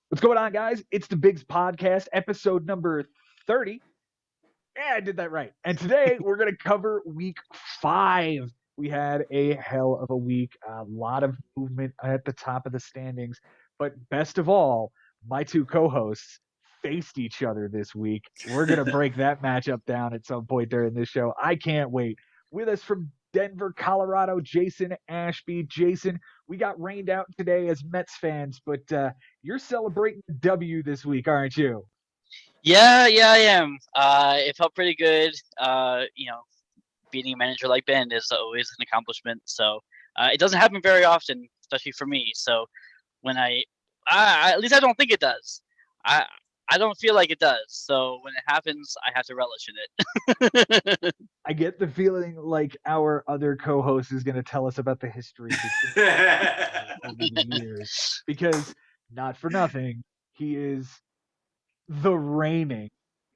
What's going on, guys? It's the Bigs Podcast, episode number 30. Yeah, I did that right. And today we're going to cover week 5. We had a hell of a week, a lot of movement at the top of the standings. But best of all, my two co hosts faced each other this week. We're going to break that matchup down at some point during this show. I can't wait. With us from Denver, Colorado, Jason Ashby. Jason, we got rained out today as Mets fans, but you're celebrating the W this week, aren't you? Yeah, I am. It felt pretty good. Beating a manager like Ben is always an accomplishment. So it doesn't happen very often, especially for me. So when at least I don't think it does. I I don't feel like it does. So when it happens, I have to relish in it. I get the feeling like our other co-host is going to tell us about the history over the years because not for nothing, he is the reigning,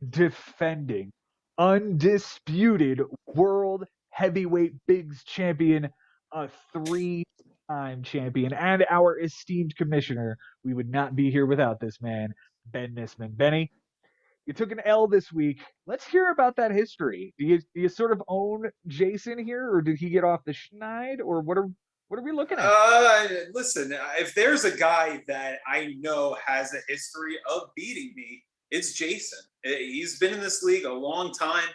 defending, undisputed world heavyweight bigs champion, a 3-time champion, and our esteemed commissioner. We would not be here without this man, Ben Nessman. Benny, you took an L this week. Let's hear about that history. Do you sort of own Jason here, or did he get off the schneid, or what are we looking at? Listen, if there's a guy that I know has a history of beating me, it's Jason. He's been in this league a long time.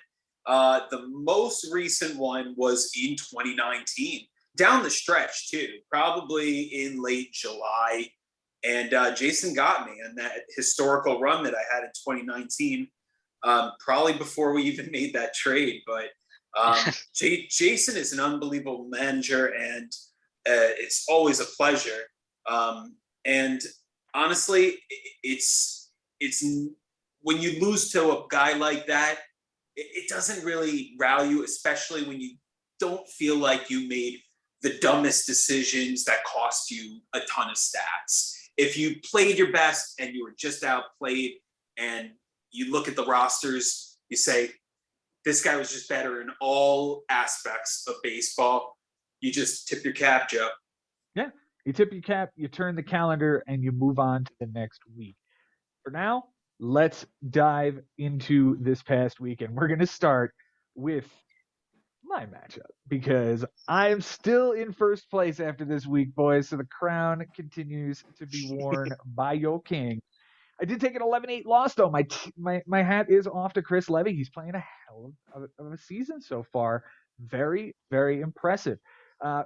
The most recent one was in 2019, down the stretch too, probably in late July. And Jason got me in that historical run that I had in 2019, probably before we even made that trade. But Jason is an unbelievable manager, and it's always a pleasure. And honestly, it's when you lose to a guy like that, it doesn't really rally you, especially when you don't feel like you made the dumbest decisions that cost you a ton of stats. If you played your best and you were just outplayed, and you look at the rosters, you say, this guy was just better in all aspects of baseball. You just tip your cap, Joe. Yeah, you tip your cap, you turn the calendar, and you move on to the next week. For now, let's dive into this past week, and we're going to start with my matchup because I'm still in first place after this week, boys. So the crown continues to be worn by your king. I did take an 11-8 loss, though. My hat is off to Chris Levy. He's playing a hell of a season so far. Very, very impressive. So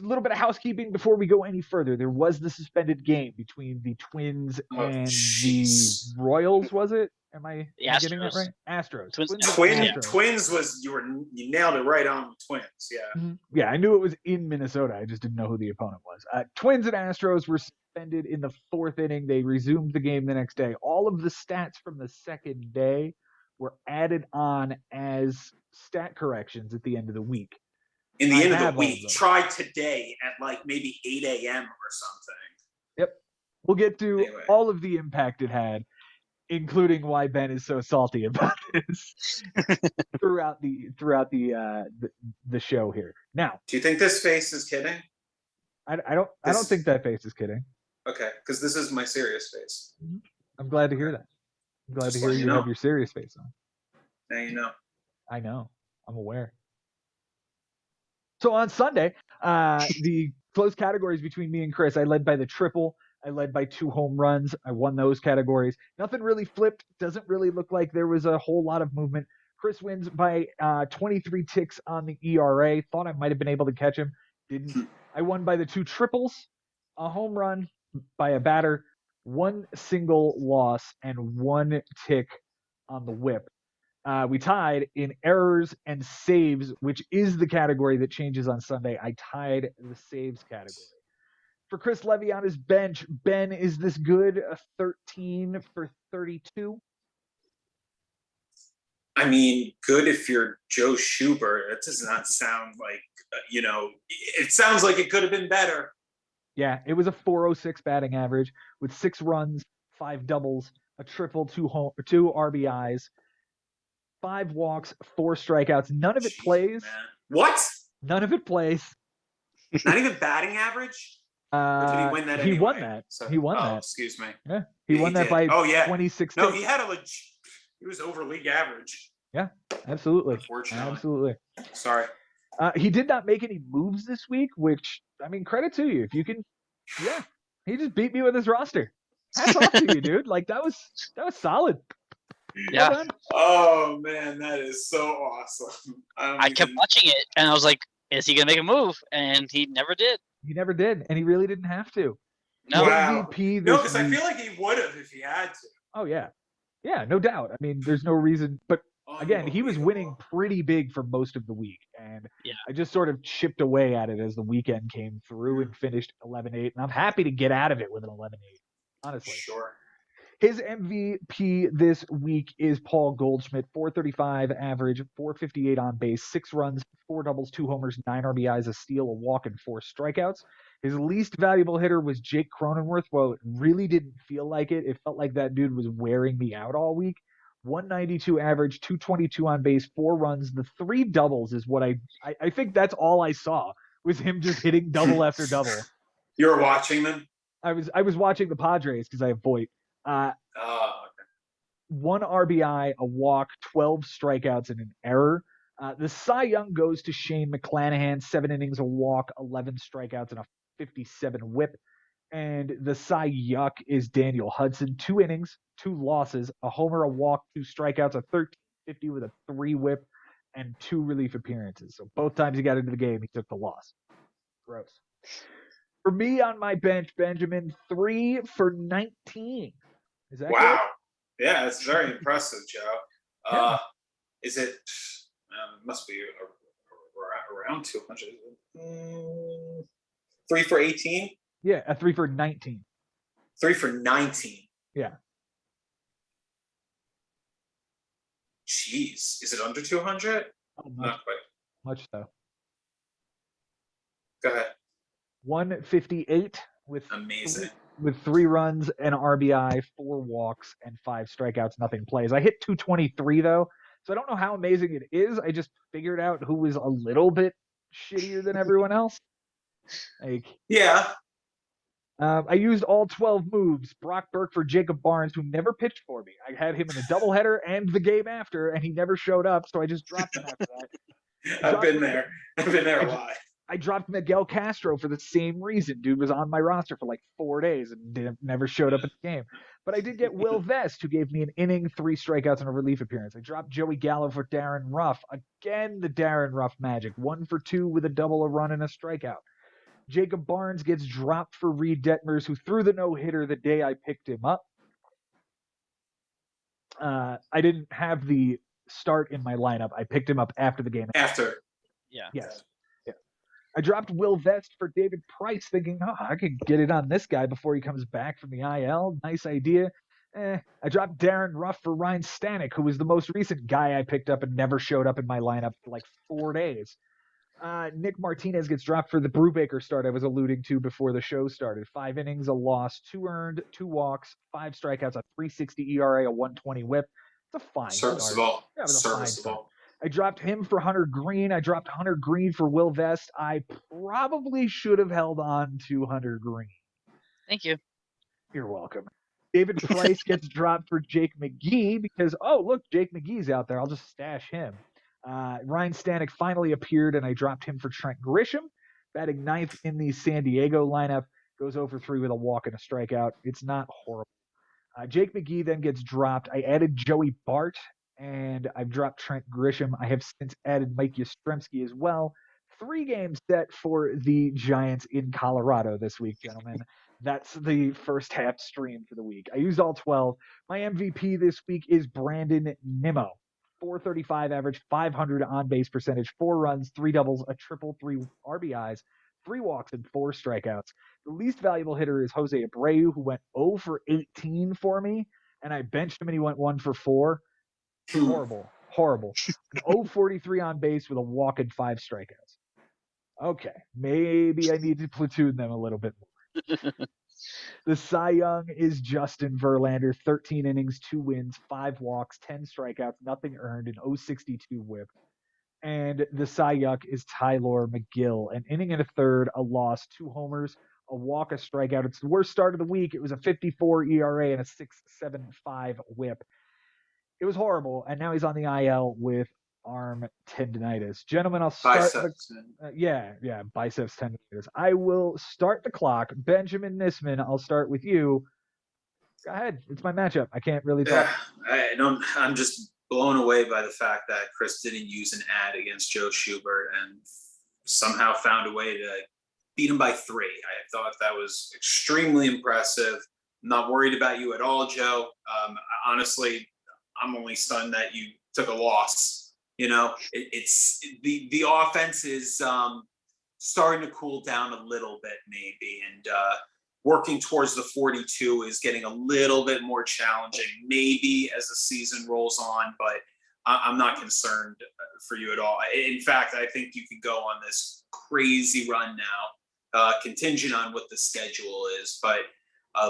a little bit of housekeeping before we go any further. There was the suspended game between the Twins and the Royals, was it? Am I getting that right? Astros. Twins was you nailed it right on with Twins. Yeah. Mm-hmm. Yeah, I knew it was in Minnesota. I just didn't know who the opponent was. Twins and Astros were suspended in the 4th inning. They resumed the game the next day. All of the stats from the second day were added on as stat corrections at the end of the week. In the end of the week, tried today at like maybe 8 a.m. or something. Yep. We'll get to all of the impact it had, including why Ben is so salty about this throughout the show here. Now, do you think this face is kidding? I don't think that face is kidding. Okay, because this is my serious face. I'm glad to hear that. I'm glad to hear you have your serious face on. Now you know. I know. I'm aware. So on Sunday, the close categories between me and Chris, I led by the triple. I led by 2 home runs. I won those categories. Nothing really flipped. Doesn't really look like there was a whole lot of movement. Chris wins by 23 ticks on the ERA. Thought I might have been able to catch him. Didn't. I won by the 2 triples, a home run by a batter, 1 single loss, and 1 tick on the whip. We tied in errors and saves, which is the category that changes on Sunday. I tied the saves category. For Chris Levy on his bench, Ben, is this good? A 13 for 32? I mean, good if you're Joe Schubert. That does not sound like, it sounds like it could have been better. Yeah, it was a 406 batting average with 6 runs, 5 doubles, a triple, 2 RBIs. 5 walks, 4 strikeouts. None of it plays. Man. What? None of it plays. Not even batting average? Or did he win that He anyway? won that. So, he won that. Excuse me. Yeah, he won that did. by Oh, yeah. 26. No, he had he was over league average. Yeah, absolutely. Unfortunately. Absolutely. Sorry. He did not make any moves this week, which, I mean, credit to you. If you can, yeah, he just beat me with his roster. Hats off to you, dude. Like, that was solid. Yeah. Well done. Oh, man, that is so awesome. I kept watching it, and I was like, is he going to make a move? And he never did. He never did, and he really didn't have to. No. Wow. MVP No, this because I week. feel like he would have if he had to. Oh, yeah. Yeah, no doubt. I mean, there's no reason. But again, he was winning pretty big for most of the week. And Yeah. I just sort of chipped away at it as the weekend came through and finished 11-8. And I'm happy to get out of it with an 11-8, honestly. Sure. His MVP this week is Paul Goldschmidt, 435 average, 458 on base, 6 runs, 4 doubles, 2 homers, 9 RBIs, a steal, a walk, and 4 strikeouts. His least valuable hitter was Jake Cronenworth. Well, it really didn't feel like it. It felt like that dude was wearing me out all week. 192 average, 222 on base, 4 runs. The 3 doubles is what I think that's all I saw was him just hitting double after double. You were watching them? I was watching the Padres because I have Voight. Okay. 1 RBI, a walk, 12 strikeouts, and an error. The Cy Young goes to Shane McClanahan, 7 innings, a walk, 11 strikeouts, and a 57 whip. And the Cy Yuck is Daniel Hudson, 2 innings, 2 losses, a homer, a walk, 2 strikeouts, a 1350 with a 3 whip, and 2 relief appearances. So both times he got into the game, he took the loss. Gross. For me on my bench, Benjamin, 3 for 19. Is that wow? Good? Yeah, it's very impressive, Joe. Yeah. Is it? Must be around 200. 3 for 18. Yeah, a 3 for 19. 3 for 19. Yeah. Jeez, is it under 200? Oh, Not quite. Much so. Go ahead. 158 with Amazing. With 3 runs, an RBI, 4 walks, and 5 strikeouts, nothing plays. I hit 223 though, so I don't know how amazing it is. I just figured out who was a little bit shittier than everyone else. Like, yeah. I used all 12 moves. Brock Burke for Jacob Barnes, who never pitched for me. I had him in a doubleheader and the game after, and he never showed up, so I just dropped him after that. I've been there a lot. I dropped Miguel Castro for the same reason. Dude was on my roster for like 4 days and never showed up in the game. But I did get Will Vest, who gave me an inning, 3 strikeouts, and a relief appearance. I dropped Joey Gallo for Darren Ruff. Again, the Darren Ruff magic. 1 for 2 with a double, a run, and a strikeout. Jacob Barnes gets dropped for Reed Detmers, who threw the no-hitter the day I picked him up. I didn't have the start in my lineup. I picked him up after the game. After. Yeah. Yes. Yeah. I dropped Will Vest for David Price, thinking, I could get it on this guy before he comes back from the IL. Nice idea. I dropped Darren Ruff for Ryan Stanek, who was the most recent guy I picked up and never showed up in my lineup for like 4 days. Nick Martinez gets dropped for the Brubaker start I was alluding to before the show started. 5 innings, a loss, 2 earned, 2 walks, 5 strikeouts, a 3.60 ERA, a 1.20 WHIP. It's a fine Serviceable. start. Yeah, Serviceable. I dropped him for Hunter Green. I dropped Hunter Green for Will Vest. I probably should have held on to Hunter Green. Thank you. You're welcome. David Price gets dropped for Jake McGee because, look, Jake McGee's out there. I'll just stash him. Ryan Stanek finally appeared, and I dropped him for Trent Grisham, batting 9th in the San Diego lineup. Goes over 3 with a walk and a strikeout. It's not horrible. Jake McGee then gets dropped. I added Joey Bart, and I've dropped Trent Grisham. I have since added Mike Yastrzemski as well. 3 games set for the Giants in Colorado this week, gentlemen. That's the first half stream for the week. I used all 12. My MVP this week is Brandon Nimmo. 435 average, 500 on base percentage, 4 runs, 3 doubles, a triple, 3 RBIs, 3 walks, and 4 strikeouts. The least valuable hitter is Jose Abreu, who went 0 for 18 for me, and I benched him and he went 1 for 4. Horrible. An 0.43 on base with a walk and 5 strikeouts. Okay, maybe I need to platoon them a little bit more. The Cy Young is Justin Verlander, 13 innings, 2 wins, 5 walks, 10 strikeouts, nothing earned, an 0.62 whip. And the Cy Young is Tyler McGill, an inning and a third, a loss, 2 homers, a walk, a strikeout. It's the worst start of the week. It was a 54 ERA and a 6.75 WHIP. It was horrible, and now he's on the IL with arm tendonitis. Gentlemen, I'll start Biceps. biceps tendonitis. I will start the clock. Benjamin Nessman, I'll start with you. Go ahead. It's my matchup. I can't really talk. I'm just blown away by the fact that Chris didn't use an ad against Joe Schubert and somehow found a way to beat him by 3. I thought that was extremely impressive. I'm not worried about you at all, Joe. Honestly, I'm only stunned that you took a loss. It's the offense is starting to cool down a little bit, maybe, and working towards the 42 is getting a little bit more challenging, maybe as the season rolls on. But I'm not concerned for you at all. In fact, I think you could go on this crazy run now, contingent on what the schedule is. But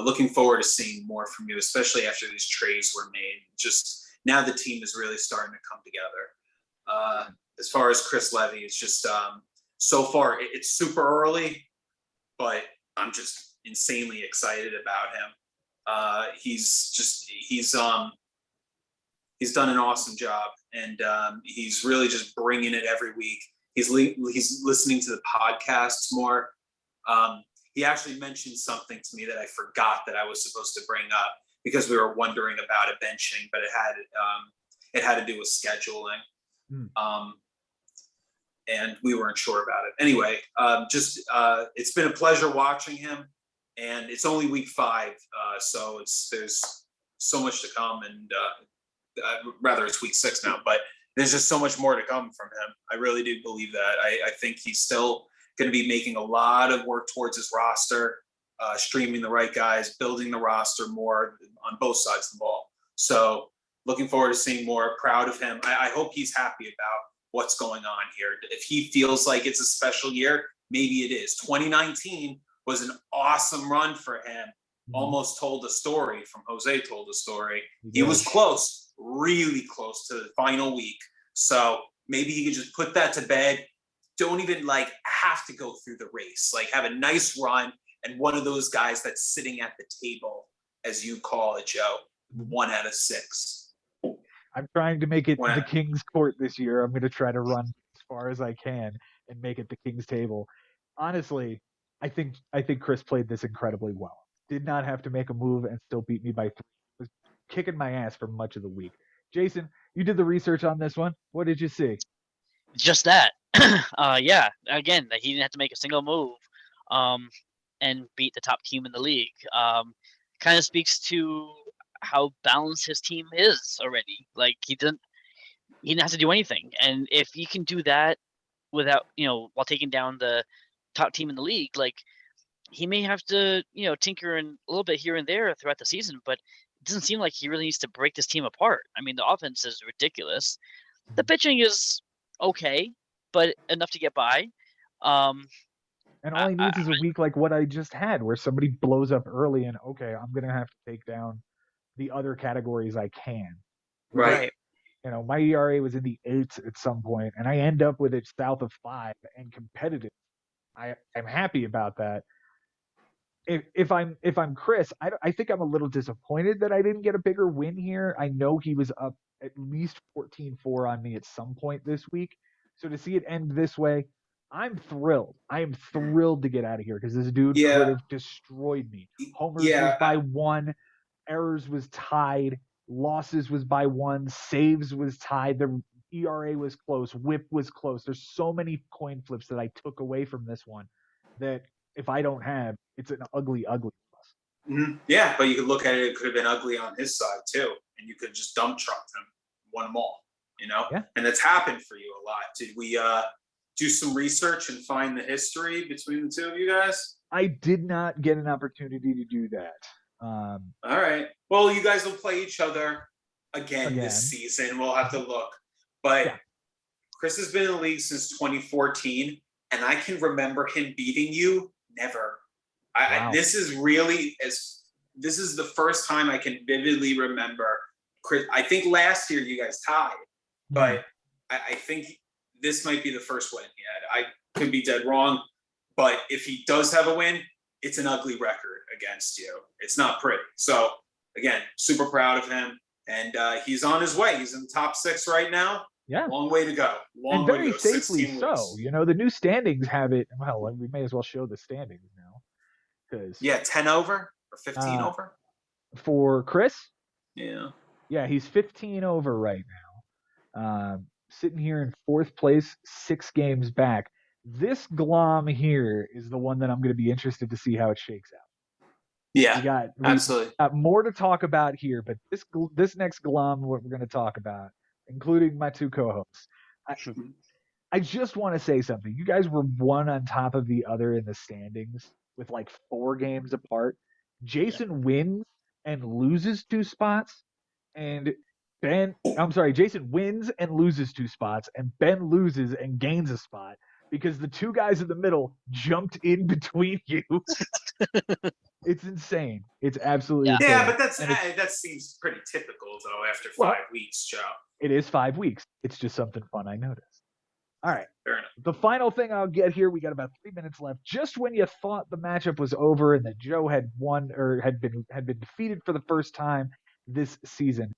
looking forward to seeing more from you, especially after these trades were made. Just now the team is really starting to come together. As far as Chris Levy, it's just so far it's super early, but I'm just insanely excited about him. He's done an awesome job, and he's really just bringing it every week. He's listening to the podcasts more. He actually mentioned something to me that I forgot that I was supposed to bring up because we were wondering about a benching, but it had to do with scheduling. And we weren't sure about it. Anyway, it's been a pleasure watching him, and it's only week 5, so there's so much to come, and rather it's week 6 now, but there's just so much more to come from him. I really do believe that. I think he's still going to be making a lot of work towards his roster, streaming the right guys, building the roster more on both sides of the ball. So looking forward to seeing more. Proud of him. I hope he's happy about what's going on here. If he feels like it's a special year, maybe it is. 2019 was an awesome run for him. Almost told a story from Jose told a story. He was close, really close to the final week. So maybe he could just put that to bed. Don't even have to go through the race. Have a nice run and one of those guys that's sitting at the table, as you call it, Joe, 1 out of 6. I'm trying to make it the King's Court this year. I'm going to try to run as far as I can and make it the King's Table. Honestly, I think Chris played this incredibly well. Did not have to make a move and still beat me by 3. Was kicking my ass for much of the week. Jason, you did the research on this one. What did you see? Just that. Yeah. Again, that he didn't have to make a single move, and beat the top team in the league. Kind of speaks to how balanced his team is already. He didn't have to do anything, and if you can do that without while taking down the top team in the league, he may have to tinker in a little bit here and there throughout the season, but it doesn't seem like he really needs to break this team apart. I mean, the offense is ridiculous. The pitching is okay, but enough to get by. And all he needs is a week like what I just had, where somebody blows up early and, okay, I'm going to have to take down the other categories I can. Right. My ERA was in the 8s at some point, and I end up with it south of 5 and competitive. I'm happy about that. If I'm Chris, I think I'm a little disappointed that I didn't get a bigger win here. I know he was up at least 14-4 on me at some point this week. So to see it end this way, I'm thrilled. I am thrilled to get out of here because this dude could have destroyed me. Homers was by 1, errors was tied, losses was by 1, saves was tied, the ERA was close, WHIP was close. There's so many coin flips that I took away from this one that if I don't have, it's an ugly, ugly loss. Mm-hmm. Yeah, but you could look at it could have been ugly on his side too, and you could just dump truck him, won them all, Yeah. And that's happened for you a lot. Did we do some research and find the history between the two of you guys? I did not get an opportunity to do that. All right. Well, you guys will play each other again this season. We'll have to look. But Chris has been in the league since 2014, and I can remember him beating you never. This is the first time I can vividly remember. Chris, I think last year you guys tied, but I think this might be the first win he had. I could be dead wrong, but if he does have a win, it's an ugly record against you. It's not pretty. So again, super proud of him, and he's on his way. He's in the top 6 right now. Yeah, long way to go. And very safely 16 so. weeks. You know, the new standings have it. Well, we may as well show the standings now, because 10 over or 15 over for Chris. Yeah, he's 15 over right now. Sitting here in 4th place, 6 games back. This glom here is the one that I'm going to be interested to see how it shakes out. Yeah, absolutely. We got more to talk about here, but this next glom what we're going to talk about, including my 2 co-hosts. I just want to say something. You guys were one on top of the other in the standings with like 4 games apart. Jason wins and loses 2 spots, and Jason wins and loses 2 spots, and Ben loses and gains a spot because the 2 guys in the middle jumped in between you. It's insane. It's absolutely insane. Yeah, but that seems pretty typical though after 5 weeks, Joe. It is 5 weeks. It's just something fun I noticed. All right. Fair enough. The final thing I'll get here, we got about 3 minutes left. Just when you thought the matchup was over and that Joe had won or had been defeated for the first time this season,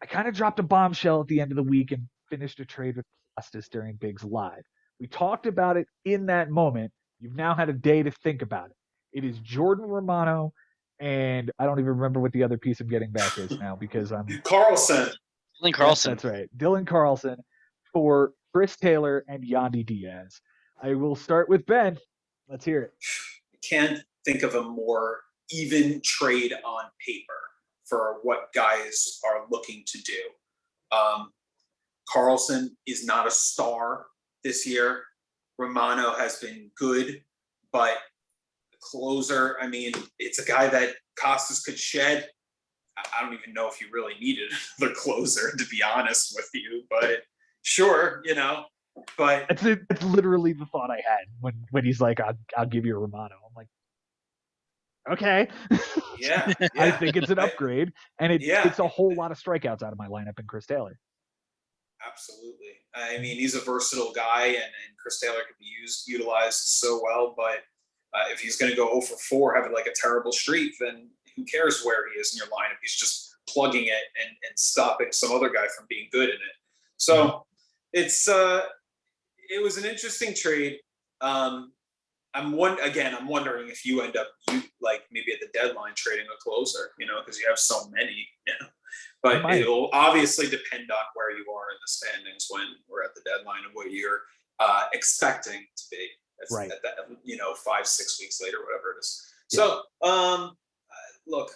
I kind of dropped a bombshell at the end of the week and finished a trade with Costas during Big's Live. We talked about it in that moment. You've now had a day to think about it. It is Jordan Romano, and I don't even remember what the other piece I'm getting back is now because I'm Carlson. Dylan Carlson. That's right. Dylan Carlson for Chris Taylor and Yandy Diaz. I will start with Ben. Let's hear it. I can't think of a more even trade on paper for what guys are looking to do. Carlson is not a star this year. Romano has been good, but the closer, I mean, it's a guy that Costas could shed. I don't even know if you really needed the closer, to be honest with you, but sure, you know. But it's literally the thought I had when he's like, I'll give you a Romano. I'm like, okay. Yeah. I think it's an upgrade, and it takes a whole lot of strikeouts out of my lineup in Chris Taylor. Absolutely. I mean, he's a versatile guy, and Chris Taylor could be utilized so well, but if he's going to go 0 for 4, having like a terrible streak, then who cares where he is in your lineup? He's just plugging it and stopping some other guy from being good in it. So it was an interesting trade. I'm wondering if you end up maybe at the deadline trading a closer, you know, because you have so many, you know. But it'll obviously depend on where you are in the standings when we're at the deadline and what you're expecting to be. At that, you know, 5-6 weeks later, whatever it is. Yeah. So, look,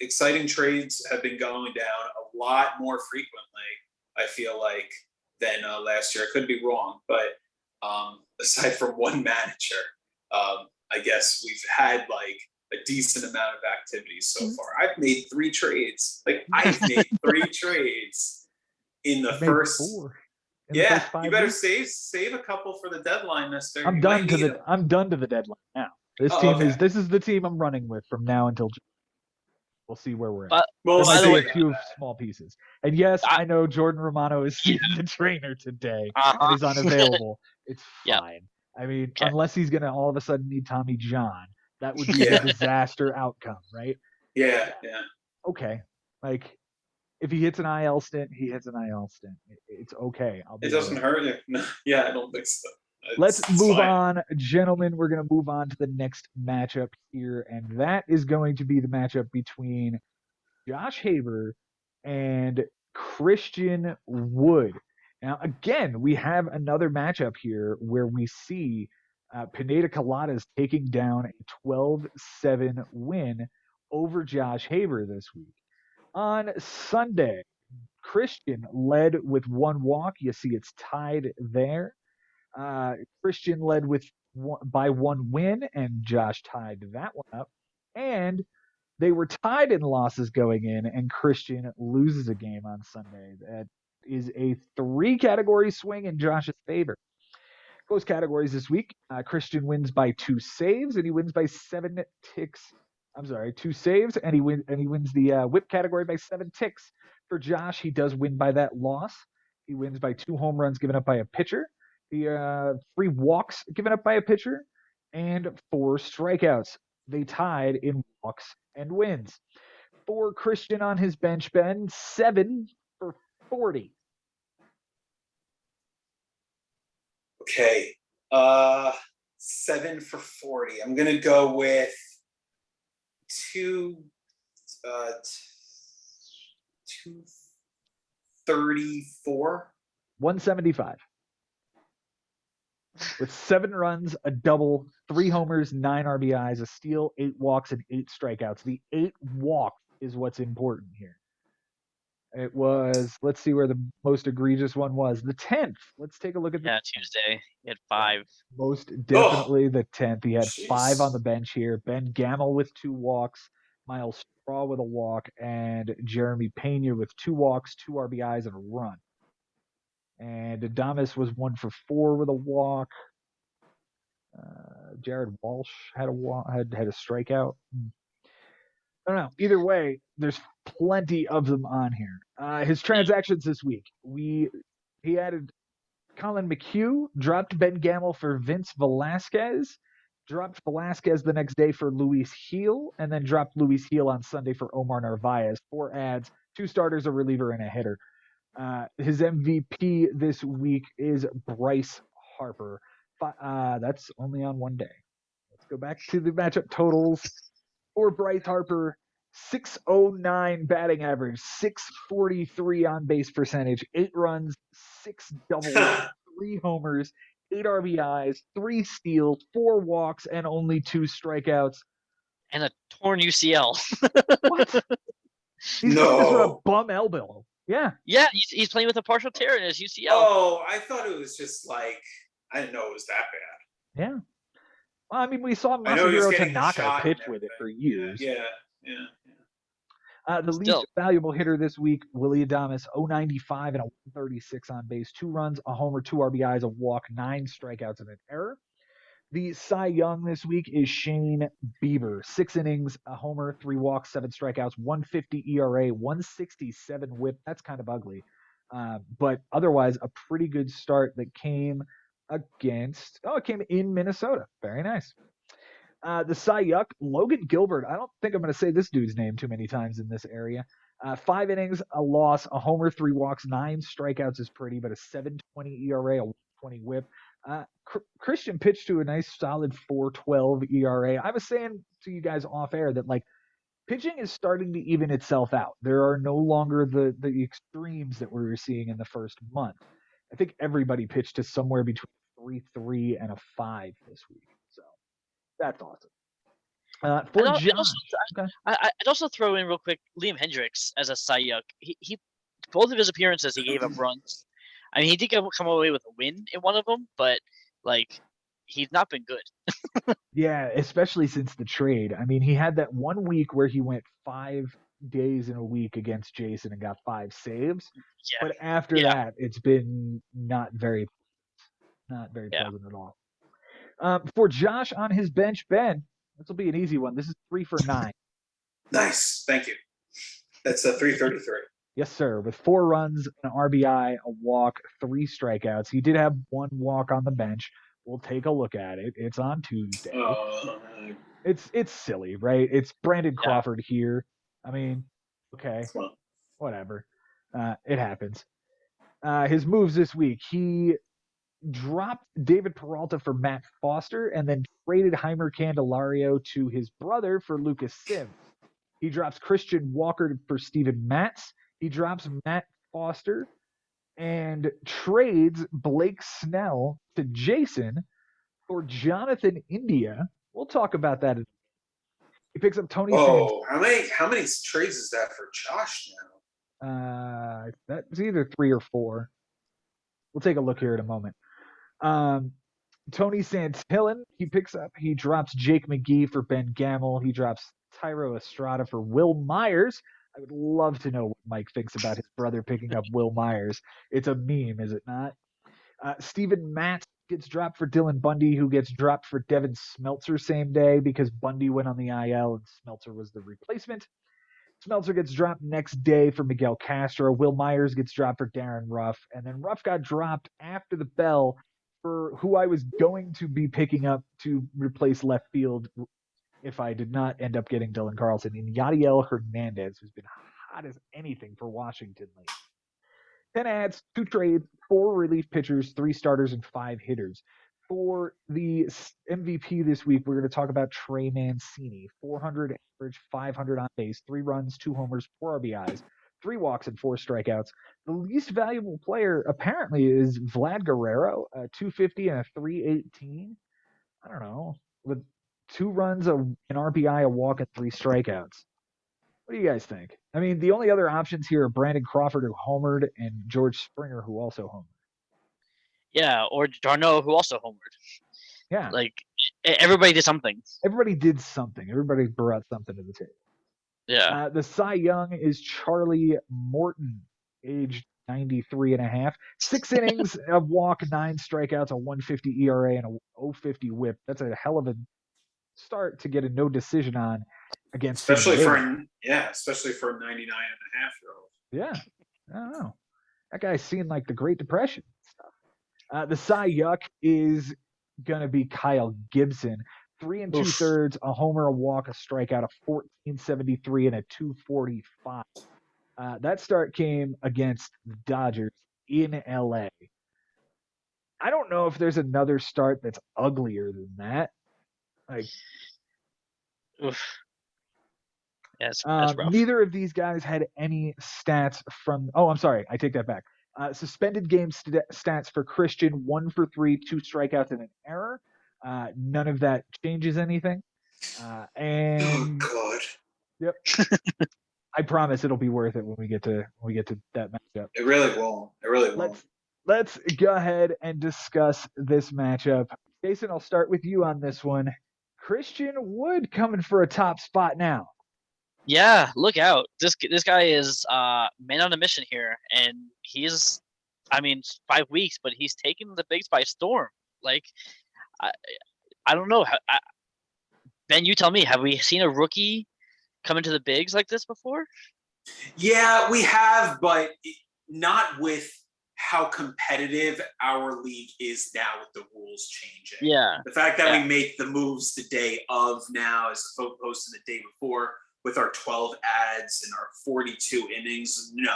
exciting trades have been going down a lot more frequently, I feel like, than last year. I could be wrong, but aside from one manager, I guess we've had like a decent amount of activity so far. I've made 3 trades. I've made 3 trades in the first 4. You better save a couple for the deadline, mister. I'm done to the deadline now. This is the team I'm running with from now until June. We'll see where we're at. There might be a few small pieces. And yes, I know Jordan Romano is the trainer today, and he's unavailable. It's fine. I mean, unless he's going to all of a sudden need Tommy John, that would be a disaster outcome, right? Yeah. Okay. Like, if he hits an IL stint, he hits an IL stint. It's okay. It doesn't hurt you. No, I don't think so. Let's move on, gentlemen. We're going to move on to the next matchup here, and that is going to be the matchup between Josh Hager and Christian Wood. Now, again, we have another matchup here where we see Pineda Coladas taking down a 12-7 win over Josh Hager this week. On Sunday, Christian led with 1 walk. You see it's tied there. Christian led by 1 win, and Josh tied that one up. And they were tied in losses going in, and Christian loses a game on Sunday. That is a 3-category swing in Josh's favor. Close categories this week. Christian wins by 2 saves, and he wins by 7 ticks. 2 saves, and he wins the whip category by 7 ticks. For Josh, he does win by that loss. He wins by 2 home runs given up by a pitcher, 3 walks given up by a pitcher, and 4 strikeouts They tied in walks and wins. For Christian on his bench, Ben, 7 for 40. Okay. 7 for 40. I'm gonna go with 234. 175. With 7 runs, a double, 3 homers, 9 RBIs, a steal, 8 walks, and 8 strikeouts. The 8 walks is what's important here. It was, let's see where the most egregious one was. The 10th. Let's take a look at the Tuesday. He had 5. Most definitely the 10th. He had Jeez. 5 on the bench here. Ben Gamel with 2 walks, Miles Straw with a walk, and Jeremy Pena with 2 walks, 2 RBIs, and a run. And Adames was 1 for 4 with a walk. Jared Walsh had a strikeout. I don't know. Either way, there's plenty of them on here. His transactions this week. He added Colin McHugh, dropped Ben Gamel for Vince Velasquez, dropped Velasquez the next day for Luis Heel, and then dropped Luis Heel on Sunday for Omar Narvaez. 4 ads, 2 starters, a reliever, and a hitter. His MVP this week is Bryce Harper. That's only on one day. Let's go back to the matchup totals. For Bryce Harper, 609 batting average, 643 on base percentage, 8 runs, 6 doubles, 3 homers, 8 RBIs, 3 steals, 4 walks, and only 2 strikeouts. And a torn UCL. What? He's playing this with a bum elbow. Yeah. Yeah, he's playing with a partial tear in his UCL. Oh, I thought it was just like, I didn't know it was that bad. Yeah. Well, I mean, we saw Masahiro Tanaka pitch with it for years. Yeah. The least valuable hitter this week, Willy Adames, 095 and a 136 on base, 2 runs, a homer, 2 RBIs, a walk, 9 strikeouts, and an error. The Cy Young this week is Shane Bieber, 6 innings, a homer, 3 walks, 7 strikeouts, 150 ERA, 167 WHIP. That's kind of ugly, but otherwise a pretty good start that came it came in Minnesota. Very nice. The Cy Young, Logan Gilbert. I don't think I'm going to say this dude's name too many times in this area. 5 innings, a loss, a homer, 3 walks, 9 strikeouts is pretty, but a 7.20 ERA, a 120 WHIP. Christian pitched to a nice solid 4.12 ERA. I was saying to you guys off air that like pitching is starting to even itself out. There are no longer the extremes that we were seeing in the first month. I think everybody pitched to somewhere between 3.3 and a 5 this week. So that's awesome. I'd also throw in real quick Liam Hendricks as a Cy Young. He both of his appearances he gave up runs. I mean, he did come away with a win in one of them, but like he's not been good. Yeah, especially since the trade. I mean, he had that 1 week where he went 5 days in a week against Jason and got 5 saves. Yeah. But after that, it's been not very pleasant at all. For Josh on his bench, Ben, this will be an easy one. This is 3 for 9. Nice. Thank you. That's a 333. Yes, sir. With 4 runs, an RBI, a walk, 3 strikeouts. He did have 1 walk on the bench. We'll take a look at it. It's on Tuesday. It's silly, right? It's Brandon Crawford here. I mean, okay, whatever. It happens. His moves this week. He dropped David Peralta for Matt Foster and then traded Heimer Candelario to his brother for Lucas Sims. He drops Christian Walker for Steven Matz. He drops Matt Foster and trades Blake Snell to Jason for Jonathan India. We'll talk about that. He picks up Tony Santos. How many trades is that for Josh now? That's either 3 or 4. We'll take a look here in a moment. Tony Santillan, he drops Jake McGee for Ben Gamel. He drops Tyro Estrada for Will Myers. I would love to know what Mike thinks about his brother picking up Will Myers. It's a meme, is it not? Steven Matz gets dropped for Dylan Bundy, who gets dropped for Devin Smeltzer same day because Bundy went on the IL and Smeltzer was the replacement. Smeltzer gets dropped next day for Miguel Castro. Will Myers gets dropped for Darren Ruff. And then Ruff got dropped after the bell for who I was going to be picking up to replace left field if I did not end up getting Dylan Carlson, and Yadiel Hernandez, who's been hot as anything for Washington lately. 10 ads, 2 trades, 4 relief pitchers, 3 starters, and 5 hitters. For the MVP this week, we're going to talk about Trey Mancini. 400 average, 500 on base, 3 runs, 2 homers, 4 RBIs, 3 walks, and 4 strikeouts. The least valuable player, apparently, is Vlad Guerrero, 250 and a 318. I don't know. With 2 runs, an RBI, a walk, and 3 strikeouts. What do you guys think? I mean, the only other options here are Brandon Crawford, who homered, and George Springer, who also homered. Yeah, or Darno, who also homered. Yeah. Like, everybody did something. Everybody did something. Everybody brought something to the table. Yeah. The Cy Young is Charlie Morton, aged 93 and a half. 6 innings, a walk, 9 strikeouts, a 150 ERA, and a 050 whip. That's a hell of a start to get a no decision on against especially for a 99.5-year-old. Yeah. I don't know. That guy's seen like the Great Depression stuff. The Cy Yuck is going to be Kyle Gibson. 3 2/3, a homer, a walk, a strikeout, a 1473, and a 245. That start came against the Dodgers in LA. I don't know if there's another start that's uglier than that. Like, Oof. Yeah, that's rough. Neither of these guys had any stats from. Oh, I'm sorry. I take that back. Suspended game stats for Christian: 1 for 3, 2 strikeouts, and an error. None of that changes anything. And oh God. Yep. I promise it'll be worth it when we get to that matchup. It really won't. It really won't. Let's go ahead and discuss this matchup. Jason, I'll start with you on this one. Christian Wood coming for a top spot now. Yeah, look out. This guy is man on a mission here, and he's, 5 weeks, but he's taken the bigs by storm. Like, I don't know. Ben, you tell me, have we seen a rookie come into the bigs like this before? Yeah, we have, but not with how competitive our league is now with the rules changing. Yeah. The fact that we make the moves the day of now as opposed to the day before with our 12 ads and our 42 innings. No,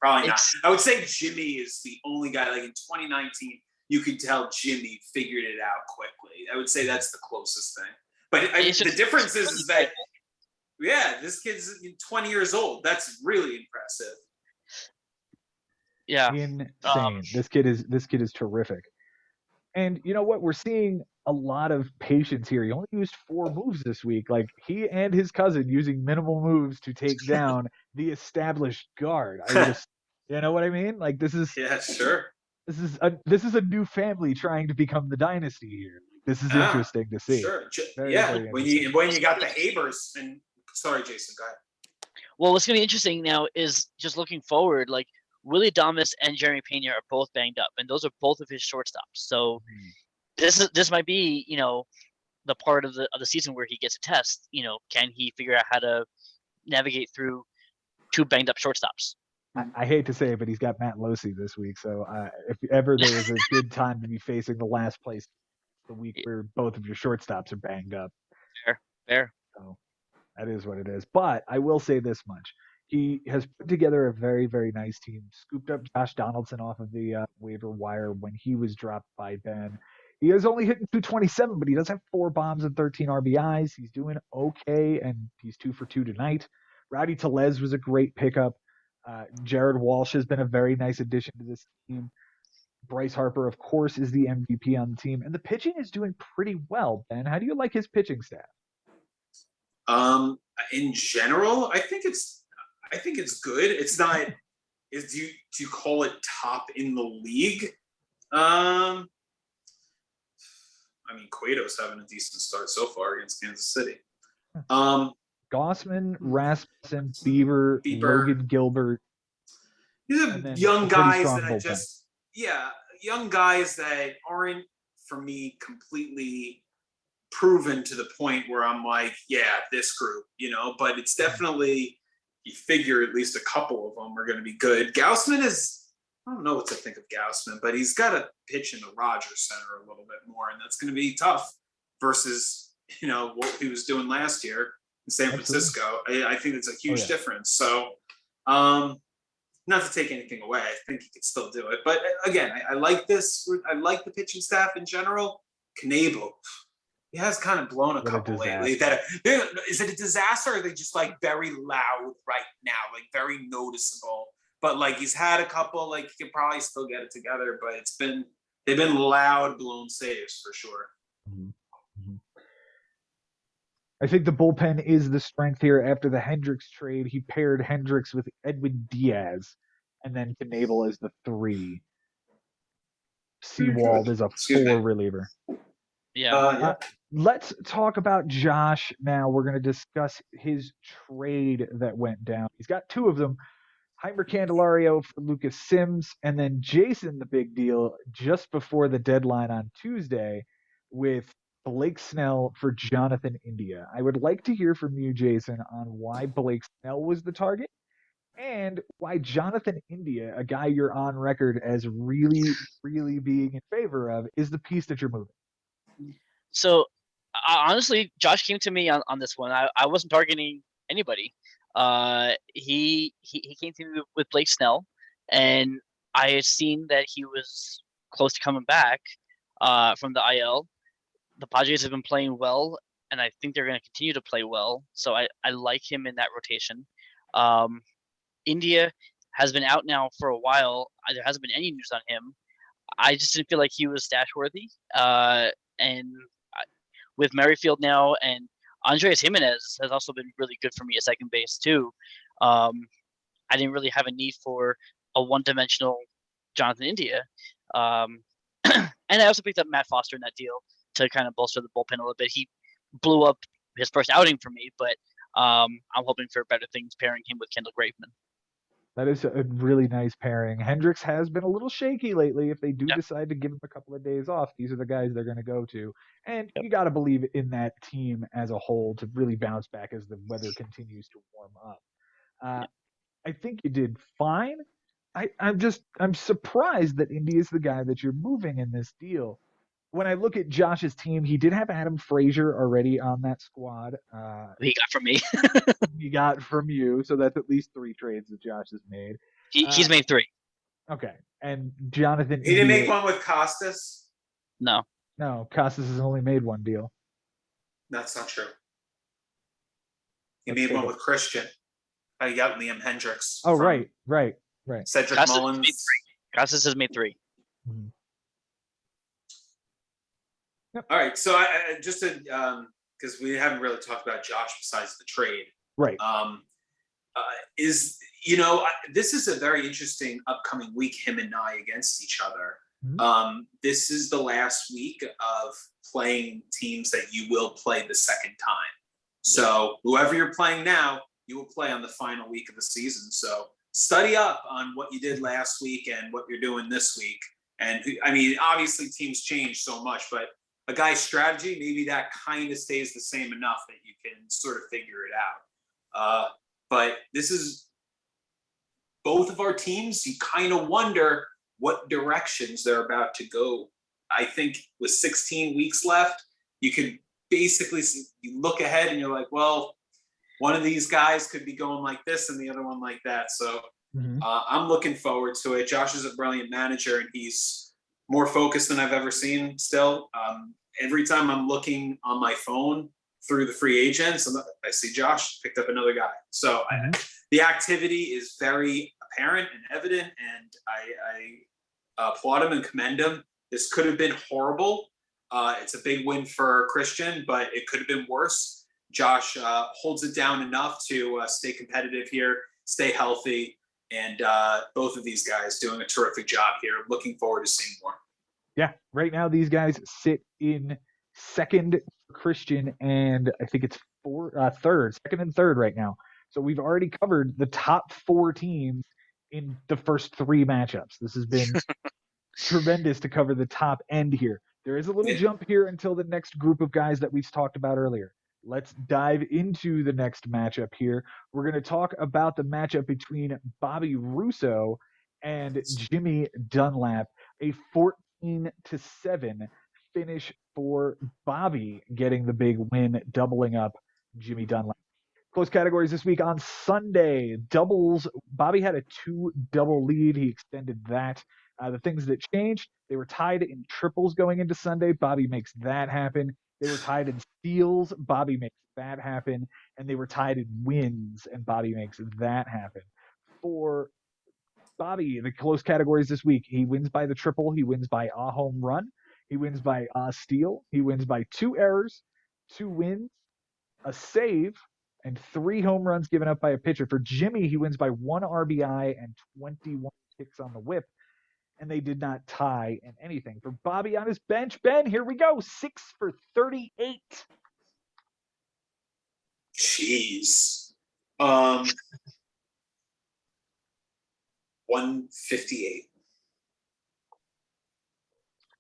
probably not. I would say Jimmy is the only guy, like in 2019, you could tell Jimmy figured it out quickly. I would say that's the closest thing. But the difference is that, this kid's 20 years old. That's really impressive. Yeah. Insane. This kid is terrific. And you know what? We're seeing a lot of patience here. He only used 4 moves this week. Like, he and his cousin using minimal moves to take down the established guard. You know what I mean? Like, this is sure. This is a new family trying to become the dynasty here. This is interesting to see. Sure. Very when you got the Habers and sorry, Jason, go ahead. Well, what's gonna be interesting now is just looking forward, like Willie Adames and Jeremy Pena are both banged up, and those are both of his shortstops. So this might be, the part of the season where he gets a test. Can he figure out how to navigate through 2 banged up shortstops? I hate to say it, but he's got Matt Losi this week. So if ever there was a good time to be facing the last place, the week where both of your shortstops are banged up. Fair. So that is what it is. But I will say this much. He has put together a very, very nice team. Scooped up Josh Donaldson off of the waiver wire when he was dropped by Ben. He has only hit 227, but he does have 4 bombs and 13 RBIs. He's doing okay, and he's 2 for 2 tonight. Rowdy Tellez was a great pickup. Jared Walsh has been a very nice addition to this team. Bryce Harper, of course, is the MVP on the team, and the pitching is doing pretty well. Ben, how do you like his pitching staff? In general, I think it's good. It's not. Do you call it top in the league? Cueto's having a decent start so far against Kansas City. Gossman, Rasmussen, Bieber, Logan Gilbert. These are young guys young guys that aren't, for me, completely proven to the point where I'm like, this group, but it's definitely, you figure at least a couple of them are going to be good. Gaussman I don't know what to think of Gaussman, but he's got to pitch in the Rogers Center a little bit more, and that's going to be tough versus what he was doing last year in San Francisco. I think it's a huge difference. So, not to take anything away, I think he could still do it. But again, I like this. I like the pitching staff in general. Knebel, he has kind of blown a couple lately. Is it a disaster, or are they just like very loud right now, like very noticeable? But like he's had a couple, like he could probably still get it together. But they've been loud blown saves for sure. Mm-hmm. I think the bullpen is the strength here. After the Hendricks trade, he paired Hendricks with Edwin Diaz, and then Knebel as the 3. Seawald is a 4 reliever. Yeah. Let's talk about Josh now. We're going to discuss his trade that went down. He's got 2 of them. Heimer Candelario for Lucas Sims, and then Jason, the big deal, just before the deadline on Tuesday with Blake Snell for Jonathan India. I would like to hear from you, Jason, on why Blake Snell was the target and why Jonathan India, a guy you're on record as really, really being in favor of, is the piece that you're moving. So, honestly, Josh came to me on this one. I wasn't targeting anybody. He came to me with Blake Snell, and I had seen that he was close to coming back from the IL. The Padres have been playing well, and I think they're going to continue to play well. So I like him in that rotation. India has been out now for a while. There hasn't been any news on him. I just didn't feel like he was stash worthy. And with Merrifield now, and Andres Jimenez has also been really good for me at second base too. I didn't really have a need for a one-dimensional Jonathan India. And I also picked up Matt Foster in that deal to kind of bolster the bullpen a little bit. He blew up his first outing for me, but I'm hoping for better things pairing him with Kendall Graveman. That is a really nice pairing. Hendricks has been a little shaky lately. If they do decide to give him a couple of days off, these are the guys they're going to go to. And you got to believe in that team as a whole to really bounce back as the weather continues to warm up. I think you did fine. I'm surprised that India's the guy that you're moving in this deal. When I look at Josh's team, he did have Adam Frazier already on that squad. He got from me. He got from you, so that's at least 3 trades that Josh has made. He's made 3. Okay, and Jonathan. He didn't make one with Costas. No, Costas has only made 1 deal. That's not true. He made one with Christian. I got Liam Hendricks. Oh, right. Cedric Costas Mullins. Costas has made 3. Mm-hmm. Yep. All right, so I just to because we haven't really talked about Josh besides the trade. Right. This is a very interesting upcoming week, him and I against each other. Mm-hmm. This is the last week of playing teams that you will play the second time. So whoever you're playing now, you will play on the final week of the season. So study up on what you did last week and what you're doing this week. And I mean, obviously teams change so much, but a guy's strategy, maybe that kind of stays the same enough that you can sort of figure it out. But this is both of our teams. You kind of wonder what directions they're about to go. I think with 16 weeks left, you could basically you look ahead and you're like, well, one of these guys could be going like this and the other one like that. So I'm looking forward to it. Josh is a brilliant manager and he's more focused than I've ever seen still. Every time I'm looking on my phone through the free agents, I see Josh picked up another guy. So the activity is very apparent and evident, and I applaud him and commend him. This could have been horrible. It's a big win for Christian, but it could have been worse. Josh holds it down enough to stay competitive here, stay healthy, and both of these guys doing a terrific job here. Looking forward to seeing more. Yeah, right now these guys sit in second for Christian, and I think it's second and third right now. So we've already covered the top 4 teams in the first 3 matchups. This has been tremendous to cover the top end here. There is a little jump here until the next group of guys that we've talked about earlier. Let's dive into the next matchup here. We're going to talk about the matchup between Bobby Russo and Jimmy Dunlap, a 14-7 finish for Bobby, getting the big win, doubling up Jimmy Dunlap. Close categories this week on Sunday. Doubles. Bobby had a 2-double lead. He extended that. The things that changed, they were tied in triples going into Sunday. Bobby makes that happen. They were tied in steals. Bobby makes that happen. And they were tied in wins, and Bobby makes that happen. For Bobby, the close categories this week, he wins by the triple. He wins by a home run. He wins by a steal. He wins by 2 errors, 2 wins, a save, and 3 home runs given up by a pitcher. For Jimmy, he wins by 1 RBI and 21 kicks on the whip, and they did not tie in anything. For Bobby on his bench, Ben, here we go, 6 for 38. Jeez. 158.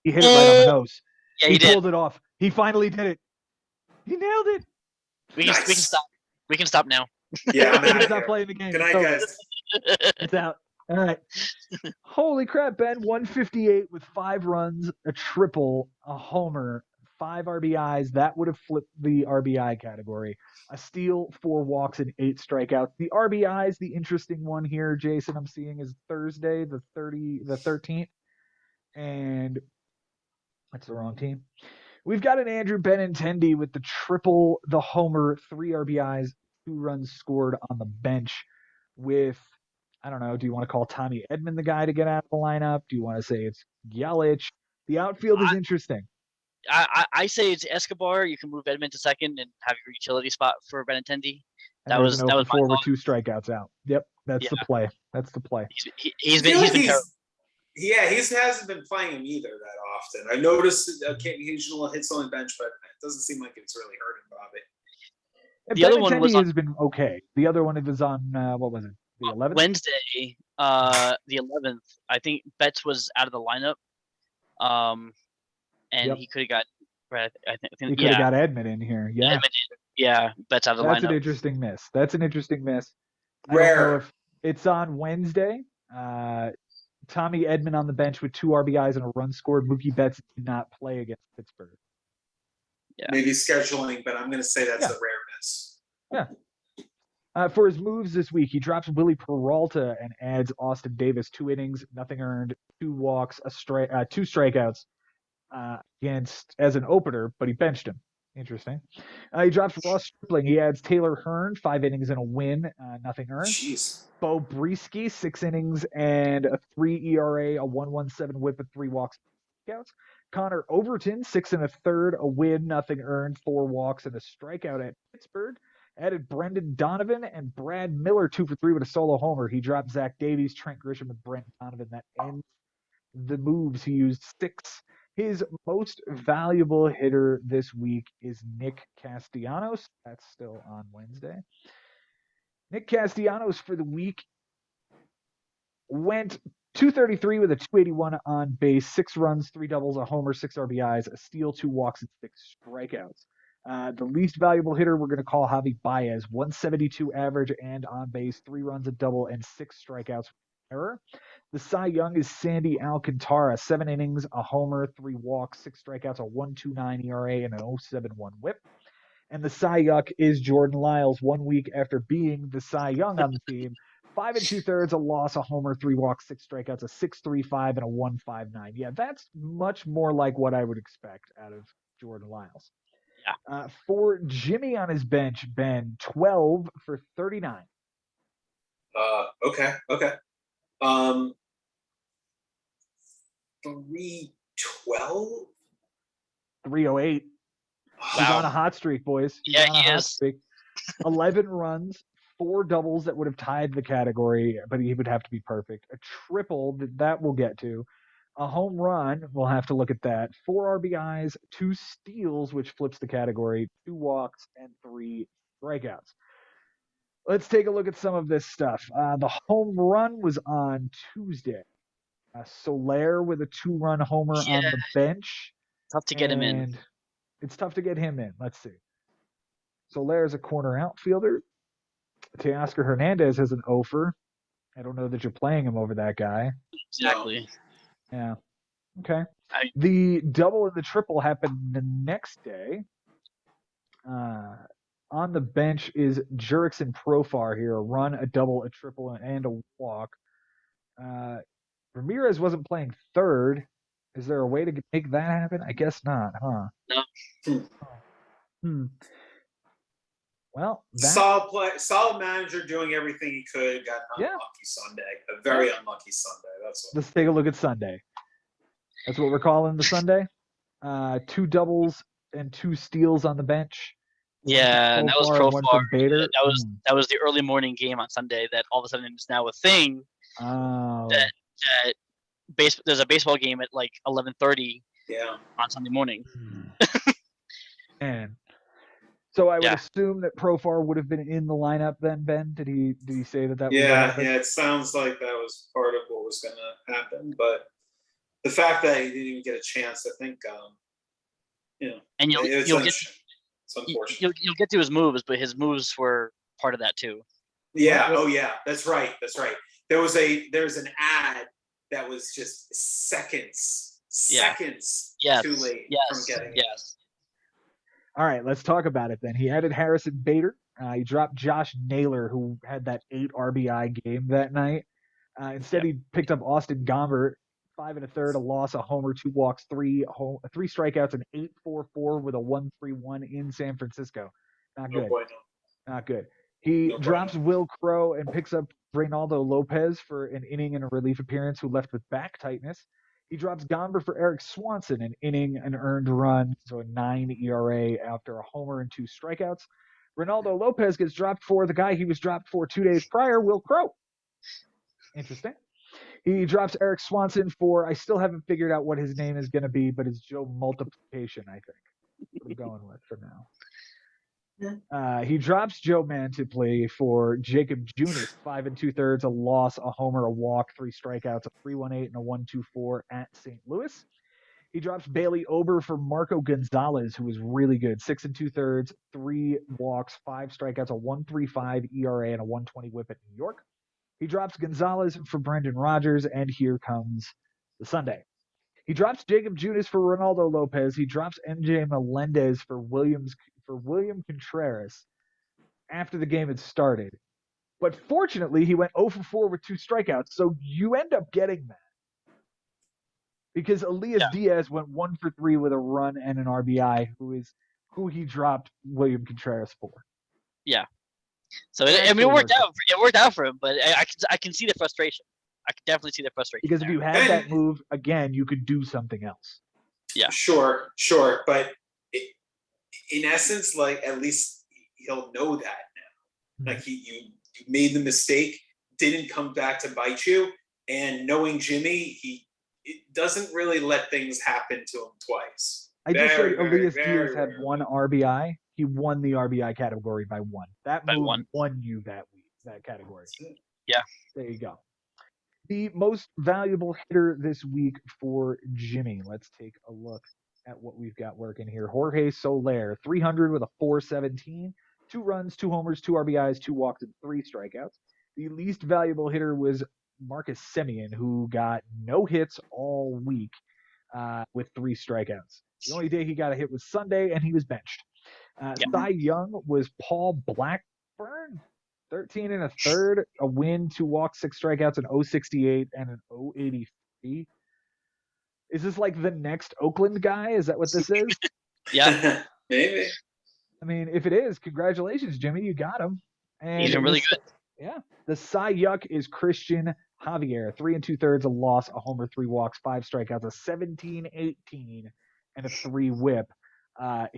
He hit it right on the nose. Yeah, he did. pulled it off. He finally did it. He nailed it. We can stop. We can stop now. Yeah, I'm out of Stop here. playing the game. Good night, guys. It's out. All right. Holy crap, Ben. 158 with 5 runs, a triple, a homer, 5 RBIs. That would have flipped the RBI category. A steal, 4 walks, and 8 strikeouts. The RBIs, the interesting one here, Jason, I'm seeing is Thursday, the 13th. And that's the wrong team. We've got an Andrew Benintendi with the triple, the homer, 3 RBIs, 2 runs scored on the bench with, I don't know, do you want to call Tommy Edman the guy to get out of the lineup? Do you want to say it's Yelich? The outfield is interesting. I say it's Escobar. You can move Edmund to second and have your utility spot for Benintendi. That was an 0-4 with 2 strikeouts out. Yep, that's the play. That's the play. He's been terrible. Yeah, he hasn't been playing him either that often. I noticed occasional hits on the bench, but it doesn't seem like it's really hurting Bobby. The other one has been okay. The other one was on what was it? The 11th? Wednesday, the 11th. I think Betts was out of the lineup, and he could have got. I think he could have got Edmund in here. Yeah, Betts out of the lineup. That's an interesting miss. That's an interesting miss. Rare. I don't know if it's on Wednesday. Tommy Edman on the bench with 2 RBIs and a run scored. Mookie Betts did not play against Pittsburgh. Yeah. Maybe scheduling, but I'm going to say that's a rare miss. Yeah. For his moves this week, he drops Willie Peralta and adds Austin Davis. 2 innings, nothing earned, 2 walks, 2 strikeouts against as an opener, but he benched him. Interesting. He drops Ross Stripling. He adds Taylor Hearn, 5 innings and a win, nothing earned. Jeez. Bo Breesky, 6 innings and a 3 ERA, a 1.17 whip, and 3 walks. Connor Overton, 6 1/3, a win, nothing earned, 4 walks, and a strikeout at Pittsburgh. Added Brendan Donovan and Brad Miller, 2 for 3 with a solo homer. He dropped Zach Davies, Trent Grisham, and Brent Donovan. That ends the moves. He used 6. His most valuable hitter this week is Nick Castellanos. That's still on Wednesday. Nick Castellanos for the week went 233 with a 281 on base, 6 runs, 3 doubles, a homer, 6 RBIs, a steal, 2 walks, and 6 strikeouts. The least valuable hitter we're going to call Javi Baez, 172 average and on base, 3 runs, a double, and 6 strikeouts. Error. The Cy Young is Sandy Alcantara, 7 innings, a homer, 3 walks, 6 strikeouts, a 1.29 ERA, and an 0.71 whip. And the Cy Young is Jordan Lyles, 1 week after being the Cy Young on the team. 5 2/3, a loss, a homer, 3 walks, 6 strikeouts, a 6.35, and a 1.59. Yeah, that's much more like what I would expect out of Jordan Lyles. Yeah. For Jimmy on his bench, Ben, 12 for 39. Okay. 312? 308. He's on a hot streak, boys. He's on a hot streak. 11 runs, 4 doubles that would have tied the category, but he would have to be perfect. A triple that we'll get to. A home run, we'll have to look at that. 4 RBIs, 2 steals, which flips the category, 2 walks, and 3 strikeouts. Let's take a look at some of this stuff. The home run was on Tuesday. Soler with a 2-run homer on the bench. Tough to get him in. It's tough to get him in. Let's see. Soler is a corner outfielder. Teoscar Hernandez has an offer. I don't know that you're playing him over that guy. Exactly. Yeah. Okay. The double and the triple happened the next day. On the bench is Jurickson Profar here, a run, a double, a triple, and a walk. Ramirez wasn't playing third. Is there a way to make that happen? I guess not, huh? No. Well, solid manager doing everything he could. Got an unlucky Sunday, a very unlucky Sunday. That's what. Let's take a look at Sunday. That's what we're calling the Sunday. 2 doubles and 2 steals on the bench. Yeah, and that was Profar. One for Bader. That was the early morning game on Sunday. That all of a sudden is now a thing. That there's a baseball game at like 11:30. Yeah. On Sunday morning. And so I would assume that Profar would have been in the lineup then, Ben. Did he say that? Yeah, it sounds like that was part of what was going to happen, but the fact that he didn't even get a chance, I think, and it's unfortunate. You'll get to his moves, but his moves were part of that too. Yeah. Oh yeah, that's right. There's an ad that was just seconds too late from getting it. All right, let's talk about it then. He added Harrison Bader. He dropped Josh Naylor, who had that 8 RBI game that night. Instead, he picked up Austin Gomber, 5 1/3, a loss, a homer, 2 walks, 3 strikeouts, and 8.44 with a 1.31 in San Francisco. Not good. Not good. He drops Will Crow and picks up Reynaldo Lopez for an inning and a relief appearance, who left with back tightness. He drops Gomber for Eric Swanson, an inning, an earned run, so a 9 ERA after a homer and 2 strikeouts. Reynaldo Lopez gets dropped for the guy he was dropped for 2 days prior, Will Crow. Interesting. He drops Eric Swanson for, I still haven't figured out what his name is going to be, but it's Joe Multiplication, I think. I'm going with for now. He drops Joe Mantiply for Jacob Junis, 5 2/3, a loss, a homer, a walk, 3 strikeouts, a 3.18, and a 1.24 at St. Louis. He drops Bailey Ober for Marco Gonzalez, who was really good, 6 2/3, 3 walks, 5 strikeouts, a 1.35 ERA, and a 1.20 WHIP at New York. He drops Gonzalez for Brendan Rodgers, and here comes the Sunday. He drops Jacob Junis for Reynaldo Lopez. He drops MJ Melendez for William Contreras after the game had started. But fortunately, he went 0 for 4 with 2 strikeouts, so you end up getting that. Because Elias Diaz went 1 for 3 with a run and an RBI, who he dropped William Contreras for. Yeah. So it worked out. It worked out for him, but I can see the frustration. I can definitely see the frustration. Because if you had that move again, you could do something else. Yeah. Sure. But in essence, like, at least he'll know that now. Like, you made the mistake, didn't come back to bite you, and knowing Jimmy, he doesn't really let things happen to him twice. I just said Elias Diaz had 1 RBI. He won the RBI category by 1. That move won you that week, that category. Yeah. There you go. The most valuable hitter this week for Jimmy. Let's take a look at what we've got working here. Jorge Soler, 300 with a 4.17, 2 runs, 2 homers, 2 RBIs, 2 walks, and 3 strikeouts. The least valuable hitter was Marcus Semien, who got no hits all week with 3 strikeouts. The only day he got a hit was Sunday, and he was benched. Cy Young was Paul Blackburn, 13 1/3, a win, 2 walks, 6 strikeouts, an 0.68 and an 0.83. Is this like the next Oakland guy? Is that what this is? Yeah. Maybe. I mean, if it is, congratulations, Jimmy. You got him. And he's been really good. Yeah. The Cy Yuck is Christian Javier, 3 2/3, a loss, a homer, 3 walks, 5 strikeouts, a 17-18, and a 3 WHIP.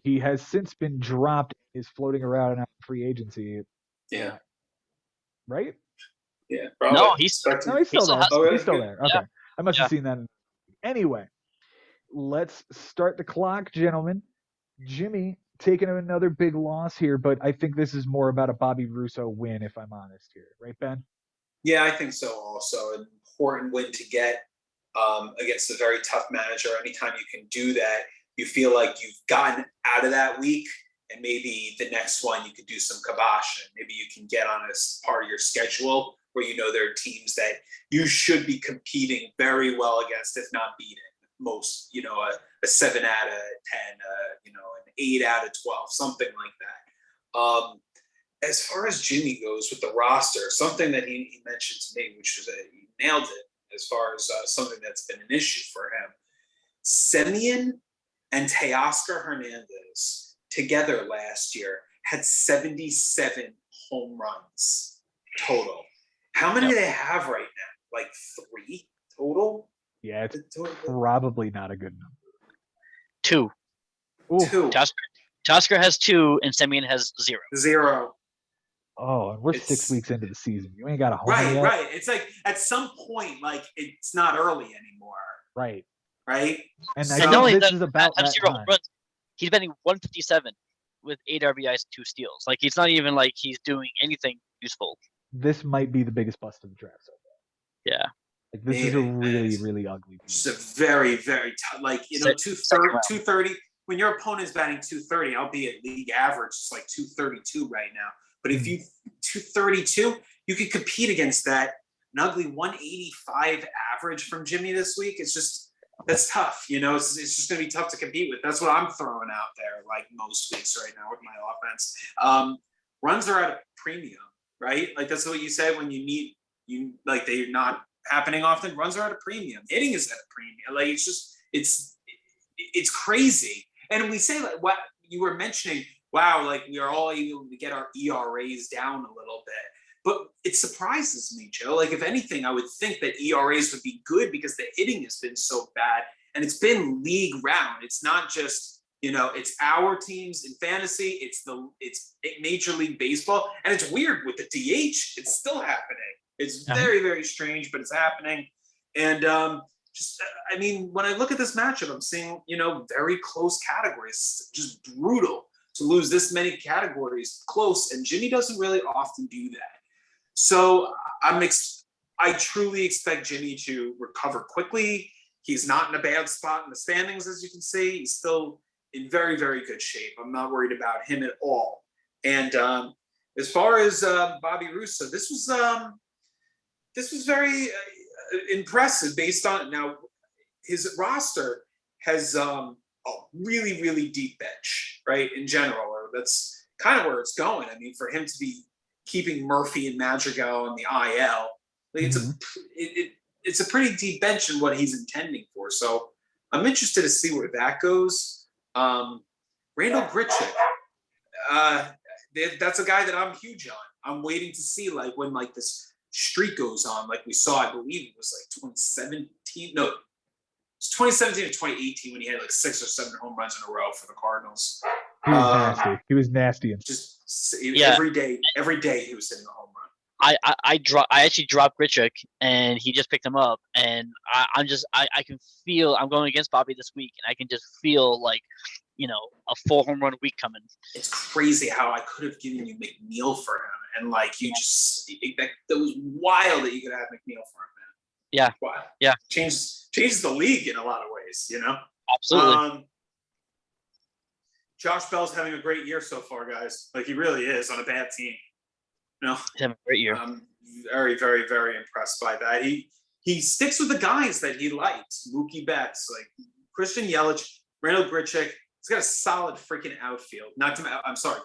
He has since been dropped. Is floating around in free agency. Yeah. Right? Yeah. Probably. No, he's still there. He's still there. Okay. Yeah. I must have seen that. Anyway, let's start the clock, gentlemen. Jimmy taking another big loss here, but I think this is more about a Bobby Russo win, if I'm honest here. Right, Ben? Yeah, I think so also. An important win to get against a very tough manager. Anytime you can do that, you feel like you've gotten out of that week, and maybe the next one you could do some kibosh, and maybe you can get on a part of your schedule where you know there are teams that you should be competing very well against, if not beating. most, a 7 out of 10, an 8 out of 12, something like that. As far as Jimmy goes with the roster, something that he mentioned to me, which was he nailed it as far as something that's been an issue for him. Semien and Teoscar Hernandez together last year had 77 home runs total. How many do they have right now? Like 3 total? Yeah, it's probably not a good number. 2. Ooh. 2. Teoscar has 2, and Semien has 0. 0. Oh, and we're 6 weeks into the season. You ain't got a home yet. Right. It's like at some point, like it's not early anymore. Right. And so, I know this is about that 0 time. runs. He's batting 157 with 8 RBIs, 2 steals. Like it's not even like he's doing anything useful. This might be the biggest bust of the draft so far. Yeah. Like this is a really, really ugly piece. Just a very, very tough. Like 230. When your opponent's batting 230, albeit league average, it's like 232 right now. But if you 232, you could compete against that. An ugly 185 average from Jimmy this week. It's just that's tough. It's just going to be tough to compete with. That's what I'm throwing out there. Like most weeks right now with my offense, runs are at a premium, right? Like that's what you said when you need like they're not happening often. Runs are at a premium. Hitting is at a premium. Like it's crazy. And we say like what you were mentioning. Wow, like we are all able to get our ERAs down a little bit. But it surprises me, Joe. Like, if anything, I would think that ERAs would be good because the hitting has been so bad. And it's been league round. It's not just, it's our teams in fantasy. It's Major League Baseball. And it's weird with the DH. It's still happening. It's very, very strange, but it's happening. And when I look at this matchup, I'm seeing, very close categories. Just brutal to lose this many categories close. And Jimmy doesn't really often do that. So I truly expect Jimmy to recover quickly. He's not in a bad spot in the standings, as you can see. He's still in very, very good shape. I'm not worried about him at all. And as far as Bobby Russo, this was very impressive based on now his roster has a really, really deep bench, right? In general, or that's kind of where it's going. I mean, for him to be keeping Murphy and Madrigal in the IL, like it's a pretty deep bench in what he's intending for. So I'm interested to see where that goes. Randall Grichuk, that's a guy that I'm huge on. I'm waiting to see like when like this streak goes on, like we saw, I believe it was like 2017. No, it's 2017 or 2018 when he had like 6 or 7 home runs in a row for the Cardinals. He was nasty. He was nasty. Every day he was hitting a home run. I actually dropped Grichuk and he just picked him up, and I can feel I'm going against Bobby this week, and I can just feel like a 4 home run week coming. It's crazy how I could have given you McNeil for him, and like you just that was wild that you could have McNeil for him, man. Yeah. Wow. Yeah. Changes the league in a lot of ways, Absolutely. Josh Bell's having a great year so far, guys. Like he really is on a bad team. He's having a great year. I'm very, very, very impressed by that. He sticks with the guys that he likes. Mookie Betts, like Christian Yelich, Randall Grichuk. He's got a solid freaking outfield.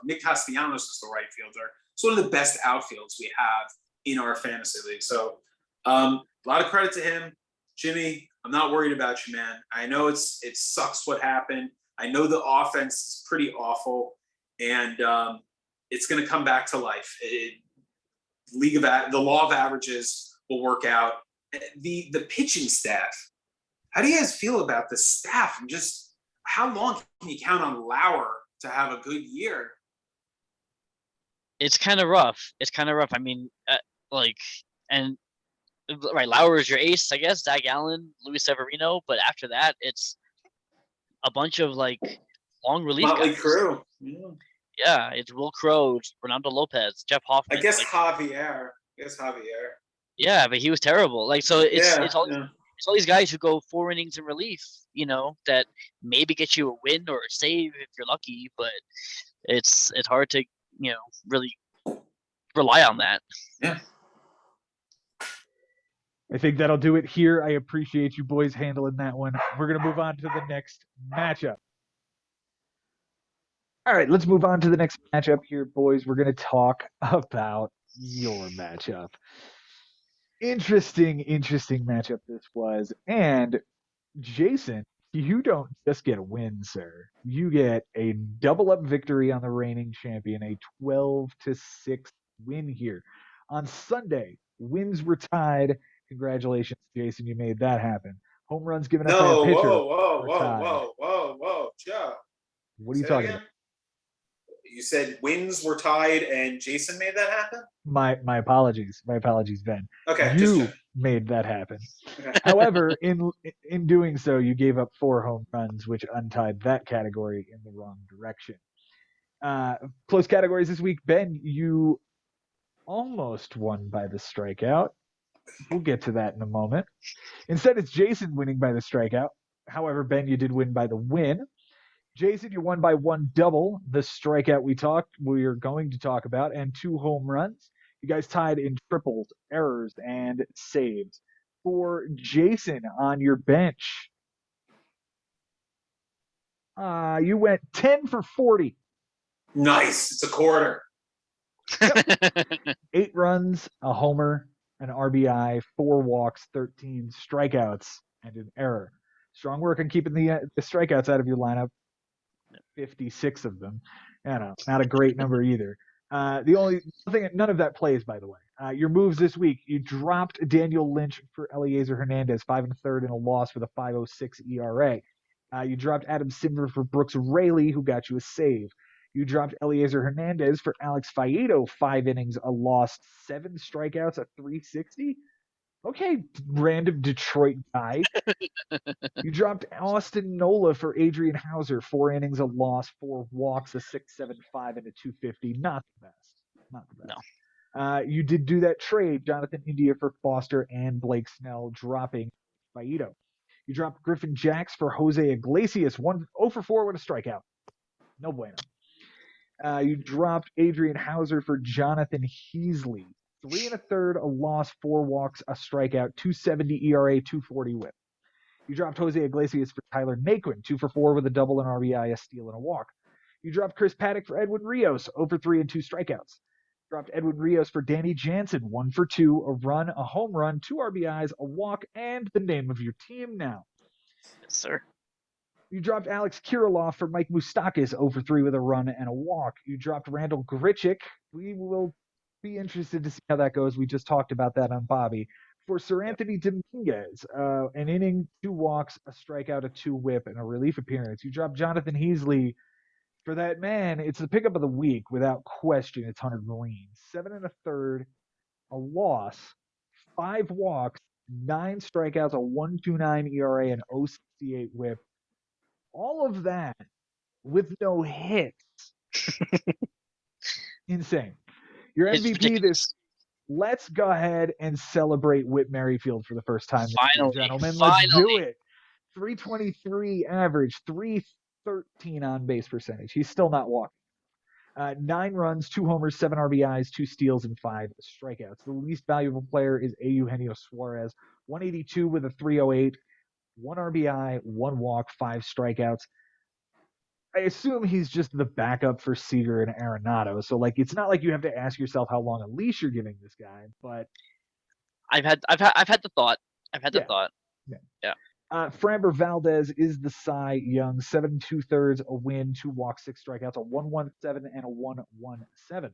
Nick Castellanos is the right fielder. It's one of the best outfields we have in our fantasy league. So a lot of credit to him. Jimmy, I'm not worried about you, man. I know it sucks what happened. I know the offense is pretty awful, and it's going to come back to life. The law of averages will work out. The pitching staff. How do you guys feel about the staff? And just how long can you count on Lauer to have a good year? It's kind of rough. I mean, right, Lauer is your ace, I guess. Zach Allen, Luis Severino, but after that, it's a bunch of like long relief guys. Crew. Yeah, it's Will Crowe, Fernando Lopez, Jeff Hoffman. I guess Javier. Yeah, but he was terrible. Like so, it's all these guys who go 4 innings in relief. That maybe get you a win or a save if you're lucky, but it's hard to really rely on that. Yeah. I think that'll do it here. I appreciate you boys handling that one. We're going to move on to the next matchup. All right, let's move on to the next matchup here, boys. We're going to talk about your matchup. Interesting matchup this was. And Jason, you don't just get a win, sir. You get a double up victory on the reigning champion, a 12-6 win here. On Sunday, wins were tied. Congratulations, Jason. You made that happen. Home runs given up by a pitcher. Whoa, Joe. What are you talking about? You said wins were tied and Jason made that happen? My apologies. My apologies, Ben. Okay. You made that happen. However, in doing so, you gave up 4 home runs, which untied that category in the wrong direction. Close categories this week. Ben, you almost won by the strikeout. We'll get to that in a moment. Instead, it's Jason winning by the strikeout. However, Ben, you did win by the win. Jason, you won by 1 double, the strikeout we are going to talk about, and 2 home runs. You guys tied in triples, errors, and saves. For Jason on your bench, you went 10 for 40. Nice. It's a quarter. 8 runs, a homer, an RBI, 4 walks, 13 strikeouts, and an error. Strong work on keeping the strikeouts out of your lineup. 56 of them. Not a great number either. The only thing, none of that plays, by the way. Your moves this week: you dropped Daniel Lynch for Eliezer Hernandez, 5 1/3 in a loss with a 5.06 ERA. You dropped Adam Simver for Brooks Raley, who got you a save. You dropped Eliezer Hernandez for Alex Faedo, 5 innings, a loss, 7 strikeouts, a 360. Okay, random Detroit guy. You dropped Austin Nola for Adrian Hauser, 4 innings, a loss, 4 walks, a 6.75, and a 250. Not the best. No. You did do that trade, Jonathan India for Foster and Blake Snell, dropping Faedo. You dropped Griffin Jacks for Jose Iglesias, 0 for 4 with a strikeout. No bueno. You dropped Adrian Hauser for Jonathan Heasley, 3 1/3, a loss, 4 walks, a strikeout, 270 ERA, 240 WHIP. You dropped Jose Iglesias for Tyler Naquin, 2 for 4 with a double, an RBI, a steal, and a walk. You dropped Chris Paddock for Edwin Rios, 0 for 3 and 2 strikeouts. Dropped Edwin Rios for Danny Jansen, 1 for 2, a run, a home run, 2 RBIs, a walk, and the name of your team now. Yes, sir. You dropped Alex Kirilloff for Mike Moustakas, 0 for 3 with a run and a walk. You dropped Randall Grichuk. We will be interested to see how that goes. We just talked about that on Bobby. For Sir Anthony Dominguez, an inning, 2 walks, a strikeout, a 2 whip, and a relief appearance. You dropped Jonathan Heasley. For that man, it's the pickup of the week without question. It's Hunter Green, 7 1/3, a loss, 5 walks, 9 strikeouts, a 1.29 ERA, and 0.68 whip. All of that with no hits. Insane. Your MVP this. Let's go ahead and celebrate Whit Merrifield for the first time. Finally, gentlemen. Let's do it. 323 average, 313 on base percentage. He's still not walking. 9 runs, 2 homers, 7 RBIs, 2 steals, and 5 strikeouts. The least valuable player is Eugenio Suarez, 182 with a 308, 1 RBI, 1 walk, 5 strikeouts. I assume he's just the backup for Seager and Arenado. So, it's not like you have to ask yourself how long a leash you're giving this guy. But I've had the thought. Yeah. Framber Valdez is the Cy Young, 7 2/3, a win, 2 walks, 6 strikeouts, a 1.17 and a 1.17.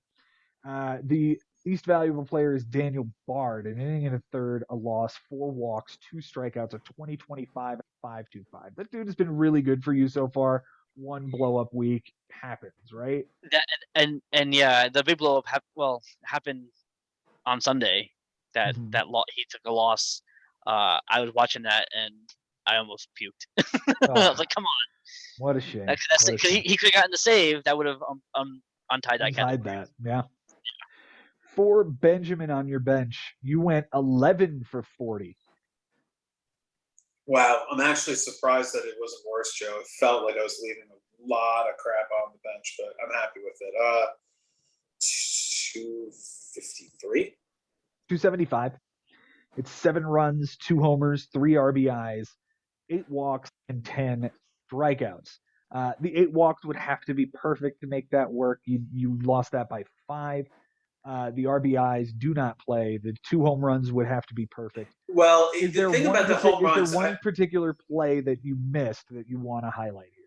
The least valuable player is Daniel Bard, an inning and a third, a loss, 4 walks, 2 strikeouts, a 20.25 and 5.25. That dude has been really good for you so far. 1 blow up week happens, right? And yeah, the big blow up happened on Sunday. That he took a loss. I was watching that and I almost puked. I was like, "Come on!" What a shame. Because he could have gotten the save that would have untied that. Untied that, yeah. For Benjamin on your bench, you went 11 for 40. Wow, I'm actually surprised that it wasn't worse, Joe. It felt like I was leaving a lot of crap on the bench, but I'm happy with it. 253? 275. It's 7 runs, 2 homers, 3 RBIs, 8 walks, and 10 strikeouts. The 8 walks would have to be perfect to make that work. You lost that by 5. The RBIs do not play. The 2 home runs would have to be perfect. Well, Is the there thing one about the home is there runs, one particular play that you missed that you want to highlight here?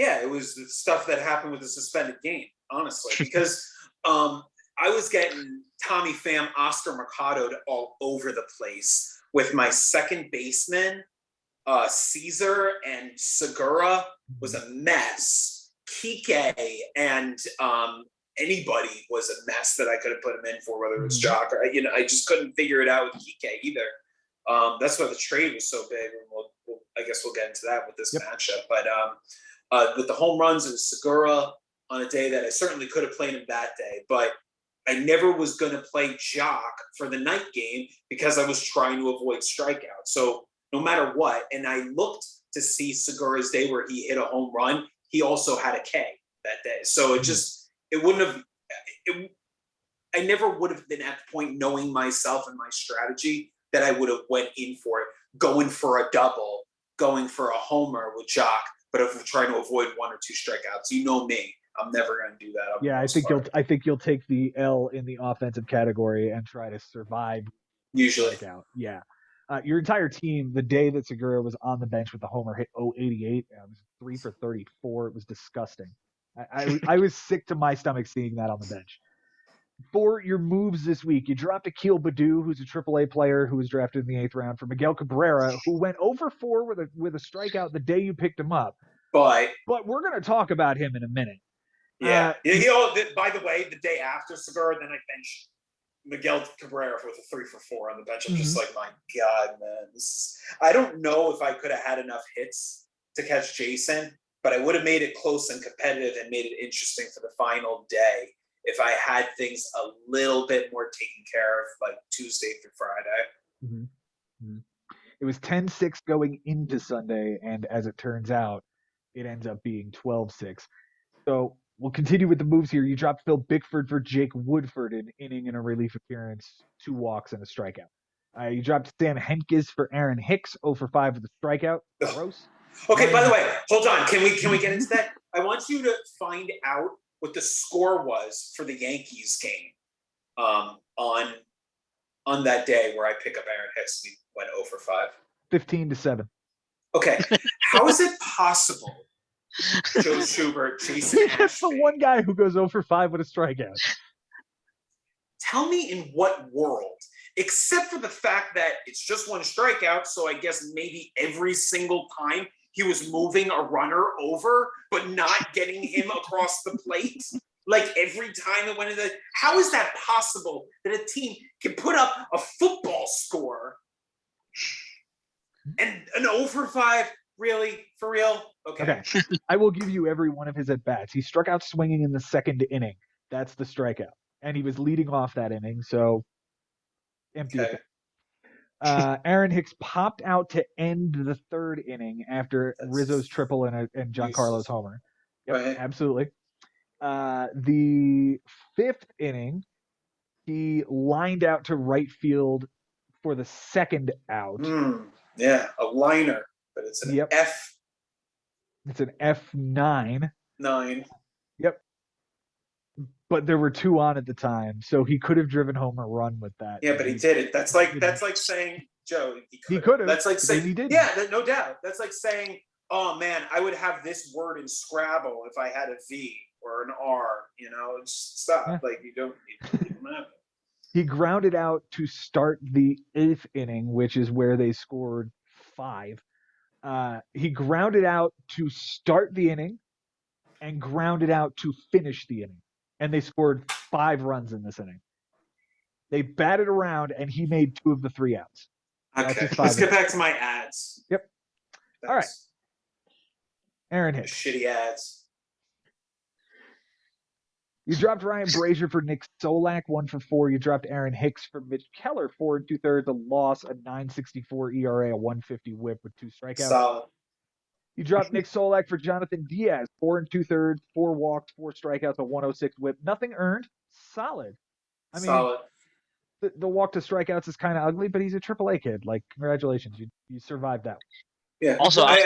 yeah, it was the stuff that happened with the suspended game, honestly, because I was getting Tommy Pham, Oscar Mercado all over the place with my second baseman, Caesar, and Segura was a mess. Kike and anybody was a mess that I could have put him in for, whether it was Jock or, I just couldn't figure it out with Kike either. That's why the trade was so big. And I guess we'll get into that with this matchup. But with the home runs and Segura on a day that I certainly could have played him that day, but I never was going to play Jock for the night game because I was trying to avoid strikeouts. So no matter what, and I looked to see Segura's day where he hit a home run, he also had a K that day. So I never would have been at the point knowing myself and my strategy that I would have went in for it, going for a double, going for a homer with Jock, but if we're trying to avoid 1 or 2 strikeouts. You know me. I'm never going to do that. I think you'll take the L in the offensive category and try to survive. Usually. Strikeout. Yeah. Your entire team, the day that Segura was on the bench with the homer, hit 088. It was 3 for 34. It was disgusting. I was sick to my stomach seeing that on the bench. For your moves this week, you dropped Akil Baddoo, who's a AAA player who was drafted in the 8th round, for Miguel Cabrera, who went over 4 with a strikeout the day you picked him up. But we're going to talk about him in a minute. Yeah. By the way, the day after Segura, then I benched Miguel Cabrera with a 3 for 4 on the bench. I'm just like, my God, man. I don't know if I could have had enough hits to catch Jason, but I would have made it close and competitive and made it interesting for the final day if I had things a little bit more taken care of, like Tuesday through Friday. It was 10-6 going into Sunday, and as it turns out, it ends up being 12-6. So we'll continue with the moves here. You dropped Phil Bickford for Jake Woodford, an inning and a relief appearance, 2 walks and a strikeout. You dropped Sam Henkes for Aaron Hicks, 0 for 5 with a strikeout. Gross. Okay, by the way, hold on. Can we get into that? I want you to find out what the score was for the Yankees game on that day where I pick up Aaron Hicks. We went 0 for 5. 15-7. Okay. How is it possible, Joe Schubert, Jason That's the one guy who goes 0 for 5 with a strikeout. Tell me in what world, except for the fact that it's just 1 strikeout, so I guess maybe every single time he was moving a runner over, but not getting him across the plate. Like every time it went into how is that possible that a team can put up a football score and an 0 for 5? Really? For real? Okay. I will give you every one of his at-bats. He struck out swinging in the 2nd inning. That's the strikeout. And he was leading off that inning, so empty. Okay. Aaron Hicks popped out to end the 3rd inning after Rizzo's triple and Giancarlo's homer. Yep, right. Absolutely. The 5th inning, he lined out to right field for the 2nd out. Yeah, a liner, but it's an F. It's an F9. 9. Yep. But there were 2 on at the time, so he could have driven home a run with that. Yeah, but he did it. That's like saying, Joe, he could have. That's like saying, he did. Yeah, no doubt. That's like saying, oh man, I would have this word in Scrabble if I had a V or an R. Just stop. Yeah. Like you don't have it. He grounded out to start the 8th inning, which is where they scored 5. He grounded out to start the inning and grounded out to finish the inning. And they scored 5 runs in this inning. They batted around, and he made 2 of the 3 outs. Okay, let's get back to my ads. Yep. All right. Aaron Hicks. Shitty ads. You dropped Ryan Brazier for Nick Solak, 1 for 4. You dropped Aaron Hicks for Mitch Keller, 4 2/3, a loss, a 9.64 ERA, a 150 WHIP with 2 strikeouts. Solid. You dropped Nick Solak for Jonathan Diaz, 4 2/3, 4 walks, 4 strikeouts, a 106 WHIP. Nothing earned. Solid. Solid. the walk to strikeouts is kind of ugly, but he's a AAA kid. Like, congratulations, you survived that. Yeah. Also, I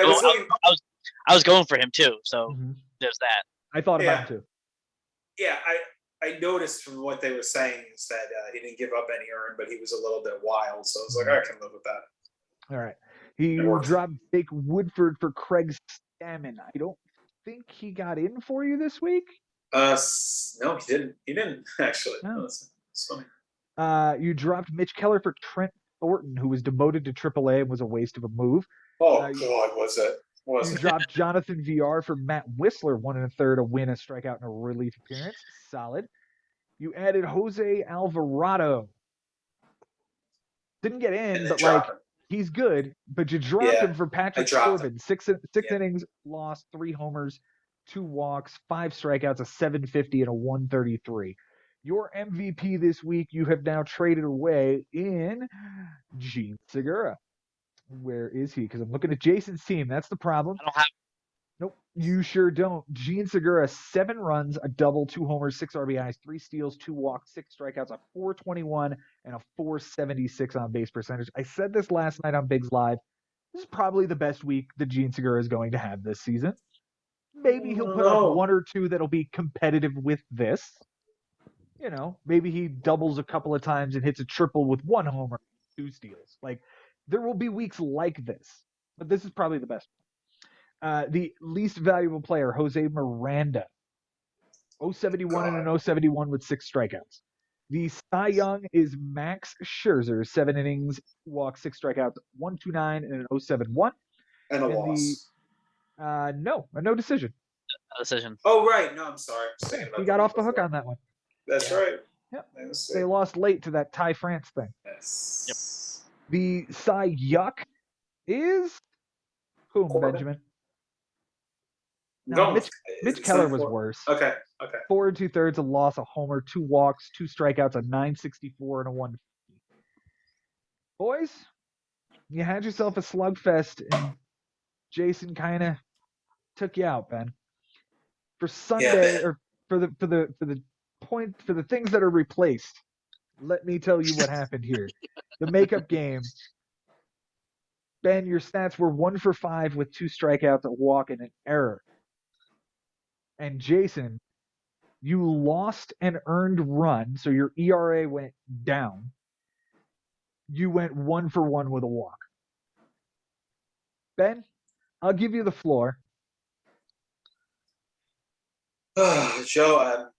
was going for him too, so there's that. I thought about him too. Yeah, I noticed from what they were saying is that he didn't give up any earn, but he was a little bit wild. So I was like, I can live with that. All right. He dropped Jake Woodford for Craig Stammen. I don't think he got in for you this week. No, he didn't. He didn't actually. No. That's funny. You dropped Mitch Keller for Trent Thornton, who was demoted to AAA and was a waste of a move. Oh God, was it? You dropped Jonathan VR for Matt Whistler, 1 1/3, a win, a strikeout, and a relief appearance. Solid. You added Jose Alvarado. Didn't get in, but like he's good. But you dropped him for Patrick Corbin. Six innings, lost, 3 homers, 2 walks, 5 strikeouts, a 750, and a 133. Your MVP this week you have now traded away in Gene Segura. Where is he? Because I'm looking at Jason's team. That's the problem. I don't have. Nope, you sure don't. Gene Segura, 7 runs, a double, 2 homers, 6 RBIs, 3 steals, 2 walks, 6 strikeouts, a 421, and a 476 on base percentage. I said this last night on Big's Live. This is probably the best week that Gene Segura is going to have this season. Maybe he'll put up 1 or 2 that'll be competitive with this. You know, maybe he doubles a couple of times and hits a triple with 1 homer, 2 steals. Like, there will be weeks like this, but this is probably the best one. The least valuable player, Jose Miranda. 071 and an 071 with 6 strikeouts. The Cy Young is Max Scherzer, 7 innings, walks, 6 strikeouts, 129 and an 071. And a loss. No decision. A decision. Oh, right. No, I'm sorry. He got off the hook on that one. That's right. Yep. They lost late to that Ty France thing. Yes. Yep. The Cy Yuck is whom, Corbin. Benjamin? No, Mitch Keller was worse. Okay. 4 2/3, a loss, a homer, 2 walks, 2 strikeouts, a 964, and a 150. Boys, you had yourself a slugfest, and Jason kind of took you out, Ben. For Sunday, or for the things that are replaced, let me tell you what happened here. The makeup game. Ben, your stats were 1 for 5 with 2 strikeouts, a walk, and an error. And Jason, you lost an earned run, so your ERA went down. You went 1 for 1 with a walk. Ben, I'll give you the floor. Joe,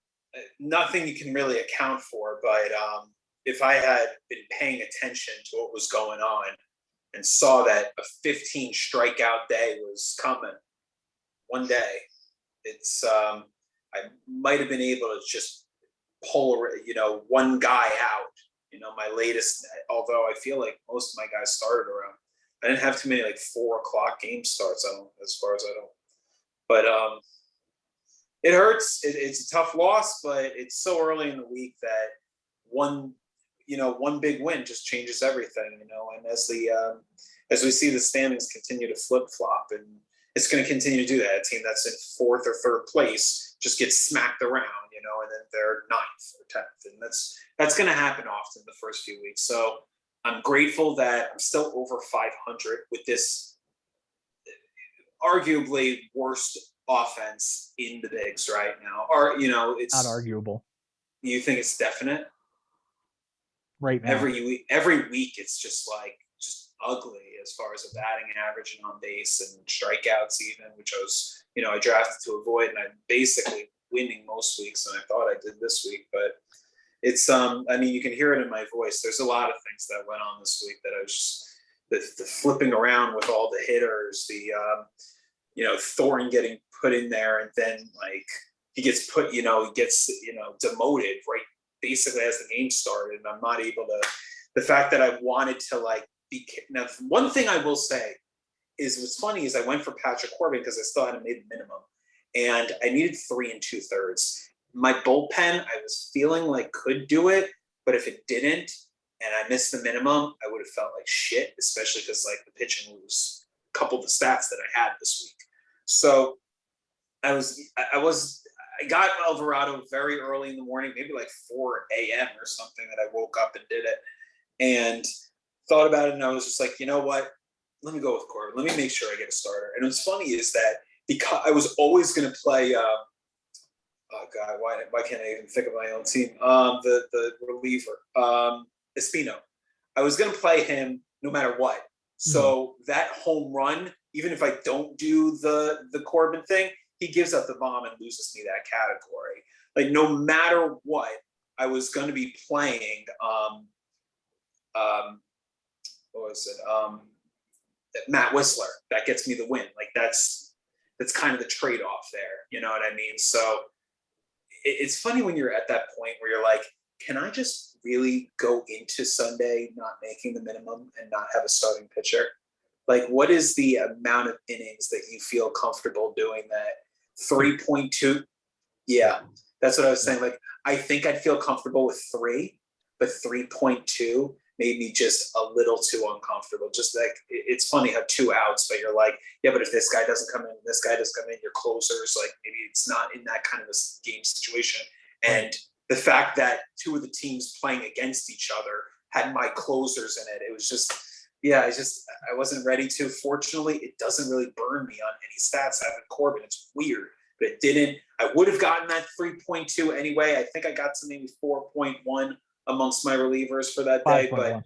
nothing you can really account for, but if I had been paying attention to what was going on and saw that a 15 strikeout day was coming one day, I might have been able to just pull, one guy out. My latest, although I feel like most of my guys started around, I didn't have too many 4 o'clock game starts. As far as I don't, but it hurts. It's a tough loss, but it's so early in the week that one big win just changes everything. And as we see the standings continue to flip flop, and it's going to continue to do that. A team that's in 4th or 3rd place just gets smacked around, and then they're 9th or 10th. And that's going to happen often the first few weeks. So I'm grateful that I'm still over 500 with this arguably worst offense in the bigs right now. Or, it's not arguable. You think it's definite? Right now. Every week it's just ugly as far as the batting average and on base and strikeouts even, which I was, I drafted to avoid, and I'm basically winning most weeks, and I thought I did this week, but it's you can hear it in my voice. There's a lot of things that went on this week that I was just the flipping around with all the hitters, the Thorne getting put in there, and then he gets put, demoted right basically as the game started, and I'm not able to. The fact that I wanted to now, one thing I will say is what's funny is I went for Patrick Corbin because I still hadn't made the minimum, and I needed 3 2/3. My bullpen, I was feeling could do it, but if it didn't, and I missed the minimum, I would have felt like shit, especially because the pitching was a couple of the stats that I had this week. So I I got Alvarado very early in the morning, maybe like 4 a.m. or something, that I woke up and did it, and thought about it, and I was just like, you know what? Let me go with Corbin. Let me make sure I get a starter. And what's funny is that because I was always going to play. Oh God, why can't I even think of my own team? The reliever, Espino. I was going to play him no matter what. So that home run, even if I don't do the Corbin thing, he gives up the bomb and loses me that category. Like no matter what, I was going to be playing. What was it? Matt Whistler. That gets me the win. Like that's kind of the trade-off there. You know what I mean? So it's funny when you're at that point where you're like, can I just really go into Sunday not making the minimum and not have a starting pitcher? Like, what is the amount of innings that you feel comfortable doing that? 3.2? Yeah, that's what I was saying. Like, I think I'd feel comfortable with 3, but 3.2 made me just a little too uncomfortable. Just like, it's funny how 2 outs, but you're like, yeah, but if this guy doesn't come in, this guy doesn't come in, your closers, like maybe it's not in that kind of a game situation. And the fact that 2 of the teams playing against each other had my closers in it, it was just, yeah, I wasn't ready to. Fortunately, it doesn't really burn me on any stats having Corbin. It's weird, but it didn't. I would have gotten that 3.2 anyway. I think I got to maybe 4.1 amongst my relievers for that day, 5.1.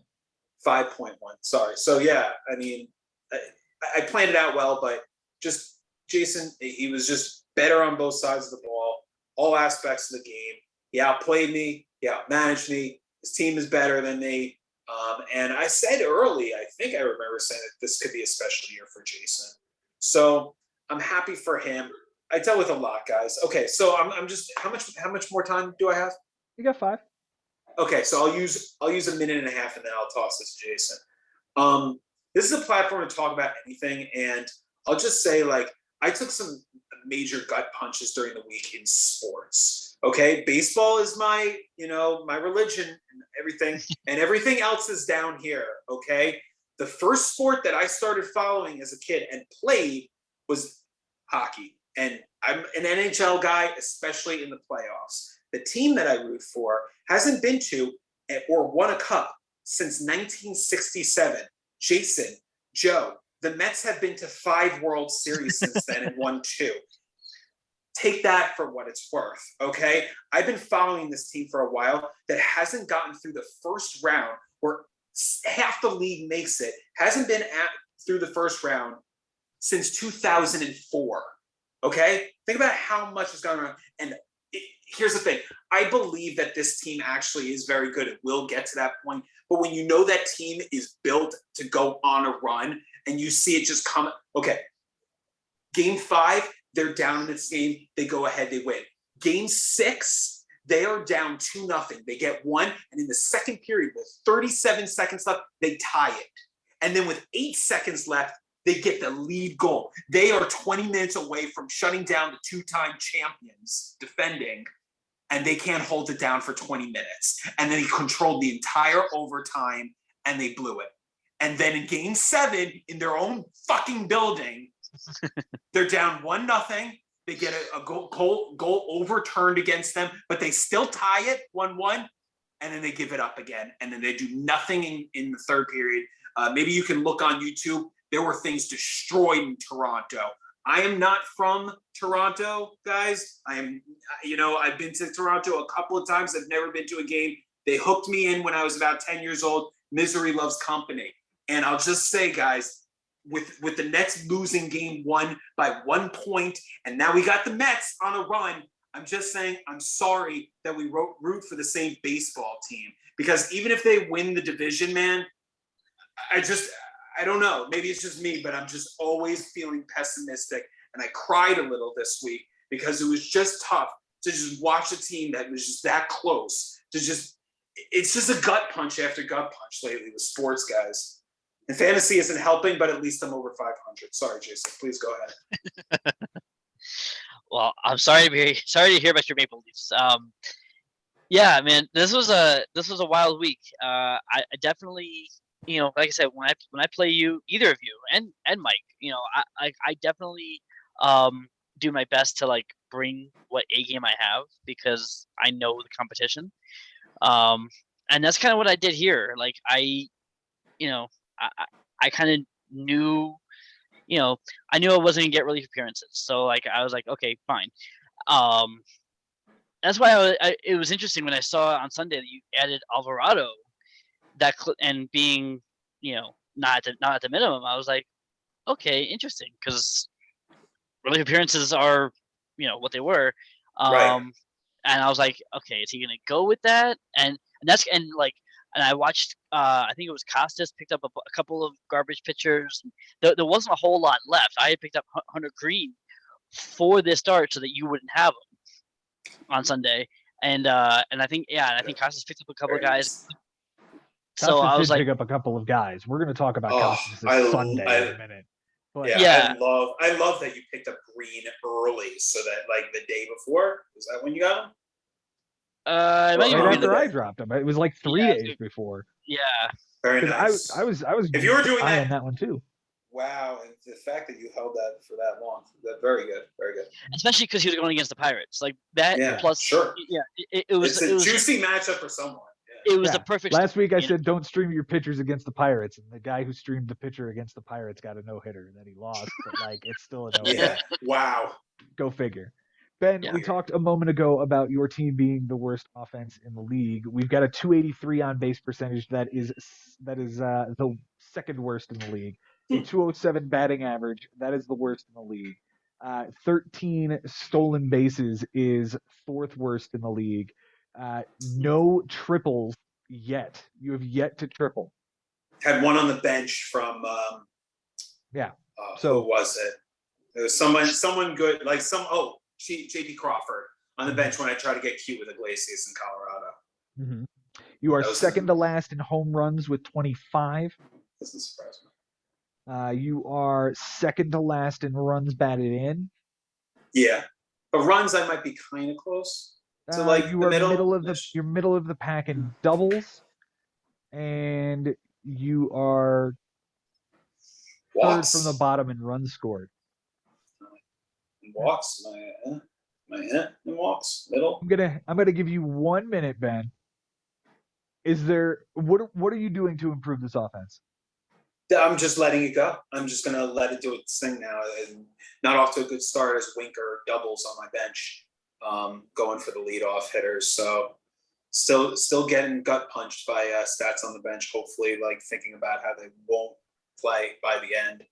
but 5.1. Sorry. So yeah, I mean, I planned it out well, but just Jason, he was just better on both sides of the ball, all aspects of the game. He outplayed me. He outmanaged me. His team is better than me. And I said early, I think I remember saying that this could be a special year for Jason. So I'm happy for him. I dealt with a lot, guys. Okay, so I'm just how much more time do I have? You got 5. Okay, so I'll use a minute and a half, and then I'll toss this to Jason. This is a platform to talk about anything, and I'll just say, like, I took some major gut punches during the week in sports. Okay, baseball is my religion and everything else is down here. Okay, the first sport that I started following as a kid and played was hockey, and I'm an NHL guy, especially in the playoffs. The team that I root for hasn't been to or won a cup since 1967. Jason, Joe, the Mets have been to 5 World Series since then and won 2. Take that for what it's worth, okay? I've been following this team for a while that hasn't gotten through the first round, where half the league makes it, hasn't been through the first round since 2004, okay? Think about how much has gone on. And here's the thing. I believe that this team actually is very good and will get to that point. But when you know that team is built to go on a run and you see it just come, okay, Game 5, they're down in this game. They go ahead, they win. Game 6, they are down 2-0. They get 1, and in the second period, with 37 seconds left, they tie it. And then with 8 seconds left, they get the lead goal. They are 20 minutes away from shutting down the 2-time champions defending, and they can't hold it down for 20 minutes. And then he controlled the entire overtime, and they blew it. And then in Game 7, in their own fucking building, they're down 1-0. They get a goal overturned against them, but they still tie it 1-1, and then they give it up again. And then they do nothing in the third period. Maybe you can look on YouTube. There were things destroyed in Toronto. I am not from Toronto, guys. I've been to Toronto a couple of times. I've never been to a game. They hooked me in when I was about 10 years old. Misery loves company. And I'll just say, guys, with the Nets losing Game 1 by 1 point, and now we got the Mets on a run, I'm just saying I'm sorry that we root for the same baseball team. Because even if they win the division, man, I don't know. Maybe it's just me, but I'm just always feeling pessimistic. And I cried a little this week because it was just tough to just watch a team that was just that close to just – it's just a gut punch after gut punch lately with sports, guys. And fantasy isn't helping, but at least I'm over 500. Sorry, Jason. Please go ahead. Well, I'm sorry to hear about your Maple Leafs. Yeah, man, this was a wild week. I definitely, like I said, when I play you, either of you and Mike, I definitely do my best to like bring what A game I have because I know the competition. And that's kind of what I did here. Like I kind of knew, I knew I wasn't gonna get relief appearances. So like I was like, okay, fine. That's why it was interesting when I saw on Sunday that you added Alvarado, and being, not at the minimum. I was like, okay, interesting, because relief appearances are, what they were. Right. And I was like, okay, is he gonna go with that? And I watched. I think it was Costas picked up a couple of garbage pitchers. There wasn't a whole lot left. I had picked up Hunter Green for this start so that you wouldn't have him on Sunday. And I think Costas picked up a couple of guys. So Costas I was did like, pick up a couple of guys. We're going to talk about Costas Sunday in a minute. But I love that you picked up Green early, so that like the day before. Was that when you got him? Right after I dropped him. It was like 3 days before. Yeah. Very nice. I was if you were doing high on that one too. Wow, and the fact that you held that for that long, very good, very good. Especially because he was going against the Pirates, like that. Yeah, plus, sure. Yeah, it was a juicy matchup for someone. Yeah. It was the perfect. Last week I said don't stream your pitchers against the Pirates, and the guy who streamed the pitcher against the Pirates got a no-hitter, and then he lost. But like, it's still a no-hitter. Yeah. Wow. Go figure. Ben, we talked a moment ago about your team being the worst offense in the league. We've got a 283 on base percentage. That is the second worst in the league. A 207 batting average. That is the worst in the league. 13 stolen bases is fourth worst in the league. No triples yet. You have yet to triple. Had one on the bench from So who was it? There was someone good, like JP Crawford on the bench when I tried to get cute with Iglesias in Colorado. Mm-hmm. You are second to last in home runs with 25. Doesn't surprise me. You are second to last in runs batted in. Yeah, but runs I might be kind of close to like you are you're middle of the pack in doubles, and you are third from the bottom in runs scored. Walks, my walks middle. I'm gonna give you 1 minute, Ben. Is there what are you doing to improve this offense? I'm just letting it go. I'm just gonna let it do its thing now. And not off to a good start as Winker doubles on my bench, going for the leadoff hitters. So still getting gut punched by stats on the bench. Hopefully, like thinking about how they won't play by the end.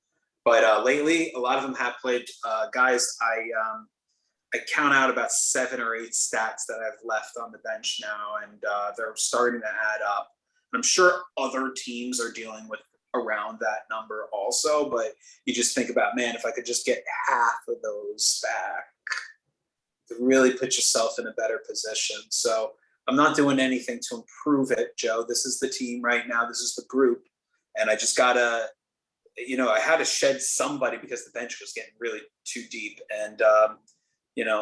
But lately, a lot of them have played. Guys, I count out about 7 or 8 stats that I've left on the bench now, and they're starting to add up. I'm sure other teams are dealing with around that number also, but you just think about, man, if I could just get half of those back, to really put yourself in a better position. So I'm not doing anything to improve it, Joe. This is the team right now. This is the group. And I just gotta, I had to shed somebody because the bench was getting really too deep. And,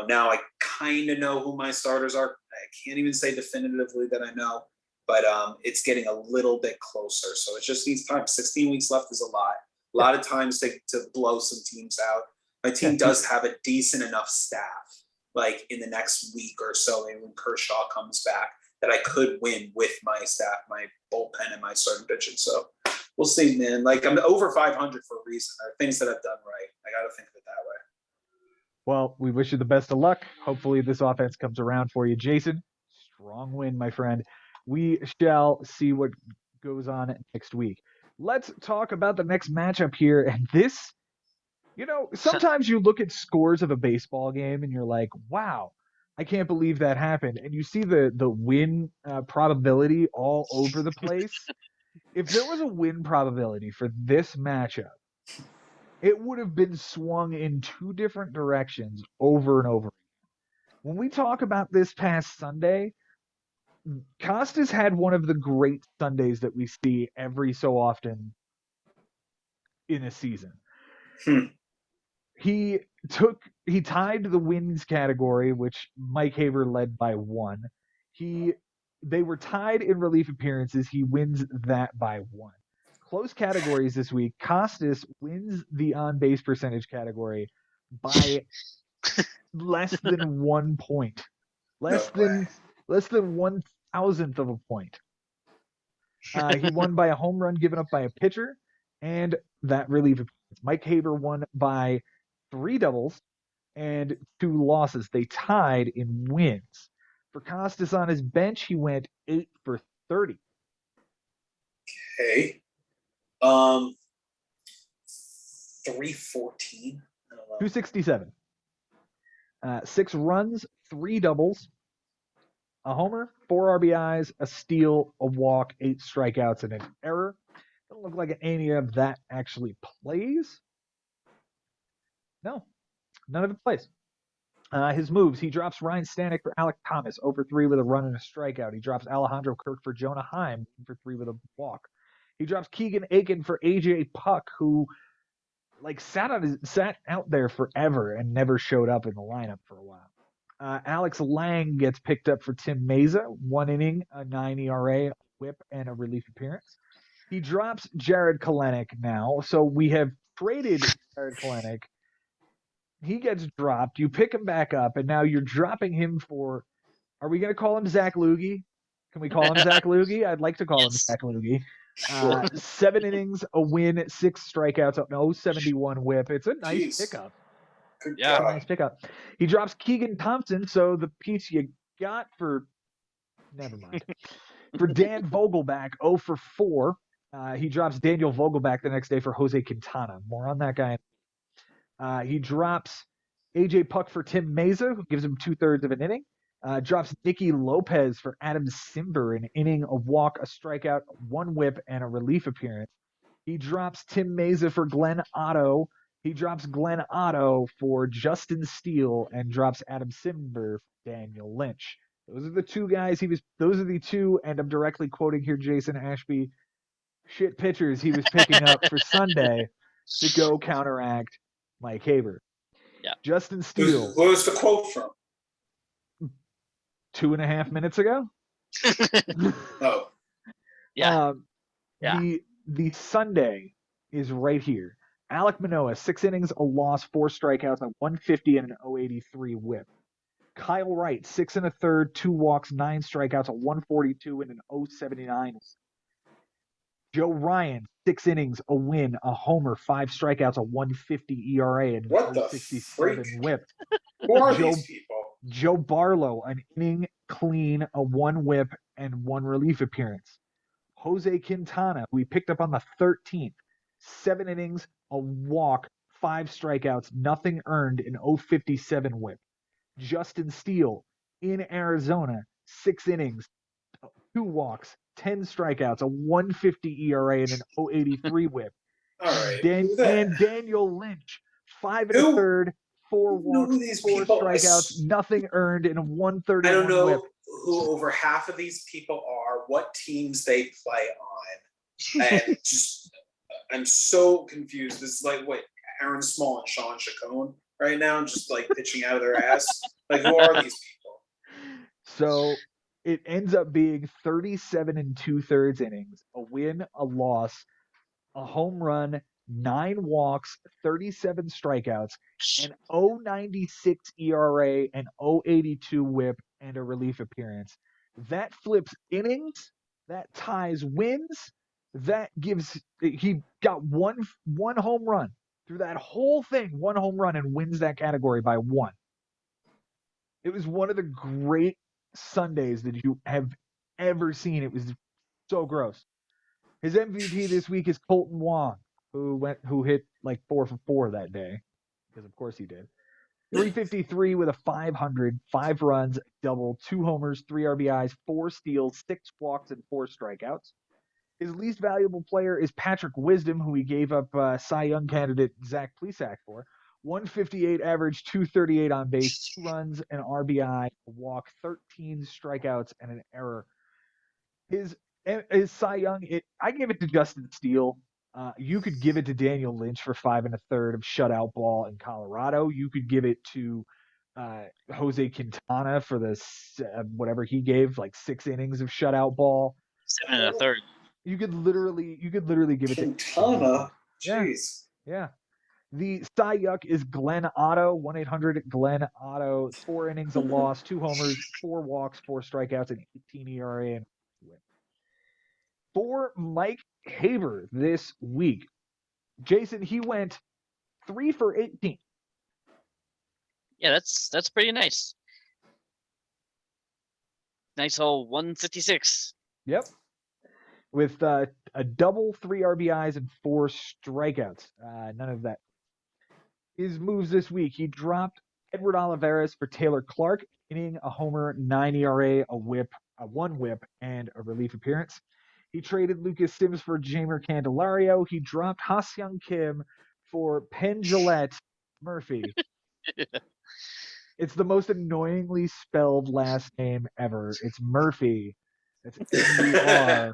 now I kind of know who my starters are. I can't even say definitively that I know, but it's getting a little bit closer. So it just needs time. 16 weeks left is a lot of times to blow some teams out. My team does have a decent enough staff, like in the next week or so, maybe when Kershaw comes back, that I could win with my staff, my bullpen, and my starting pitching. So we'll see, man. Like, I'm over 500 for a reason. There are things that I've done right. I got to think of it that way. Well, we wish you the best of luck. Hopefully this offense comes around for you. Jason, strong win, my friend. We shall see what goes on next week. Let's talk about the next matchup here. And this, sometimes you look at scores of a baseball game and you're like, wow, I can't believe that happened. And you see the win probability all over the place. If there was a win probability for this matchup, it would have been swung in 2 different directions over and over. When we talk about this past Sunday, Costas had one of the great Sundays that we see every so often in a season. He tied the wins category, which Mike Hager led by 1. They were tied in relief appearances. He wins that by 1. Close categories this week. Costas wins the on-base percentage category by Less than 1 point. Less than 1,000th of a point. He won by a home run given up by a pitcher, and that relief appearance. Mike Hager won by 3 doubles and 2 losses. They tied in wins. For Costas on his bench, he went 8 for 30. Okay. 314. 267. 6 runs, 3 doubles, a homer, 4 RBIs, a steal, a walk, 8 strikeouts, and an error. Doesn't look like any of that actually plays. No, none of it plays. His moves, he drops Ryan Stanek for Alec Thomas, over 3 with a run and a strikeout. He drops Alejandro Kirk for Jonah Heim, for 3 with a walk. He drops Keegan Aiken for AJ Puck, who sat out there forever and never showed up in the lineup for a while. Alex Lang gets picked up for Tim Meza, 1 inning, a 9 ERA, a whip, and a relief appearance. He drops Jared Kelenic now, so we have traded Jared Kelenic. He gets dropped. You pick him back up, and now you're dropping him for. Are we going to call him Zach Loogie? Can we call him Zach Loogie? I'd like to call him Zach Loogie. 7 innings, a win, 6 strikeouts, an 0.71 whip. It's a nice pickup. Yeah, nice pickup. He drops Keegan Thompson, so the piece you got for. Never mind. For Dan Vogelback, 0 for 4. He drops Daniel Vogelback the next day for Jose Quintana. More on that guy. He drops AJ Puck for Tim Meza, who gives him 2/3 of an inning. Drops Nicky Lopez for Adam Simber, an inning, a walk, a strikeout, 1 whip, and a relief appearance. He drops Tim Meza for Glenn Otto. He drops Glenn Otto for Justin Steele and drops Adam Simber for Daniel Lynch. Those are the 2 guys those are the 2, and I'm directly quoting here Jason Ashby, shit pitchers he was picking up for Sunday to go counteract Mike Haber. Yeah. Justin Steele. Where was the quote from? 2.5 minutes ago. Oh. Yeah. The Sunday is right here. Alek Manoah, 6 innings, a loss, 4 strikeouts, a 150 and an 0.83 whip. Kyle Wright, 6 1/3, 2 walks, 9 strikeouts, a 142 and an 0.79. Joe Ryan, 6 innings, a win, a homer, 5 strikeouts, a 150 ERA, and an 0.67 whip. Who are these people? Joe Barlow, an inning, clean, a 1 whip, and 1 relief appearance. Jose Quintana, who we picked up on the 13th, 7 innings, a walk, 5 strikeouts, nothing earned, an 0.57 whip. Justin Steele, in Arizona, 6 innings, 2 walks, 10 strikeouts, a 150 ERA, and an 0.83 whip. All right. And Daniel Lynch, 5 1/3, 4 walks, 4 strikeouts, nothing earned, and a 131 whip. I don't know who over half of these people are, what teams they play on, and just I'm so confused. This is like what Aaron Small and Sean Chacon right now, just like pitching out of their ass. Like, who are these people? So it ends up being 37 2/3 innings, a win, a loss, a home run, 9 walks, 37 strikeouts, an 0.96 ERA, an 0.82 whip, and a relief appearance. That flips innings. That ties wins. That gives he got one home run through that whole thing, 1 home run, and wins that category by 1. It was one of the great Sundays that you have ever seen. It was so gross. His MVP this week is Colton Wong, who hit like 4 for 4 that day, because of course he did. 353 with a 500, 5 runs, double, 2 homers, 3 RBIs, 4 steals, 6 walks, and 4 strikeouts. His least valuable player is Patrick Wisdom, who he gave up Cy Young candidate Zach Plesac for. 158 average, 238 on base, 2 runs, an RBI, a walk, 13 strikeouts, and an error. His Cy Young, I gave it to Justin Steele. You could give it to Daniel Lynch for 5 1/3 of shutout ball in Colorado. You could give it to Jose Quintana for the whatever he gave, like 6 innings of shutout ball. 7 1/3. You could literally give it to Quintana. Jeez. Yeah. The Cy Yuck is Glenn Otto, 1-800-GLEN Otto. 4 innings, a loss, 2 homers, 4 walks, 4 strikeouts, and 18 ERA. And for Mike Hager this week, Jason, he went 3 for 18. Yeah, that's pretty nice. Nice old 156. Yep. With a double, 3 RBIs, and 4 strikeouts. None of that. His moves this week, he dropped Edward Olivares for Taylor Clark, inning, a homer, 9 ERA, a whip, a 1 whip, and a relief appearance. He traded Lucas Sims for Jamer Candelario. He dropped Ha-Seong Kim for Penn Jillette Murphy. It's the most annoyingly spelled last name ever. It's Murphy. It's Murfee.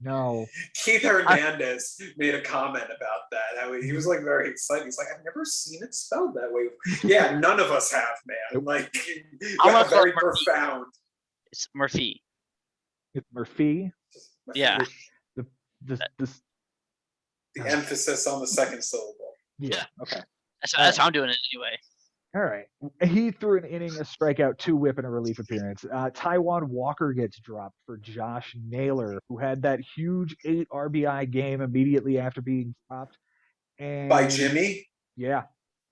No. Keith Hernandez made a comment about that. How he was like very excited. He's like, I've never seen it spelled that way. Yeah, none of us have, man. Like, yeah, very profound. It's Murphy. It's Murphy. Yeah. The emphasis on the second syllable. Yeah. Okay. That's how I'm doing it anyway. All right. He threw an inning, a strikeout, 2 whip, and a relief appearance. Taiwan Walker gets dropped for Josh Naylor, who had that huge 8 RBI game immediately after being dropped. And by Jimmy? Yeah.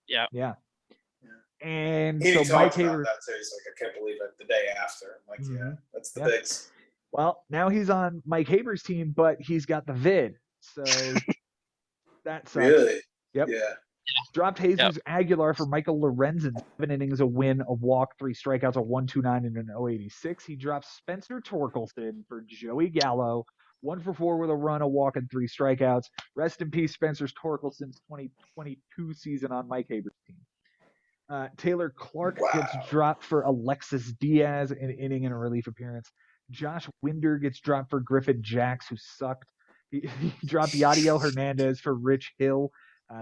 Yeah. Yeah. And he so talked about that too. He's like, I can't believe it the day after. I'm like, yeah, that's the bigs. Well, now he's on Mike Haber's team, but he's got the vid. So that sucks. Really? Yep. Yeah. Dropped Jesus Aguilar for Michael Lorenzen. 7 innings, a win, a walk, 3 strikeouts, a 1.29, and an 0.86. He dropped Spencer Torkelson for Joey Gallo. 1 for 4 with a run, a walk, and 3 strikeouts. Rest in peace, Spencer Torkelson's 2022 season on Mike Haber's team. Taylor Clark gets dropped for Alexis Diaz, an inning and a relief appearance. Josh Winder gets dropped for Griffin Jacks, who sucked. He dropped Yadiel Hernandez for Rich Hill.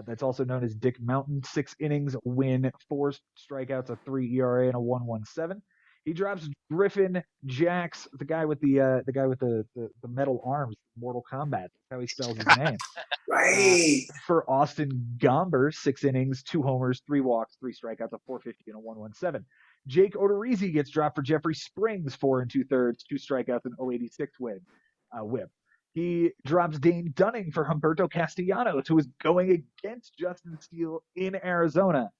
That's also known as Dick Mountain. 6 innings, a win, 4 strikeouts, a 3 ERA, and a 1.17. He drops Griffin Jacks, the guy with the metal arms, Mortal Kombat. That's how he spells his name. Right. For Austin Gomber, 6 innings, 2 homers, 3 walks, 3 strikeouts, a 4.50, and a 1.17. Jake Odorizzi gets dropped for Jeffrey Springs, 4 2/3, 2 strikeouts, and 0.86 whip. He drops Dane Dunning for Humberto Castellanos, who is going against Justin Steele in Arizona.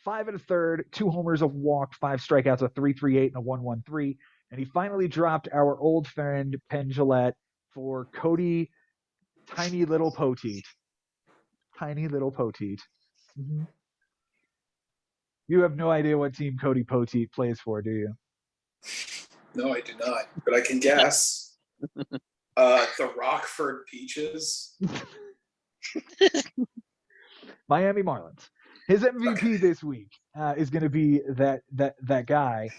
5 1/3, 2 homers, a walk, 5 strikeouts, a 3.38, and a 1.13. And he finally dropped our old friend Penn Jillette for Cody Tiny Little Poteet. Tiny Little Poteet. Mm-hmm. You have no idea what team Cody Poteet plays for, do you? No, I do not. But I can guess. The Rockford Peaches. Miami Marlins. His MVP this week is going to be that guy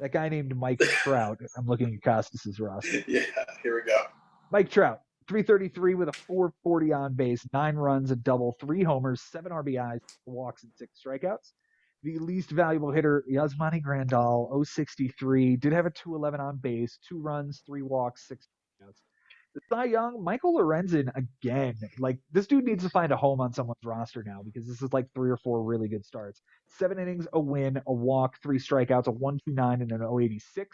named Mike Trout. I'm looking at Costas' roster. Yeah, here we go. Mike Trout, 333 with a 440 on base, 9 runs, a double, 3 homers, 7 RBIs, 4 walks, and 6 strikeouts. The least valuable hitter, Yasmani Grandal, 063, did have a 211 on base, 2 runs, 3 walks, 6 strikeouts. The Cy Young, Michael Lorenzen, again, like this dude needs to find a home on someone's roster now because this is like 3 or 4 really good starts. 7 innings, a win, a walk, 3 strikeouts, a 1.29, and an 0.86.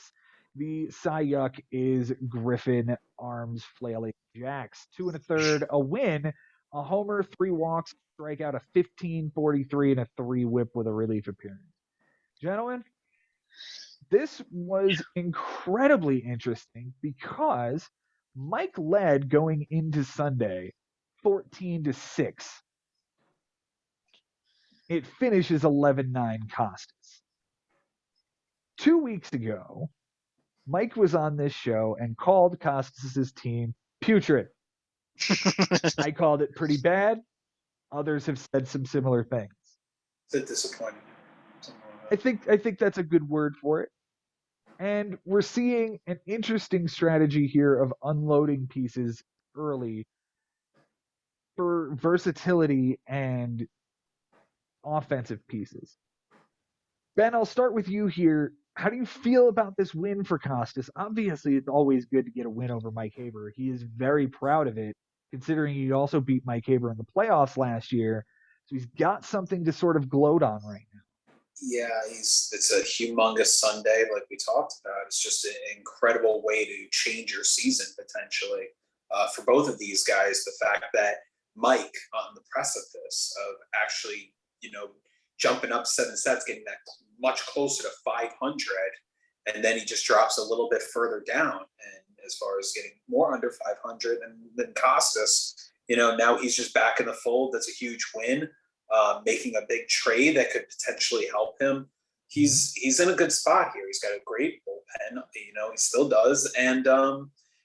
The Cy Yuck is Griffin Arms Flailing Jacks. 2 1/3, a win, a homer, 3 walks, strikeout, a 15.43, and a 3 whip with a relief appearance. Gentlemen, this was incredibly interesting because Mike led going into Sunday 14-6. It finishes 11-9 Costas. 2 weeks ago, Mike was on this show and called Costas' team putrid. I called it pretty bad. Others have said some similar things. It's disappointing. I think that's a good word for it. And we're seeing an interesting strategy here of unloading pieces early for versatility and offensive pieces. Ben, I'll start with you here. How do you feel about this win for Costas? Obviously, it's always good to get a win over Mike Hager. He is very proud of it. considering he also beat Mike Haber in the playoffs last year. So he's got something to sort of gloat on right now. Yeah, it's a humongous Sunday, like we talked about. It's just an incredible way to change your season potentially for both of these guys. The fact that Mike on the precipice of actually, jumping up 7 sets, getting that much closer to 500, and then he just drops a little bit further down. And as far as getting more under 500 than Costas, now he's just back in the fold. That's a huge win. Making a big trade that could potentially help him. He's in a good spot here. He's got a great bullpen, he still does. And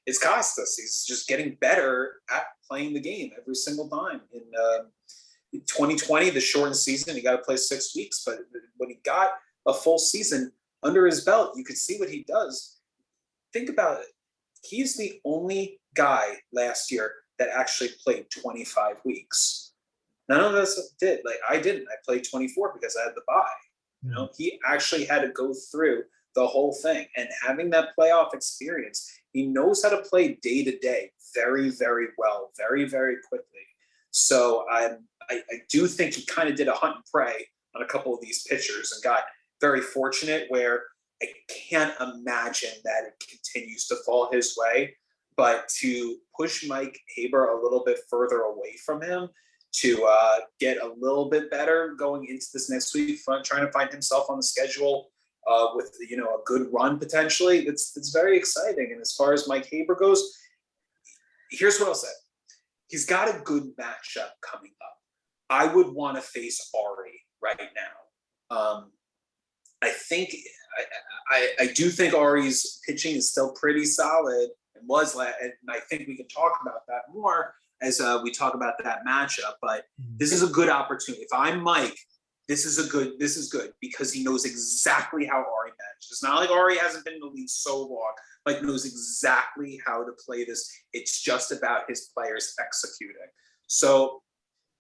it's Costas. He's just getting better at playing the game every single time. In 2020, the shortened season, he got to play 6 weeks. But when he got a full season under his belt, you could see what he does. Think about it. He's the only guy last year that actually played 25 weeks. None of us did. Like, I didn't. I played 24 because I had the bye. He actually had to go through the whole thing. And having that playoff experience, he knows how to play day to day very, very well, very, very quickly. So I do think he kind of did a hunt and pray on a couple of these pitchers and got very fortunate, where I can't imagine that it continues to fall his way. But to push Mike Haber a little bit further away from him, to get a little bit better going into this next week, trying to find himself on the schedule with a good run potentially. It's very exciting. And as far as Mike Haber goes, here's what I'll say: he's got a good matchup coming up. I would want to face Ari right now. I do think Ari's pitching is still pretty solid and and I think we can talk about that more as we talk about that matchup. But this is a good opportunity. If I'm Mike, this is good because he knows exactly how Ari manages. It's not like Ari hasn't been in the league so long. Mike knows exactly how to play this. It's just about his players executing. So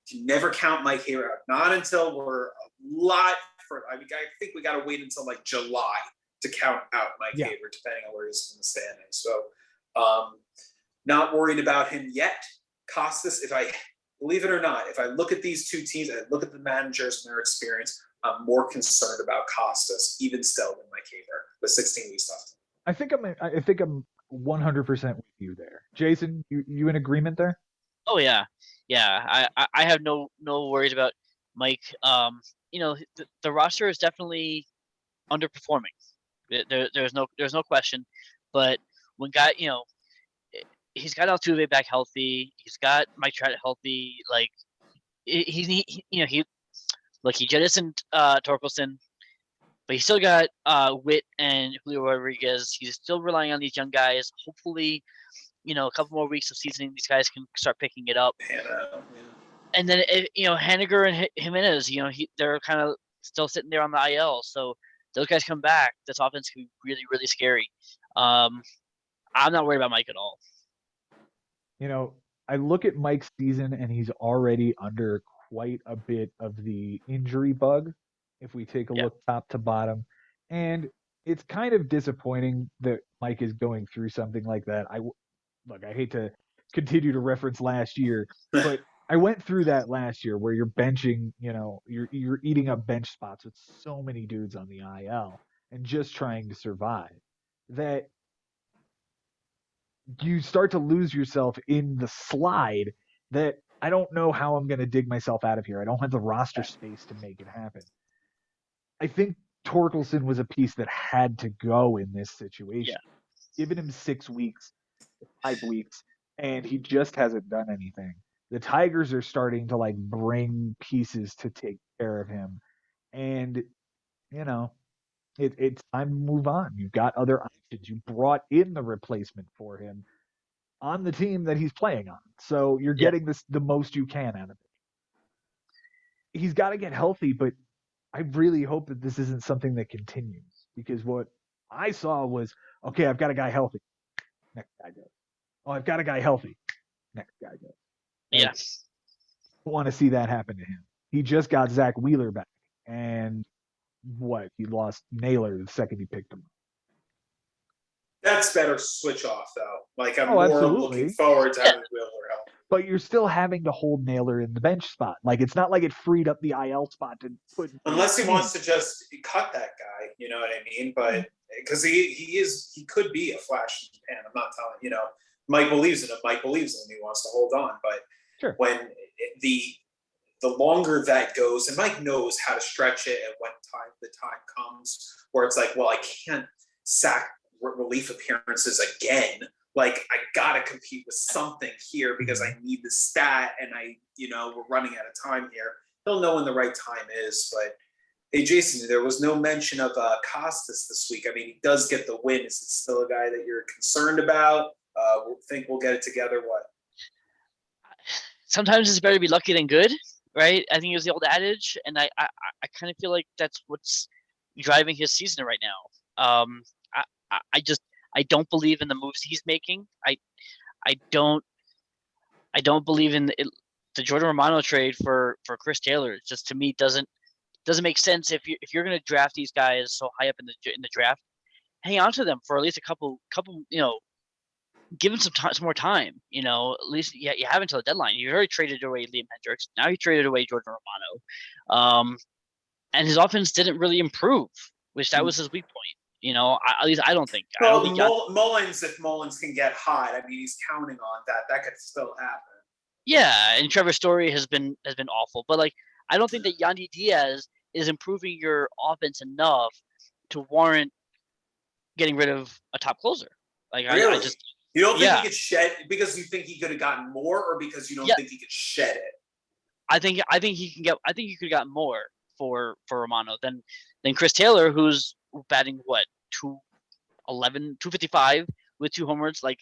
you can never count Mike Hager out. Not until we're a lot further. I think we got to wait until like July to count out Mike Hager, depending on where he's in the standings. So not worried about him yet. Costas, believe it or not, if I look at these two teams and I look at the managers and their experience, I'm more concerned about Costas even still than Mike Hager with 16 weeks left. I think I'm 100% with you there. Jason, you in agreement there? Oh yeah. I have no worries about Mike. The roster is definitely underperforming. There's no question. But when he's got Altuve back healthy. He's got Mike Trout healthy. Like he jettisoned Torkelson, but he still got Witt and Julio Rodriguez. He's still relying on these young guys. Hopefully, a couple more weeks of seasoning, these guys can start picking it up. And then Hager and Jimenez, they're kind of still sitting there on the IL. So those guys come back, this offense can be really, really scary. I'm not worried about Mike at all. I look at Mike's season and he's already under quite a bit of the injury bug if we take a look top to bottom. And it's kind of disappointing that Mike is going through something like that. I hate to continue to reference last year, but I went through that last year where you're benching, you're eating up bench spots with so many dudes on the IL and just trying to survive, that you start to lose yourself in the slide that I don't know how I'm going to dig myself out of here. I don't have the roster space to make it happen. I think Torkelson was a piece that had to go in this situation. Given him 6 weeks, 5 weeks, and he just hasn't done anything. The Tigers are starting to bring pieces to take care of him. And, it's time to move on. You've got other options. You brought in the replacement for him on the team that he's playing on. So you're getting the most you can out of it. He's got to get healthy, but I really hope that this isn't something that continues, because what I saw was, okay, I've got a guy healthy. Next guy goes. Oh, I've got a guy healthy. Next guy goes. Yes. I want to see that happen to him. He just got Zach Wheeler back. And he lost Naylor the second he picked him up. That's better switch off, though. I'm absolutely looking forward to having Wheeler help. but you're still having to hold Naylor in the bench spot. Like, it's not like it freed up the IL spot to put. Unless he wants to just cut that guy, you know what I mean? But because he could be a flash in the pan. I'm not telling, Mike believes in him. Mike believes in him. He wants to hold on. But Sure. when the longer that goes, and Mike knows how to stretch it, and when the time comes where it's like, well, I can't sack relief appearances again. Like, I gotta compete with something here because I need the stat, and we're running out of time here. He'll know when the right time is. But hey, Jason, there was no mention of Costas this week. I mean, he does get the win. Is it still a guy that you're concerned about? Think we'll get it together? What? Sometimes it's better to be lucky than good, right? I think it was the old adage, and I kind of feel like that's what's driving his season right now. I don't believe in the moves he's making. I don't believe in the Jordan Romano trade for Chris Taylor. It just, to me, doesn't make sense. If you're going to draft these guys so high up in the draft, hang on to them for at least a couple, give him some more time. At least you have until the deadline. You already traded away Liam Hendricks. Now you traded away Jordan Romano, and his offense didn't really improve, which that was his weak point. At least I don't think. Well, I don't think Mullins, if Mullins can get hot, I mean, he's counting on that. That could still happen. Yeah, and Trevor Story has been awful, but I don't think that Yandy Diaz is improving your offense enough to warrant getting rid of a top closer. Really? I just you don't think he could shed because you think he could have gotten more, or because you don't think he could shed it? I think he can get. I think he could have gotten more for Romano than Chris Taylor, who's batting 211, 255 with 2 homers. The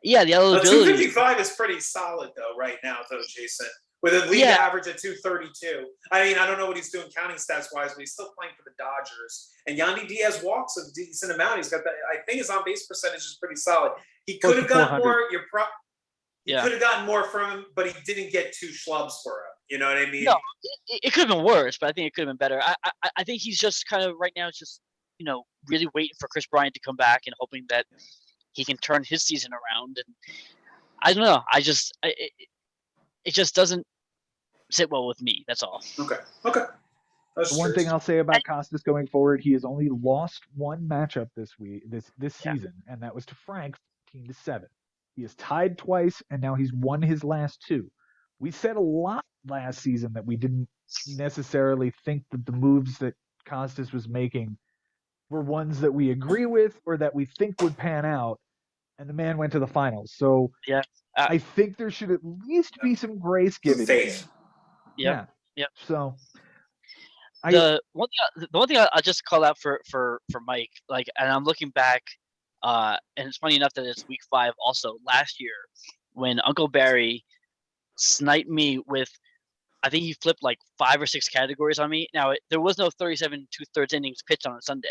eligibility. 255 is pretty solid though right now, though, Jason. With a league average at 232. I mean, I don't know what he's doing counting stats wise, but he's still playing for the Dodgers. And Yandy Diaz walks a decent amount. He's got that. I think his on base percentage is pretty solid. He could have gotten more. Could have gotten more from him, but he didn't get 2 schlubs for him. You know what I mean? No, it could have been worse, but I think it could have been better. I think he's just kind of right now just really waiting for Chris Bryant to come back and hoping that he can turn his season around. And I don't know. It just doesn't sit well with me. That's all. Okay. One thing I'll say about Costas going forward, he has only lost 1 matchup this season, and that was to Frank, 14-7. He has tied twice, and now he's won his last 2. We said a lot last season that we didn't necessarily think that the moves that Costas was making were ones that we agree with or that we think would pan out, and the man went to the finals. So I think there should at least be some grace given. Faith. Yeah. So the one thing I'll just call out for Mike, and I'm looking back, and it's funny enough that it's week 5 also last year when Uncle Barry sniped me with, I think he flipped 5 or 6 categories on me. Now there was no 37 2/3 innings pitched on a Sunday,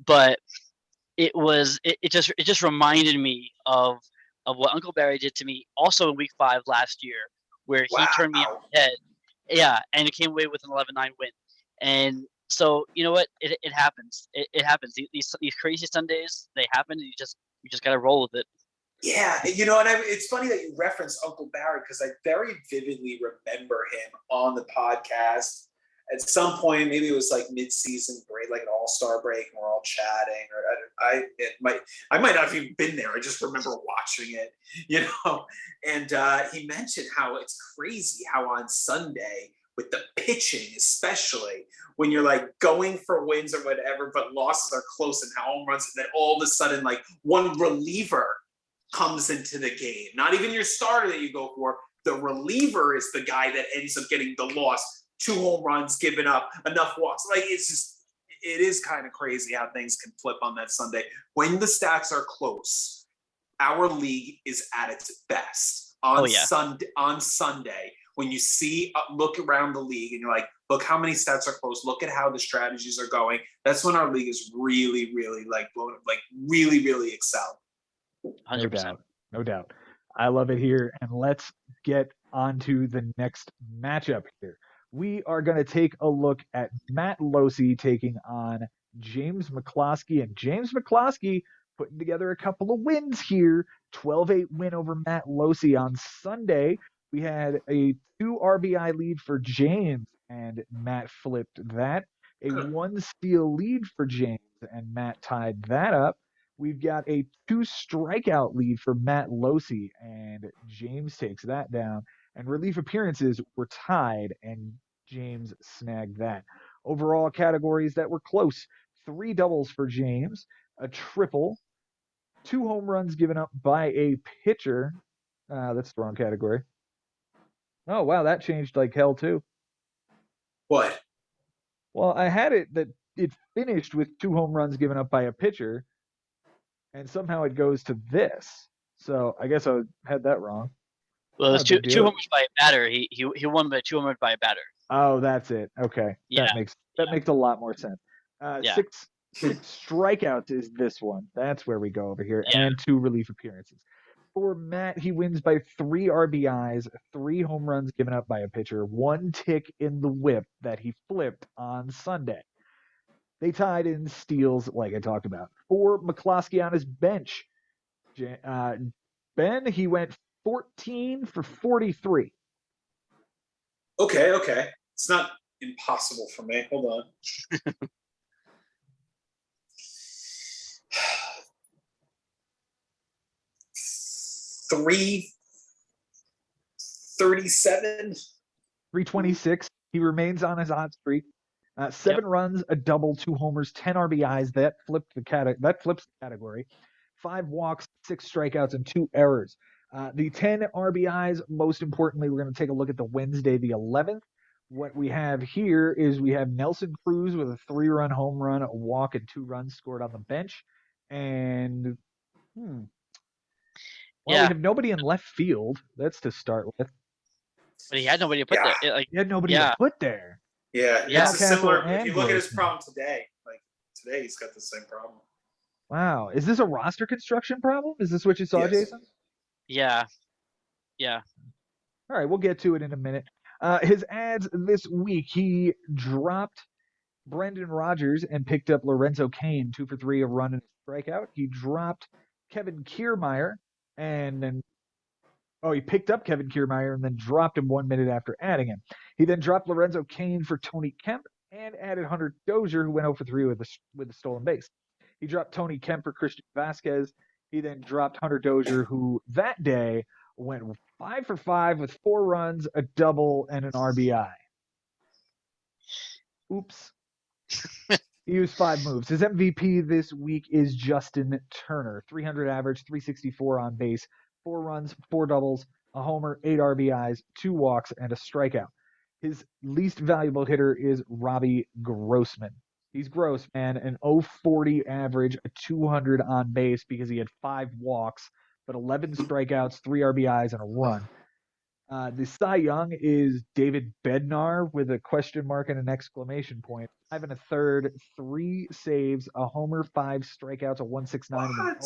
but it just reminded me of what Uncle Barry did to me also in week 5 last year, where he turned me on the head. Yeah, and it came away with an 11-9 win. And so, you know what? It happens. It happens. These crazy Sundays, they happen, and you just got to roll with it. Yeah, and it's funny that you referenced Uncle Barry because I very vividly remember him on the podcast at some point. Maybe it was mid-season break, an all-star break, and we're all chatting. Or I might not have even been there. I just remember watching it, And he mentioned how it's crazy how on Sunday with the pitching, especially when you're going for wins or whatever, but losses are close and how home runs, and then all of a sudden one reliever comes into the game. Not even your starter that you go for. The reliever is the guy that ends up getting the loss. 2 home runs, given up, enough walks. It is kind of crazy how things can flip on that Sunday. When the stats are close, our league is at its best. On Sunday, when you look around the league and you're like, look how many stats are close. Look at how the strategies are going. That's when our league is really, really blown up, really, really excel. 100%. No doubt. I love it here. And let's get on to the next matchup here. We are going to take a look at Matt Losi taking on James McCloskey. And James McCloskey putting together a couple of wins here. 12-8 win over Matt Losi on Sunday. We had a 2 RBI lead for James, and Matt flipped that. A 1 steal lead for James, and Matt tied that up. We've got a 2 strikeout lead for Matt Losi, and James takes that down. And relief appearances were tied, and James snagged that. Overall categories that were close: 3 doubles for James, a triple, 2 home runs given up by a pitcher. That's the wrong category. Oh, wow, that changed like hell too. What? Well, I had it that it finished with 2 home runs given up by a pitcher, and somehow it goes to this. So I guess I had that wrong. Well, it was Not a big two deal. homers by a batter. He won by 2 homers by a batter. Oh, that's it. Okay, Yeah. that makes a lot more sense. Yeah. 6 strikeouts is this one. That's where we go over here, Yeah. and 2 relief appearances. For Matt, he wins by 3 RBIs, 3 home runs given up by a pitcher, 1 tick in the whip that he flipped on Sunday. They tied in steals, like I talked about. For McCloskey on his bench, Ben, he went 14 for 43. Okay. It's not impossible for me. Hold on. 337. 326. He remains on his hot streak. 7 runs, a double, 2 homers, 10 RBIs. That flips the category. 5 walks, 6 strikeouts, and 2 errors. The 10 RBIs, most importantly, we're going to take a look at the Wednesday, the 11th. What we have here is we have Nelson Cruz with a 3-run home run, a walk, and 2 runs scored on the bench. And, we have nobody in left field. That's to start with. But he had nobody to put there. He had nobody to put there. Yeah, It's a similar. If you look at his problem today, today he's got the same problem. Wow, is this a roster construction problem? Is this what you saw, Yes. Jason? Yeah. All right, we'll get to it in a minute. His ads this week, he dropped Brendan Rodgers and picked up Lorenzo Cain, 2 for 3, a run and a strikeout. He dropped Kevin Kiermaier and then he picked up Kevin Kiermaier and then dropped him 1 minute after adding him. He then dropped Lorenzo Cain for Tony Kemp and added Hunter Dozier, who went 0 for 3 with a stolen base. He dropped Tony Kemp for Christian Vasquez. He then dropped Hunter Dozier, who that day went 5 for 5 with 4 runs, a double, and an RBI. Oops. He used 5 moves. His MVP this week is Justin Turner. 300 average, 364 on base, 4 runs, 4 doubles, a homer, 8 RBIs, 2 walks, and a strikeout. His least valuable hitter is Robbie Grossman. He's gross, man. An 040 average, a 200 on base because he had 5 walks, but 11 strikeouts, 3 RBIs, and a run. The Cy Young is David Bednar with a question mark and an exclamation point. 5 1/3, 3 saves, a homer, 5 strikeouts, a 169,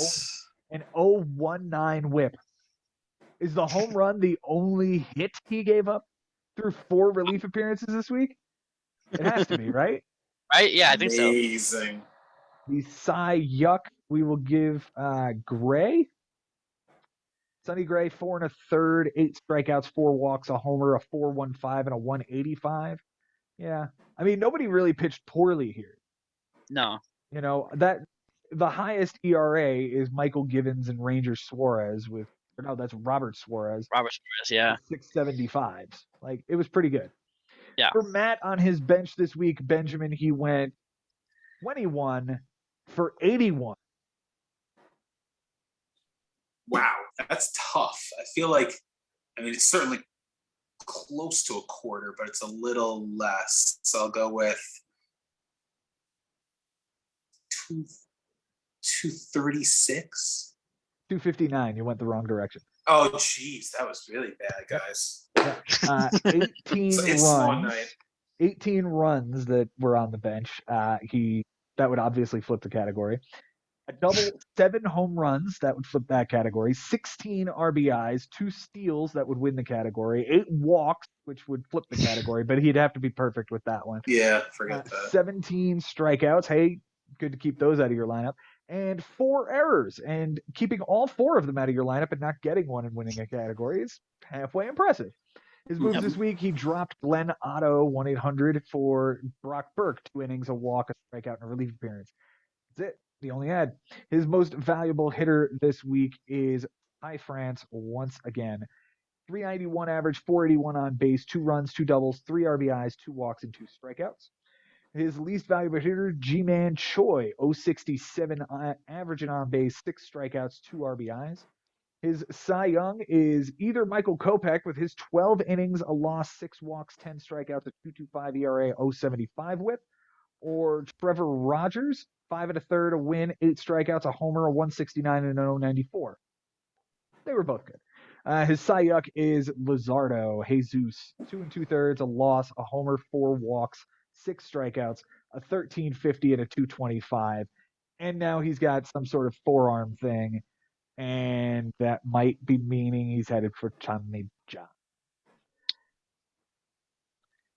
and an 019 whip. Is the home run the only hit he gave up through 4 relief appearances this week? It has to be, right? Right? Yeah, I think so. Amazing. The Cy Yuck we will give Gray. Sonny Gray, 4 1/3, 8 strikeouts, 4 walks, a homer, a 4.15, and a 185. Yeah. I mean, nobody really pitched poorly here. No. You know, that the highest ERA is Michael Givens and Ranger Suarez that's Robert Suarez. Robert Suarez, yeah. 675s. Like, it was pretty good. Yeah. For Matt on his bench this week, Benjamin, he went 21 for 81. Wow, that's tough. I feel like, it's certainly close to a quarter, but it's a little less. So I'll go with 236. 259. You went the wrong direction. Oh, geez, that was really bad, guys. 18 It's one runs. night. 18 runs that were on the bench. That would obviously flip the category. A double, 7 home runs, that would flip that category. 16 RBIs, 2 steals, that would win the category. 8 walks, which would flip the category, but he'd have to be perfect with that one. Yeah, forget that. 17 strikeouts. Hey, good to keep those out of your lineup. and 4 errors. And keeping all 4 of them out of your lineup and not getting one and winning a category is halfway impressive. His moves Yep. this week, he dropped Glenn Otto 1-800 for Brock Burke, 2 innings, a walk, a strikeout, and a relief appearance. That's it. The only ad. His most valuable hitter this week is Ty France once again. 391 average, 481 on base, 2 runs, 2 doubles, 3 RBIs, 2 walks, and 2 strikeouts. His least valuable hitter, G-Man Choi, 067 average and on base, 6 strikeouts, 2 RBIs. His Cy Young is either Michael Kopech with his 12 innings, a loss, 6 walks, 10 strikeouts, a 2.25 ERA, 0.75 whip, or Trevor Rogers, 5 1/3, a win, 8 strikeouts, a homer, a 169, and an 0.94. They were both good. His Cy Young is Luzardo Jesus, 2 2/3, a loss, a homer, 4 walks, 6 strikeouts, a 13.50, and a 2.25. And now he's got some sort of forearm thing, and that might be meaning he's headed for Tommy John.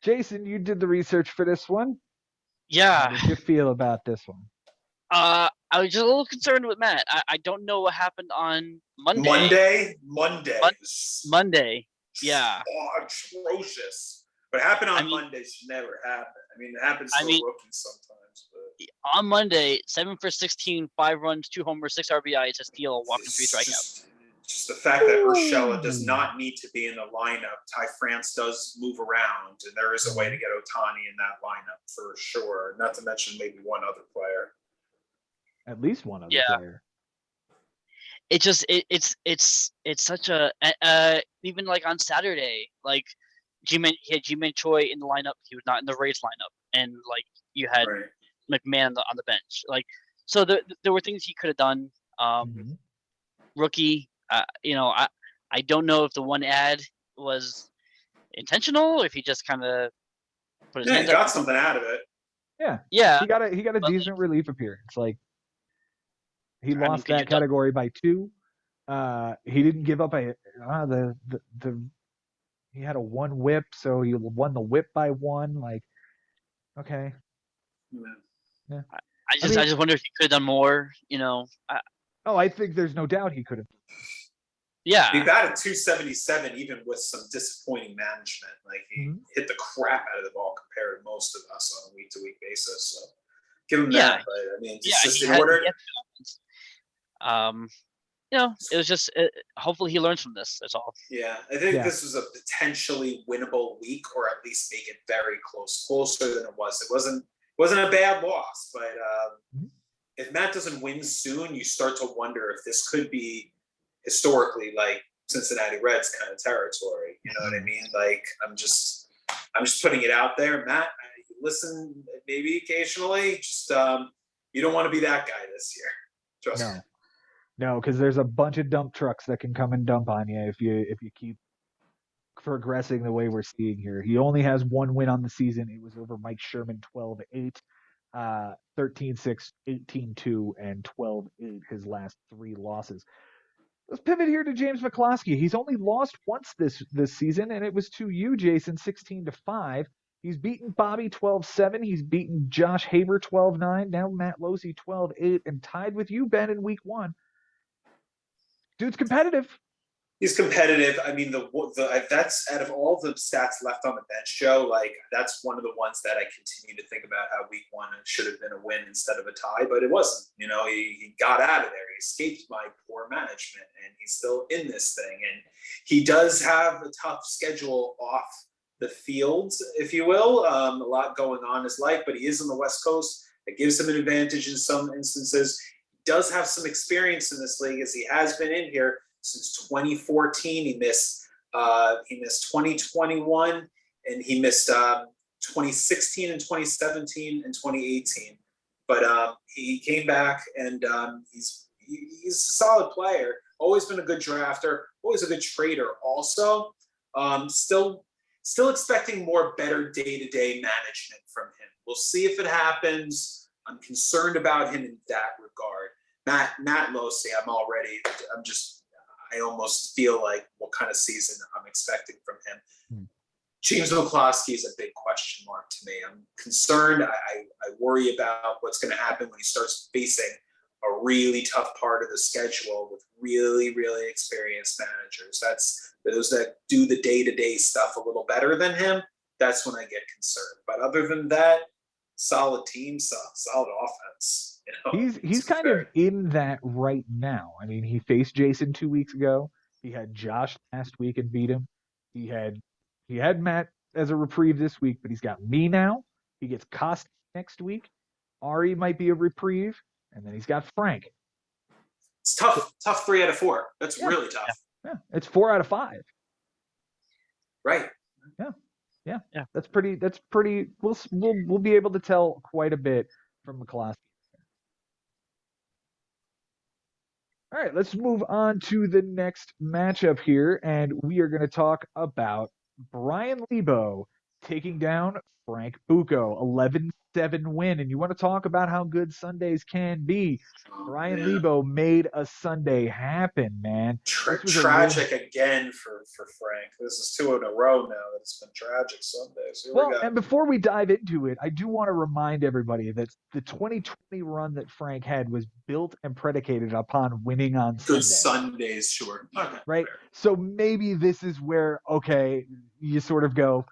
Jason, you did the research for this one. Yeah. How did you feel about this one? I was just a little concerned with Matt. I don't know what happened on Monday. Monday. Yeah. Oh, atrocious. What happened on Monday should never happen. I mean, it happens to rookies sometimes. But on Monday, 7 for 16, 5 runs, 2 homers, 6 RBIs, a steal, a walk, and 3 strikeouts. Just the fact that Urshela does not need to be in the lineup. Ty France does move around, and there is a way to get Ohtani in that lineup for sure. Not to mention maybe one other player. At least one other player. It just it's such a even like on Saturday, like he had G-Man Choi in the lineup. He was not in the Rays lineup, and like you had McMahon on the bench. Like so, there were things he could have done. Rookie, I don't know if the one ad was intentional, if he just kind of put his hands up. Got something out of it. Yeah. He got a decent relief appearance. Like he lost that category by 2. He didn't give up he had a 1 whip, so he won the whip by 1. Like, okay. Yeah. I just wonder if he could have done more, I think there's no doubt he could have. Yeah. He batted 277 even with some disappointing management. Like he hit the crap out of the ball compared to most of us on a week-to-week basis. So give him that. But I mean, just in order. It was just hopefully he learns from this. That's all. Yeah, I think this was a potentially winnable week, or at least make it very closer than it was. It wasn't a bad loss, but if Matt doesn't win soon, you start to wonder if this could be historically like Cincinnati Reds kind of territory. You know what I mean? Like I'm just putting it out there, Matt. Listen, maybe occasionally. Just you don't want to be that guy this year. Trust me. No, because there's a bunch of dump trucks that can come and dump on you if you keep progressing the way we're seeing here. He only has 1 win on the season. It was over Mike Sherman, 12-8, 13-6, 18-2, and 12-8. His last 3 losses. Let's pivot here to James McCloskey. He's only lost once this season, and it was to you, Jason, 16-5. He's beaten Bobby 12-7. He's beaten Josh Haber 12-9. Now Matt Losey 12-8, and tied with you, Ben, in week 1. Dude's competitive. He's competitive. I mean, that's out of all the stats left on the bench, Joe. Like that's one of the ones that I continue to think about how week 1 should have been a win instead of a tie, but it wasn't. He got out of there. He escaped my poor management, and he's still in this thing. And he does have a tough schedule off the field, if you will. A lot going on in his life, but he is on the West Coast. That gives him an advantage in some instances. Does have some experience in this league as he has been in here since 2014. He missed 2021 and he missed 2016 and 2017 and 2018. But he came back and he's a solid player. Always been a good drafter. Always a good trader. Also, still expecting more better day-to-day management from him. We'll see if it happens. I'm concerned about him in that regard. Matt Losey, I almost feel like what kind of season I'm expecting from him. James McCloskey is a big question mark to me. I'm concerned. I worry about what's going to happen when he starts facing a really tough part of the schedule with really, really experienced managers. That's those that do the day-to-day stuff a little better than him. That's when I get concerned. But other than that, solid team, solid offense. He's kind of in that right now. I mean, he faced Jason 2 weeks ago. He had Josh last week and beat him. He had Matt as a reprieve this week, but he's got me now. He gets Costa next week. Ari might be a reprieve, and then he's got Frank. It's tough 3 out of 4. That's really tough. Yeah, it's 4 out of 5. Right. Yeah. That's pretty. We'll be able to tell quite a bit from McCloskey. All right, let's move on to the next matchup here, and we are going to talk about Brian Lebo taking down Frank Bucco, 11-7 win. And you want to talk about how good Sundays can be. Brian Lebo made a Sunday happen, man. Tragic again for Frank. This is 2 in a row now that it's been tragic Sundays. And before we dive into it, I do want to remind everybody that the 2020 run that Frank had was built and predicated upon winning on Sunday. Good Sundays, sure. Okay, right? fair. So maybe this is where, okay, you sort of go,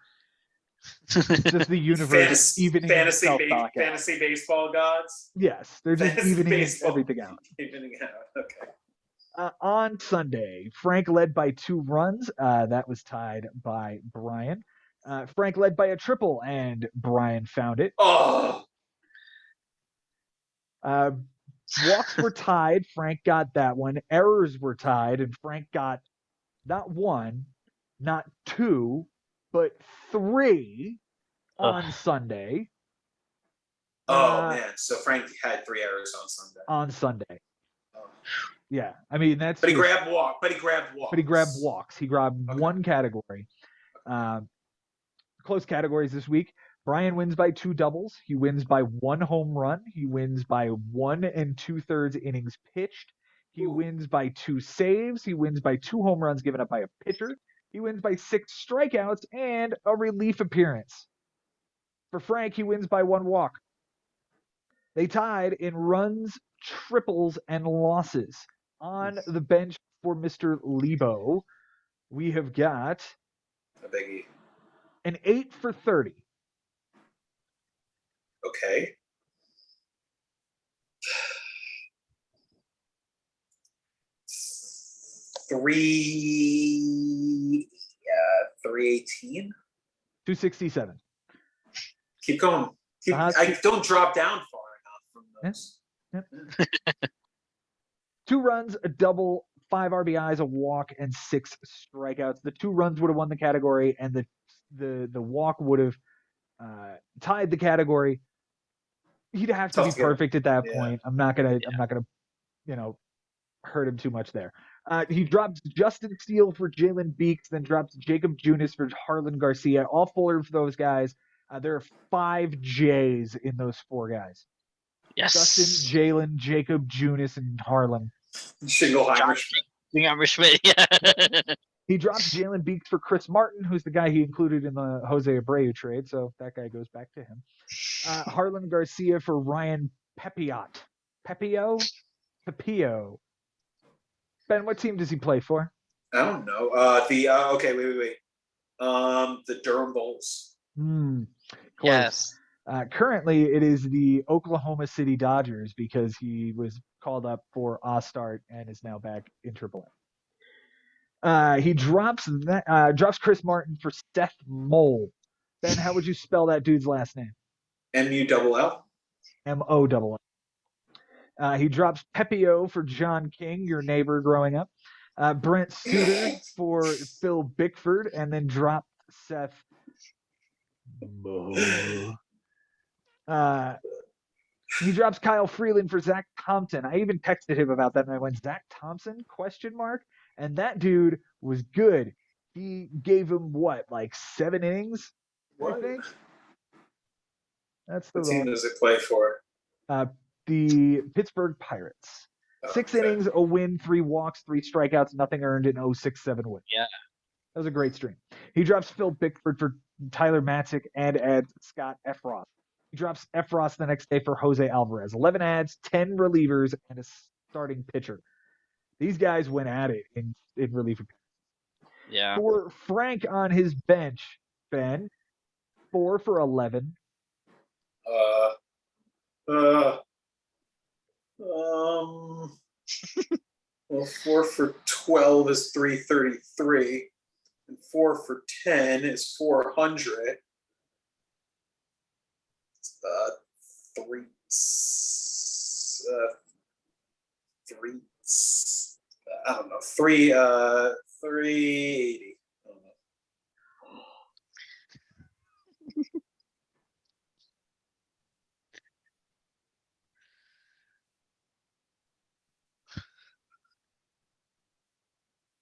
just the universe evening itself out. Fantasy baseball gods? Yes, they're just evening everything out. Evening out, okay. On Sunday, Frank led by 2 runs. That was tied by Brian. Frank led by a triple, and Brian found it. Oh! Walks were tied. Frank got that one. Errors were tied, and Frank got not 1, not 2, but 3 on Sunday. Man. So Frank had 3 errors on Sunday. Oh. Yeah. I mean, that's. But he grabbed walks. He grabbed one category. Close categories this week. Brian wins by 2 doubles. He wins by 1 home run. He wins by 1 2/3 innings pitched. He wins by 2 saves. He wins by 2 home runs given up by a pitcher. He wins by 6 strikeouts and a relief appearance. For Frank, he wins by 1 walk. They tied in runs, triples, and losses. On the bench for Mr. Lebo, we have got a biggie. An 8 for 30. Okay. 318. 267. Keep going. I don't drop down far enough from those. Yep. 2 runs, a double, 5 RBIs, a walk, and 6 strikeouts. The 2 runs would have won the category, and the walk would have tied the category. He'd have to be perfect at that point. I'm not gonna hurt him too much there. He drops Justin Steele for Jalen Beeks, then drops Jacob Junis for Harlan Garcia. All 4 of those guys. There are 5 J's in those 4 guys. Yes. Justin, Jalen, Jacob, Junis, and Harlan. Shingleheimer Schmidt, yeah. He drops Jalen Beeks for Chris Martin, who's the guy he included in the Jose Abreu trade, so that guy goes back to him. Harlan Garcia for Ryan Pepiot. Pepio? Ben, what team does he play for? I don't know. Okay, wait. The Durham Bulls. Yes. Currently, it is the Oklahoma City Dodgers because he was called up for Ostart and is now back in AAA. He drops Chris Martin for Seth Mole. Ben, how would you spell that dude's last name? M-U-L-L. M-O-L-L. He drops Pepio for John King, your neighbor growing up. Brent Suter for Phil Bickford, and then dropped Seth. He drops Kyle Freeland for Zach Thompson. I even texted him about that, and I went, Zach Thompson? ? And that dude was good. He gave him like 7 innings, I think. That's the team does it play for? The Pittsburgh Pirates. 6 innings, a win, 3 walks, 3 strikeouts, nothing earned, and 0-6-7 win. Yeah. That was a great stream. He drops Phil Bickford for Tyler Matzik and adds Scott Efroth. He drops Efros the next day for Jose Alvarez. 11 ads, 10 relievers, and a starting pitcher. These guys went at it in relief. Yeah. For Frank on his bench, Ben, 4 for 11. Well, 4 for 12 is 333, and 4 for 10 is 400. Three, I don't know, 380. I don't know.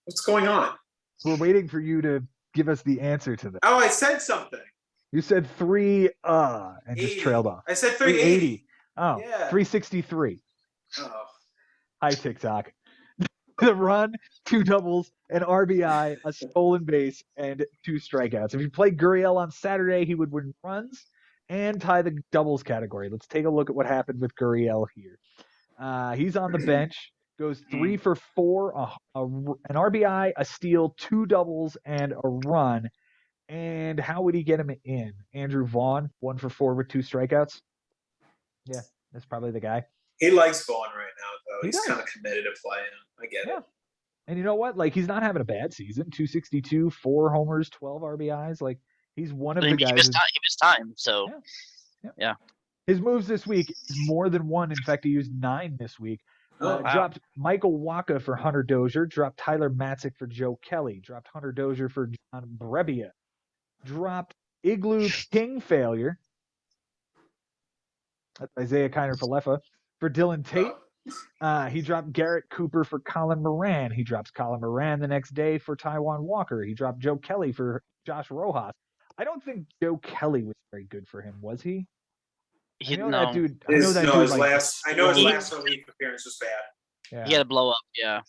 What's going on? We're waiting for you to give us the answer to this. Oh, I said something. You said 3 and just 80. trailed off. I said 380. Oh, Yeah. 363. Oh. Hi, TikTok. The run, 2 doubles, an RBI, a stolen base, and 2 strikeouts. If you played Gurriel on Saturday, he would win runs and tie the doubles category. Let's take a look at what happened with Gurriel here. He's on the bench, goes 3 for 4, an RBI, a steal, 2 doubles, and a run. And how would he get him in? Andrew Vaughn, 1 for 4 with 2 strikeouts. Yeah, that's probably the guy. He likes Vaughn right now, though. He He's does. kind of committed to playing. I get it. And you know what? Like, he's not having a bad season. 262, 4 homers, 12 RBIs. Like, he's one of the guys. He missed time, so yeah. His moves this week is more than 1. In fact, he used 9 this week. Wow. Dropped Michael Wacha for Hunter Dozier. Dropped Tyler Matzik for Joe Kelly. Dropped Hunter Dozier for John Brebbia. Dropped Igloo King Failure. That's Isaiah Kiner-Falefa for Dylan Tate. He dropped Garrett Cooper for Colin Moran. He drops Colin Moran the next day for Taijuan Walker. He dropped Joe Kelly for Josh Rojas. I don't think Joe Kelly was very good for him, was he? That dude. His last relief appearance was bad. Yeah. He had a blow up. Yeah.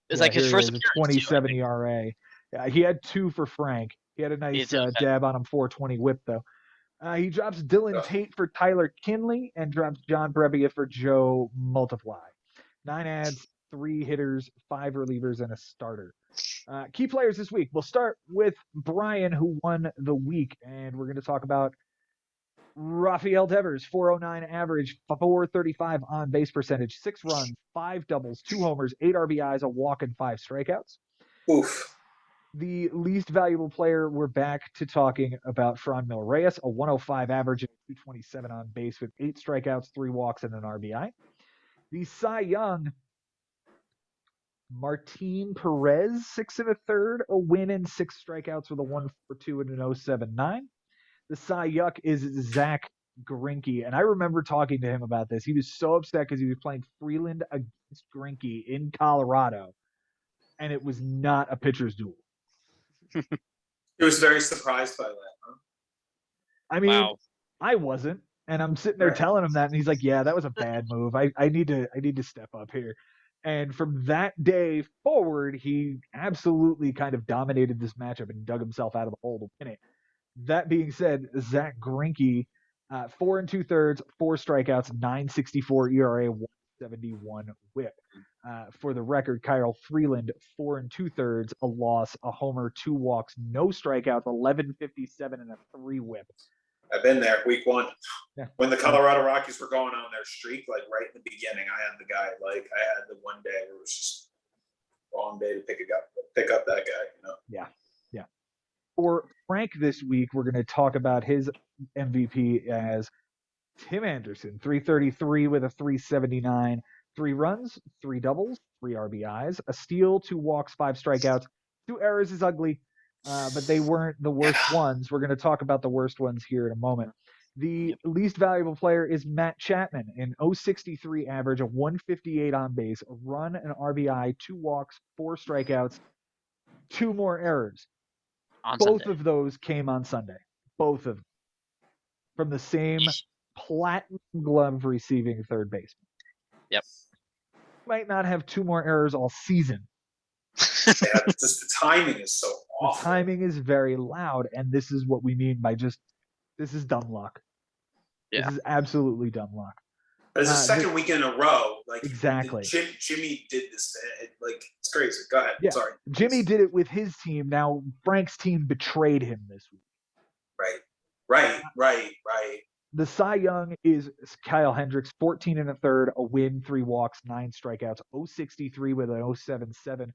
It's like his first appearance. 27 ERA. Yeah, he had 2 for Frank. He had a nice dab on him, 420 whip though. He drops Dylan Tate for Tyler Kinley and drops John Brebbia for Joe Multiply. 9 ads, 3 hitters, 5 relievers, and a starter. Key players this week. We'll start with Brian, who won the week, and we're going to talk about Rafael Devers, 409 average, 435 on base percentage, 6 runs, 5 doubles, 2 homers, 8 RBIs, a walk, and 5 strikeouts. Oof. The least valuable player, we're back to talking about Franmil Reyes, a 105 average and 227 on base with 8 strikeouts, 3 walks, and an RBI. The Cy Young, Martin Perez, 6 1/3, a win and 6 strikeouts with a 1.42 and an 0.79. The Cy Yuck is Zach Greinke, and I remember talking to him about this. He was so upset because he was playing Freeland against Greinke in Colorado, and it was not a pitcher's duel. He was very surprised by that, huh? I mean, I wasn't, and I'm sitting there telling him that, and he's like, "Yeah, that was a bad move. I need to step up here." And from that day forward, he absolutely kind of dominated this matchup and dug himself out of the hole to win it. That being said, Zach Greinke, 4 2/3, 4 strikeouts, 9.64 ERA, 171 WHIP. For the record, Kyle Freeland, 4 2/3, a loss, a homer, 2 walks, no strikeouts, 11.57 and a 3 WHIP. I've been there, week 1. Yeah. When the Colorado Rockies were going on their streak, like right in the beginning, I had the guy. Like I had the one day where it was just wrong day to pick up that guy. You know. Yeah. For Frank this week, we're going to talk about his MVP as Tim Anderson, 333 with a 379, 3 runs, 3 doubles, 3 RBIs, a steal, 2 walks, 5 strikeouts. 2 errors is ugly, but they weren't the worst ones. We're going to talk about the worst ones here in a moment. The least valuable player is Matt Chapman, an 0.63 average, a 158 on base, a run, an RBI, 2 walks, 4 strikeouts, 2 more errors. Both of those came on Sunday. Both of them. From the same platinum glove receiving third baseman. Yep. Might not have 2 more errors all season. Yeah, just the timing is so awful. The timing is very loud, and this is what we mean by this is dumb luck. Yeah. This is absolutely dumb luck. It's the second week in a row. Like exactly. Jimmy did this. Like it's crazy. Go ahead. Yeah. Sorry. Jimmy did it with his team. Now Frank's team betrayed him this week. Right. The Cy Young is Kyle Hendricks, 14 and a third, a win, 3 walks, 9 strikeouts, 063 with an 077.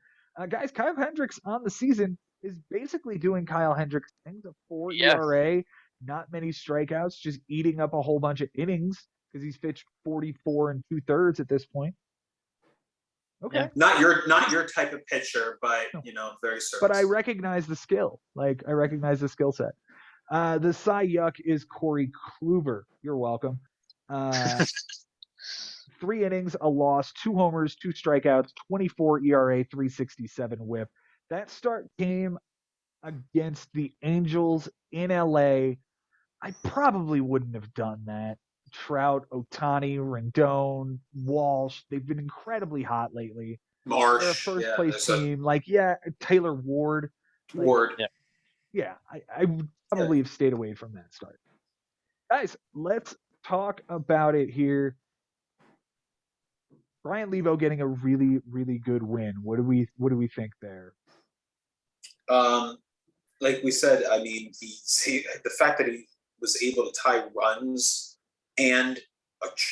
Guys, Kyle Hendricks on the season is basically doing Kyle Hendricks things, a 4 ERA, not many strikeouts, just eating up a whole bunch of innings because he's pitched 44 and 2/3 at this point. Okay. Yeah. Not your type of pitcher, but very certain. But I recognize the skill. Like I recognize the skill set. The Cy Yuck is Corey Kluber. You're welcome. 3 innings, a loss, 2 homers, 2 strikeouts, 24 ERA, 367 whip. That start came against the Angels in LA. I probably wouldn't have done that. Trout, Ohtani, Rendon, Walsh, they've been incredibly hot lately. Marsh. They're a first place team. Taylor Ward. Ward. Yeah, I would probably have stayed away from that start. Guys, let's talk about it here. Brian Levo getting a really, really good win. What do we think there? Like we said, I mean, the fact that he was able to tie runs and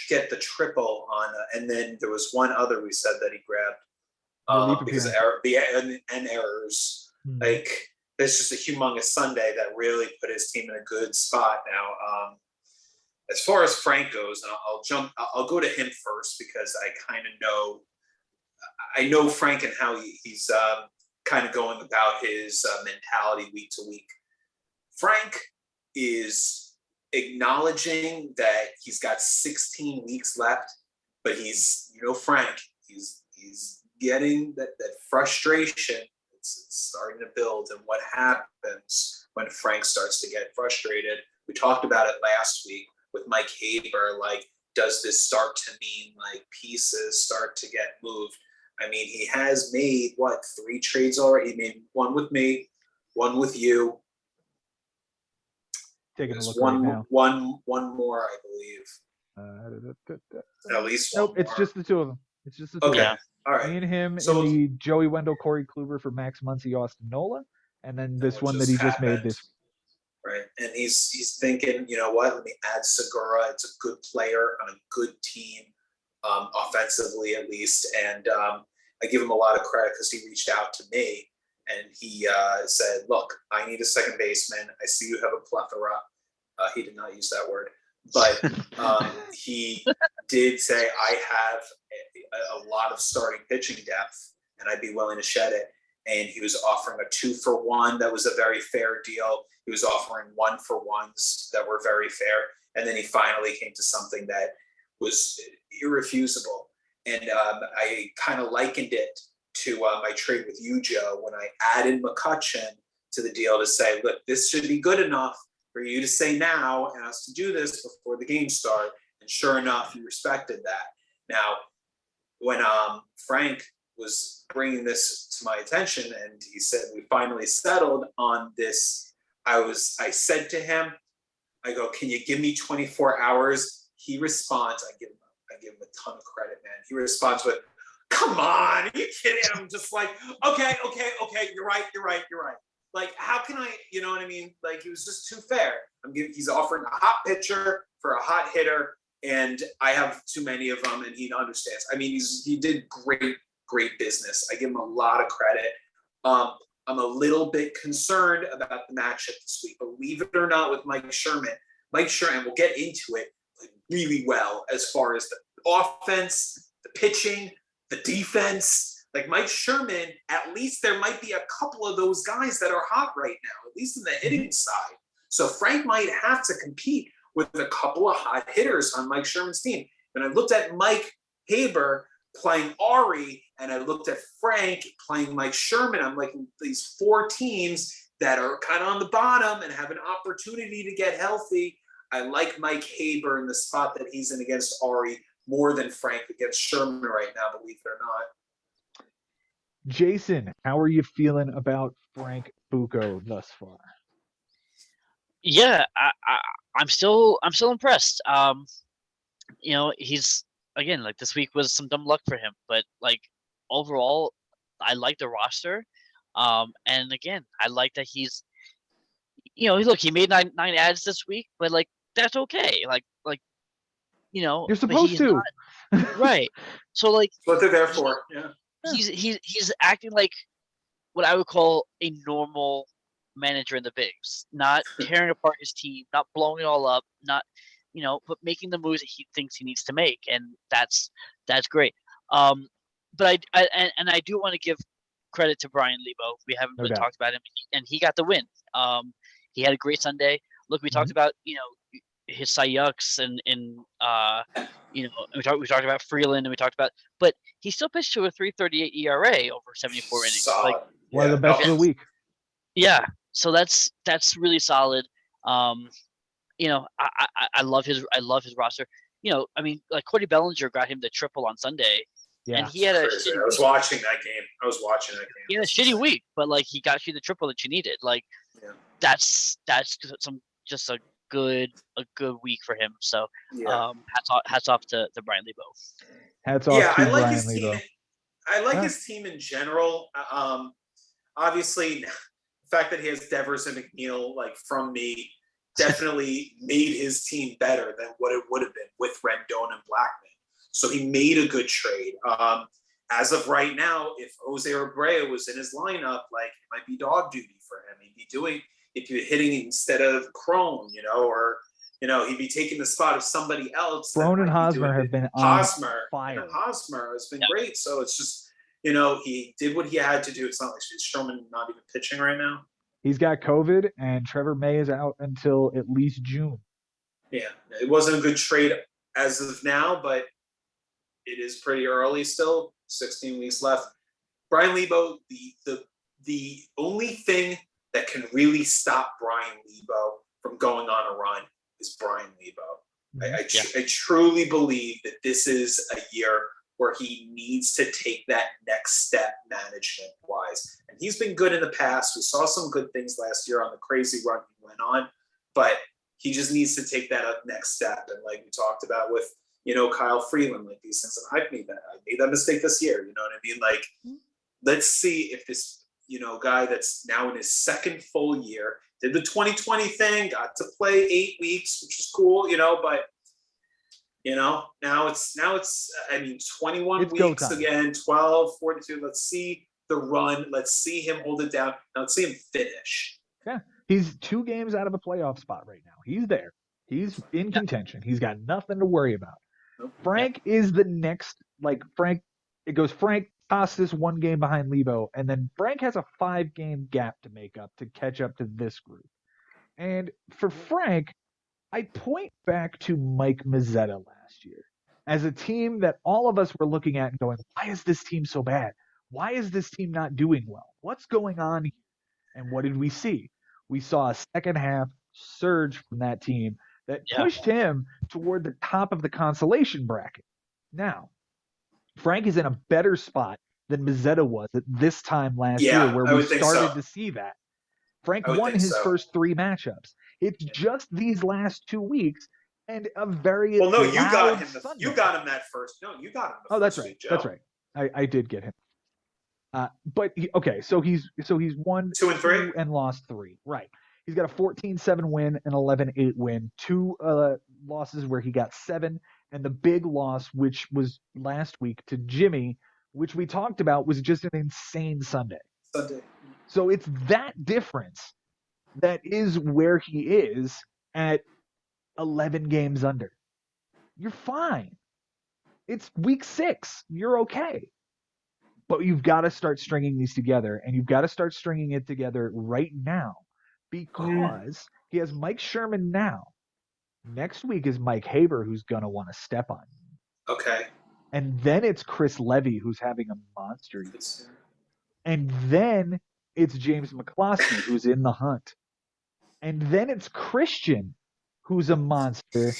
get the triple on, and then there was one other we said that he grabbed because of errors. Like it's just a humongous Sunday that really put his team in a good spot now. As far as Frank goes, and I'll go to him first because I know Frank and how he's kind of going about his mentality week to week. Frank is acknowledging that he's got 16 weeks left, but Frank, he's getting that frustration. It's starting to build, and what happens when Frank starts to get frustrated? We talked about it last week with Mike Hager. Like, does this start to mean like pieces start to get moved? I mean, he has made 3 trades already. He made one with me, one with you. Taking a look one, right now. One more, I believe. At least one. Nope, it's just the two of them. It's just the two. Okay. Of them. All right. Me and him in the Joey Wendell, Corey Kluber for Max Muncy, Austin Nola, and then this one that he just made this. Right, and he's thinking, you know what? Let me add Segura. It's a good player on a good team, offensively at least, and I give him a lot of credit because he reached out to me and he said, "Look, I need a second baseman. I see you have a plethora." He did not use that word, but he did say, "I have a lot of starting pitching depth, and I'd be willing to shed it." And he was offering a 2-for-1 that was a very fair deal. He was offering 1-for-1s that were very fair. And then he finally came to something that was irrefusable. And I kind of likened it to my trade with you, Joe, when I added McCutchen to the deal to say, look, this should be good enough for you to say now and us to do this before the game start. And sure enough, you respected that. Now, when Frank was bringing this to my attention and he said we finally settled on this, I said to him, I go, can you give me 24 hours? He responds, I give him a ton of credit, man. He responds with, come on, are you kidding? I'm just like, okay, you're right. Like, how can I, you know what I mean? Like, he was just too fair. He's offering a hot pitcher for a hot hitter, and I have too many of them, and he understands. I mean, he did great business. I give him a lot of credit. I'm a little bit concerned about the matchup this week. Believe it or not, with Mike Sherman, we'll get into it, played really well as far as the offense, the pitching, the defense. Like Mike Sherman, at least there might be a couple of those guys that are hot right now, at least in the hitting side. So Frank might have to compete with a couple of hot hitters on Mike Sherman's team. And I looked at Mike Haber playing Ari, and I looked at Frank playing Mike Sherman. I'm like, these 4 teams that are kind of on the bottom and have an opportunity to get healthy. I like Mike Haber in the spot that he's in against Ari more than Frank against Sherman right now, believe it or not. Jason, how are you feeling about Frank Bucco thus far? Yeah, I'm still impressed. He's again like this week was some dumb luck for him, but like overall, I like the roster. And again, I like that look, he made nine ads this week, but like that's okay. You're But supposed he's to. not right. So like That's what they're there for. Yeah. he's acting like what I would call a normal manager in the bigs, not tearing apart his team, not blowing it all up, not but making the moves that he thinks he needs to make, and that's great. But I do want to give credit to Brian Lebo. We haven't No really doubt. talked about him, and he got the win. He had a great Sunday. Look, we talked about his Cy Yucks and we talked about Freeland and we talked about, but he still pitched to a 3.38 ERA over 74 innings. Solid. Like One of the best of the week. yeah, so that's really solid. I love his roster. I mean, like Cody Bellinger got him the triple on Sunday, and he had a shitty I was watching that game. He had a shitty week, but like he got you the triple that you needed. Like that's just a good week for him. So hats off to Brian Lebo. Hats off to I like Brian his Lebo. team. I like his team in general. Obviously, the fact that he has Devers and McNeil, like from me, definitely made his team better than what it would have been with Rendon and Blackman. So he made a good trade. As of right now, if Jose Abreu was in his lineup, like it might be dog duty for him. He'd be doing if you're hitting instead of Crone, or he'd be taking the spot of somebody else. Crone and Hosmer have been on fire. Hosmer has been great. So it's just he did what he had to do. It's not like Sherman not even pitching right now. He's got COVID, and Trevor May is out until at least June. Yeah, it wasn't a good trade as of now, but it is pretty early still. 16 weeks left. Brian Lebo, the only thing that can really stop Brian Lebo from going on a run is Brian Lebo. I truly believe that this is a year where he needs to take that next step management-wise. And he's been good in the past. We saw some good things last year on the crazy run he went on, but he just needs to take that next step. And like we talked about with, Kyle Freeland, like these things. And I made that mistake this year. You know what I mean? Like, let's see if this, guy that's now in his second full year, did the 2020 thing, got to play 8 weeks, which is cool, but now it's 21 weeks again, 12, 42. Let's see the run. Let's see him hold it down. Now let's see him finish. Yeah. He's 2 games out of a playoff spot right now. He's there. He's in contention. He's got nothing to worry about. Frank is the next, Frank, it goes Frank, Costas 1 game behind Lebo, and then Frank has a 5-game gap to make up to catch up to this group. And for Frank, I point back to Mike Mazzetta last year as a team that all of us were looking at and going, why is this team so bad? Why is this team not doing well? What's going on here? And what did we see? We saw a second half surge from that team that pushed him toward the top of the consolation bracket. Now, Frank is in a better spot than Mazzetta was at this time last year, where we started to see that. Frank won his first 3 matchups. It's just these last 2 weeks and a very you got him. Sunday. You got him that first. No, you got him. That's right. That's right. I did get him. So he's won 2 and 3 and lost 3. Right. He's got a 14-7 win and 11-8 win. 2 losses where he got 7, and the big loss, which was last week to Jimmy, which we talked about, was just an insane Sunday. So it's that difference that is where he is at 11 games under. You're fine. It's week 6. You're okay. But you've got to start stringing these together, and you've got to start stringing it together right now, because he has Mike Sherman now. Next week is Mike Hager, who's going to want to step on you. Okay. And then it's Chris Levy, who's having a monster year. And then it's James McCloskey, who's in the hunt. And then it's Christian, who's a monster.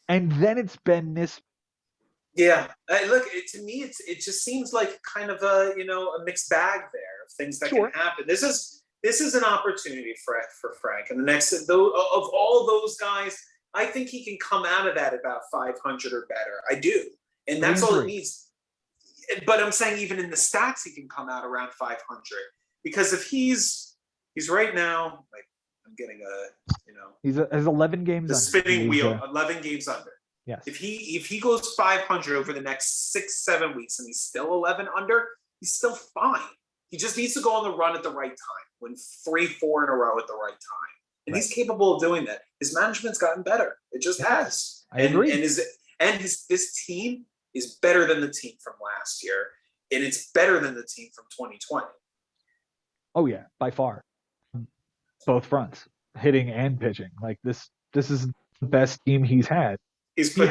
And then it's Ben Nessman. Yeah, look, to me, it just seems like kind of a mixed bag there of things that can happen. This is this is an opportunity for Frank. And the next of all those guys, I think he can come out of that about 500 or better. I do, and that's all it needs. But I'm saying even in the stats, he can come out around 500 because if he's right now, like I'm getting he has 11 games. The spinning wheel, 11 games under. Yes. If he goes 500 over the next 6-7 weeks and he's still 11 under, he's still fine. He just needs to go on the run at the right time, win 3-4 in a row at the right time, and he's capable of doing that. His management's gotten better; it just has. I agree. And this team is better than the team from last year, and it's better than the team from 2020. Oh yeah, by far, both fronts, hitting and pitching. Like this is the best team he's had. He's put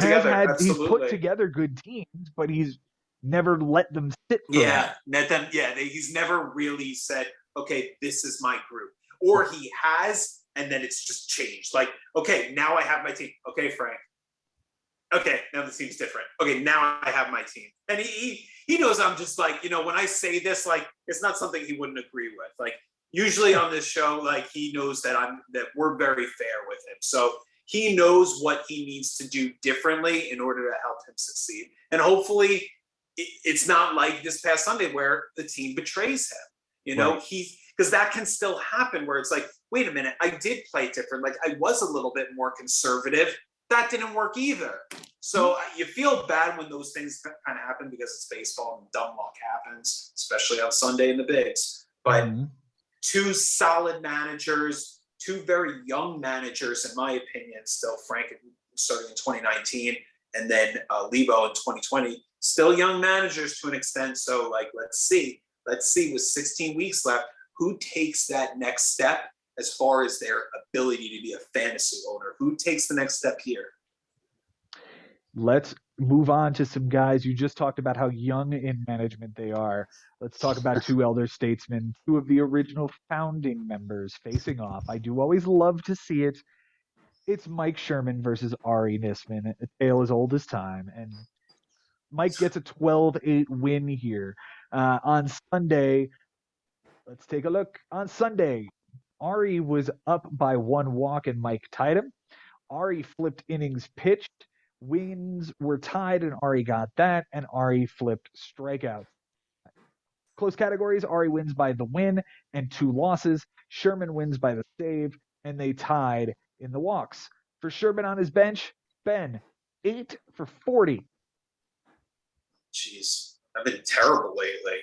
together good teams, but he's never let them sit. He's never really said, "Okay, this is my group," or he has, and then it's just changed. Like, okay, now I have my team. Okay, Frank. Okay, now the team's different. Okay, now I have my team, and he knows I'm just like, when I say this, like, it's not something he wouldn't agree with. Like, usually on this show, like, he knows that we're very fair with him, so he knows what he needs to do differently in order to help him succeed, and hopefully it's not like this past Sunday where the team betrays him. Because that can still happen where it's like, wait a minute, I did play different. Like I was a little bit more conservative. That didn't work either. So you feel bad when those things kind of happen because it's baseball and dumb luck happens, especially on Sunday in the bigs. But two solid managers, two very young managers, in my opinion, still Frank starting in 2019 and then Lebo in 2020. Still young managers to an extent. So, like, let's see with 16 weeks left, who takes that next step as far as their ability to be a fantasy owner? Who takes the next step here? Let's move on to some guys. You just talked about how young in management they are. Let's talk about two elder statesmen, two of the original founding members facing off. I do always love to see it. It's Mike Sherman versus Ari Nessman, a tale as old as time. And Mike gets a 12-8 win here. On Sunday, let's take a look. On Sunday, Ari was up by one walk and Mike tied him. Ari flipped innings pitched. Wins were tied and Ari got that. And Ari flipped strikeouts. Close categories, Ari wins by the win and 2 losses. Sherman wins by the save, and they tied in the walks. For Sherman on his bench, Ben, 8 for 40. Jeez, I've been terrible lately.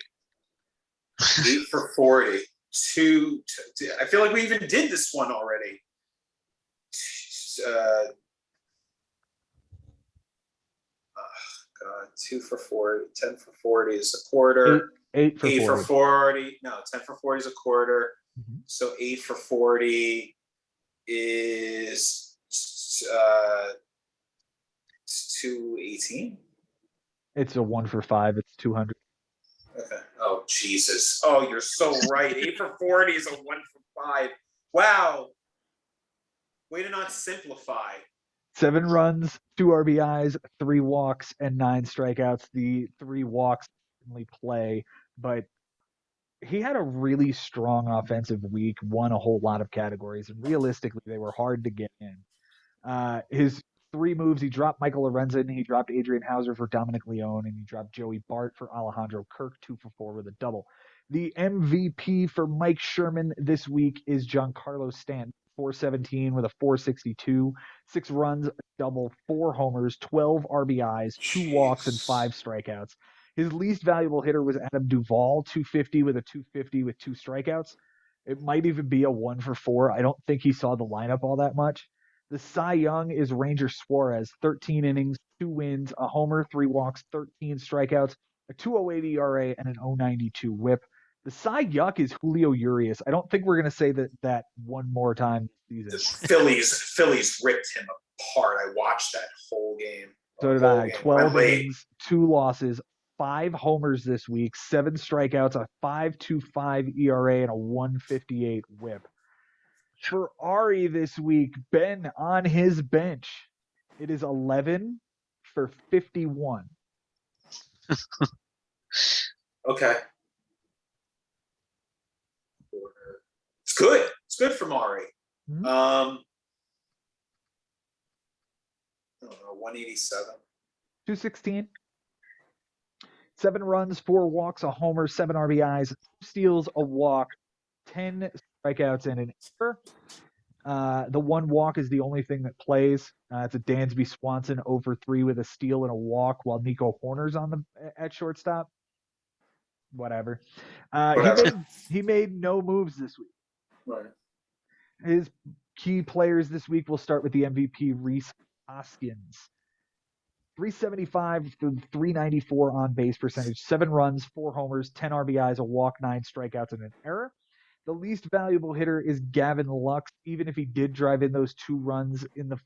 8 for 40. I feel like we even did this one already. 2 for 40. 10 for 40 is a quarter. 8 for 40. No, 10 for 40 is a quarter. Mm-hmm. So 8 for 40 is 218. It's a 1 for 5. It's 200. Okay. Oh, Jesus. Oh, you're so right. 8 for 40 is a 1 for 5. Wow. Way to not simplify. 7 runs, 2 RBIs, 3 walks, and 9 strikeouts. The 3 walks certainly play, but he had a really strong offensive week, won a whole lot of categories, and realistically, they were hard to get in. His 3 moves, he dropped Michael Lorenzen, he dropped Adrian Hauser for Dominic Leone, and he dropped Joey Bart for Alejandro Kirk, 2 for 4 with a double. The MVP for Mike Sherman this week is Giancarlo Stanton, 417 with a 462, 6 runs, a double, 4 homers, 12 RBIs, 2 walks, and 5 strikeouts. His least valuable hitter was Adam Duvall, 250 with a 250 with 2 strikeouts. It might even be a 1 for 4. I don't think he saw the lineup all that much. The Cy Young is Ranger Suarez, 13 innings, 2 wins, a homer, 3 walks, 13 strikeouts, a 2.08 ERA, and an 0.92 WHIP. The Cy Yuck is Julio Urias. I don't think we're going to say that one more time this season. The Phillies ripped him apart. I watched that whole game. So did I. 12 innings, 2 losses, 5 homers this week, 7 strikeouts, a 5.25 ERA, and a 1.58 WHIP. For Ari this week, Ben on his bench, it is 11 for 51. Okay. good. It's good from Ari. Mhm. I don't know, 187. 216. 7 runs, 4 walks, a homer, 7 RBIs, 2 steals, a walk, 10 strikeouts, and an error. The 1 walk is the only thing that plays. It's a Dansby Swanson over 3 with a steal and a walk, while Nico Horner's at shortstop. Whatever. He made no moves this week. Right. His key players this week will start with the MVP Rhys Hoskins. 375 to 394 on base percentage, 7 runs, 4 homers, 10 RBIs, a walk, 9 strikeouts, and an error. The least valuable hitter is Gavin Lux, even if he did drive in those 2 runs in the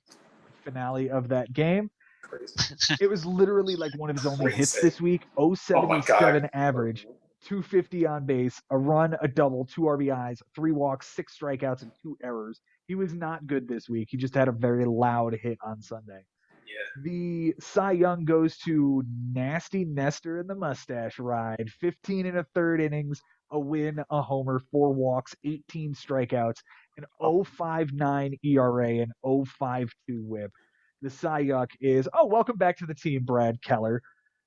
finale of that game. Crazy. It was literally like one of his only hits Crazy. this week. Oh my 077 God. average, 250 on base, a run, a double, 2 RBIs, 3 walks, 6 strikeouts, and 2 errors. He was not good this week. He just had a very loud hit on Sunday. Yeah. The Cy Young goes to Nasty Nestor and the Mustache Ride. 15 and a third innings, a win, a homer, 4 walks, 18 strikeouts, an 0.59 ERA, and 0.52 WHIP. The Cy Young is, welcome back to the team, Brad Keller.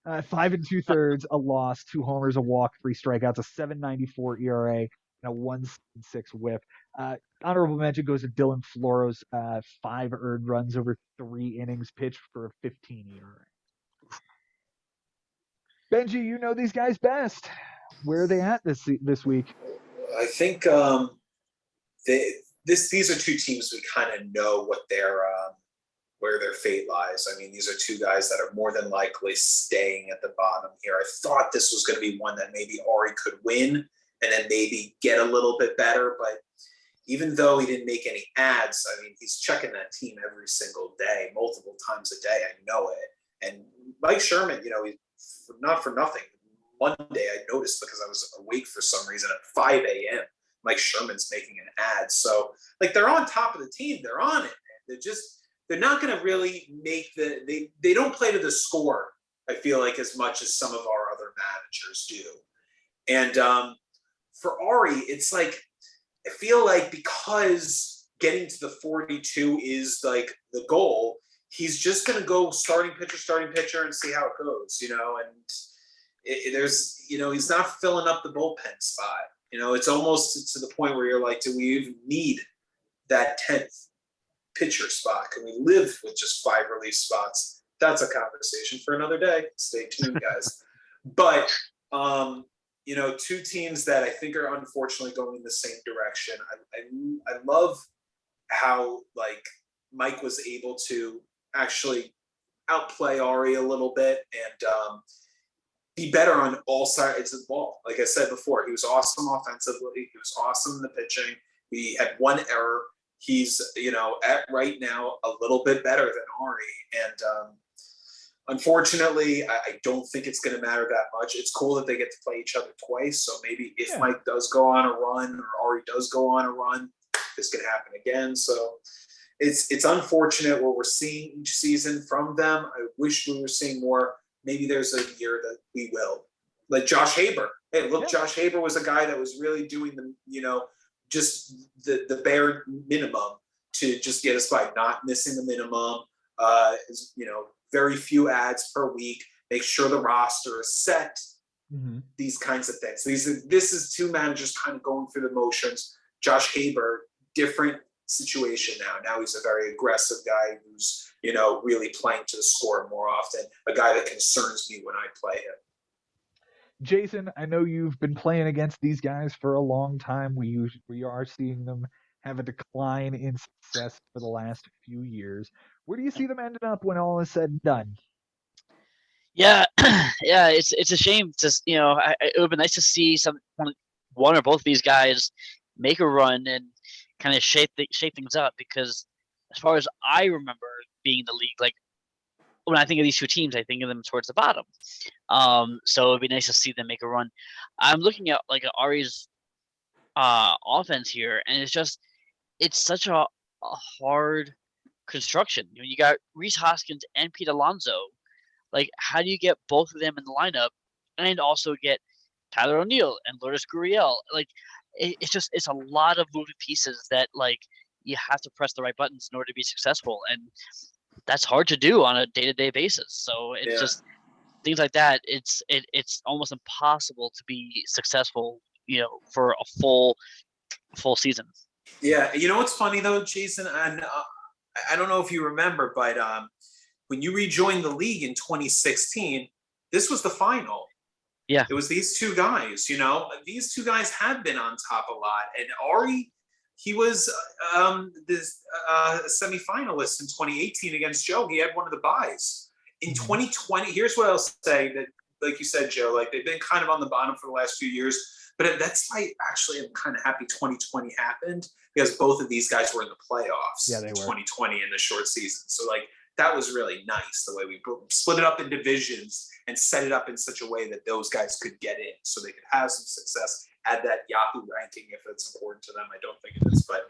5 and 2/3, a loss, 2 homers, a walk, 3 strikeouts, a 7.94 ERA, and a 1.6 WHIP. Honorable mention goes to Dylan Floro's 5 earned runs over 3 innings pitched for a 15 ERA. Benji, you know these guys best. Where are they at this week? I think these are 2 teams we kind of know what where their fate lies. I mean, these are 2 guys that are more than likely staying at the bottom here. I thought this was going to be one that maybe Ari could win and then maybe get a little bit better, but even though he didn't make any ads, I mean, he's checking that team every single day, multiple times a day. I know it. And Mike Sherman, not for nothing. Monday, I noticed because I was awake for some reason at 5 a.m. Mike Sherman's making an ad. So, they're on top of the team. They're on it. They're not going to really make they don't play to the score, I feel like, as much as some of our other managers do. And for Ari, it's like, I feel like because getting to the 42 is like the goal, he's just going to go starting pitcher and see how it goes, and he's not filling up the bullpen spot. It's almost to the point where you're like, do we even need that 10th pitcher spot? Can we live with just 5 relief spots? That's a conversation for another day. Stay tuned, guys. But, 2 teams that I think are unfortunately going in the same direction. I love how Mike was able to actually outplay Ari a little bit and be better on all sides of the ball. Like I said before, he was awesome offensively. He was awesome in the pitching. He had 1 error. He's, at right now a little bit better than Ari. And unfortunately, I don't think it's going to matter that much. It's cool that they get to play each other twice. So maybe if Mike does go on a run or Ari does go on a run, this can happen again. So it's unfortunate what we're seeing each season from them. I wish we were seeing more. Maybe there's a year that we will. Like Josh Haber. Hey, look, Josh Haber was a guy that was really doing just the bare minimum to just get us by, not missing the minimum. Very few ads per week. Make sure the roster is set. Mm-hmm. These kinds of things. This is 2 managers kind of going through the motions. Josh Haber, different situation now. Now he's a very aggressive guy who's really playing to the score more often. A guy that concerns me when I play him. Jason, I know you've been playing against these guys for a long time. We are seeing them have a decline in success for the last few years. Where do you see them ending up when all is said and done? Yeah, yeah, it's a shame. It would be nice to see one or both of these guys make a run and kind of shape things up. Because as far as I remember being in the league, when I think of these 2 teams, I think of them towards the bottom. So it'd be nice to see them make a run. I'm looking at Ari's offense here, and it's such a hard construction. You got Rhys Hoskins and Pete Alonso. How do you get both of them in the lineup and also get Tyler O'Neill and Lourdes Gurriel? it's a lot of moving pieces that like you have to press the right buttons in order to be successful, and that's hard to do on a day-to-day basis. So it's just things like that. It's almost impossible to be successful, for a full season. Yeah, you know what's funny though, Jason, and I don't know if you remember, but when you rejoined the league in 2016, this was the final. Yeah. It was these two guys. These two guys had been on top a lot, and Ari, he was this semifinalist in 2018 against Joe. He had one of the buys. In 2020, here's what I'll say, that, like you said, Joe, like they've been kind of on the bottom for the last few years, but that's why actually I'm kind of happy 2020 happened, because both of these guys were in the playoffs in 2020 in the short season. So like that was really nice, the way we split it up in divisions and set it up in such a way that those guys could get in so they could have some success, add that Yahoo ranking if it's important to them. I don't think it is, but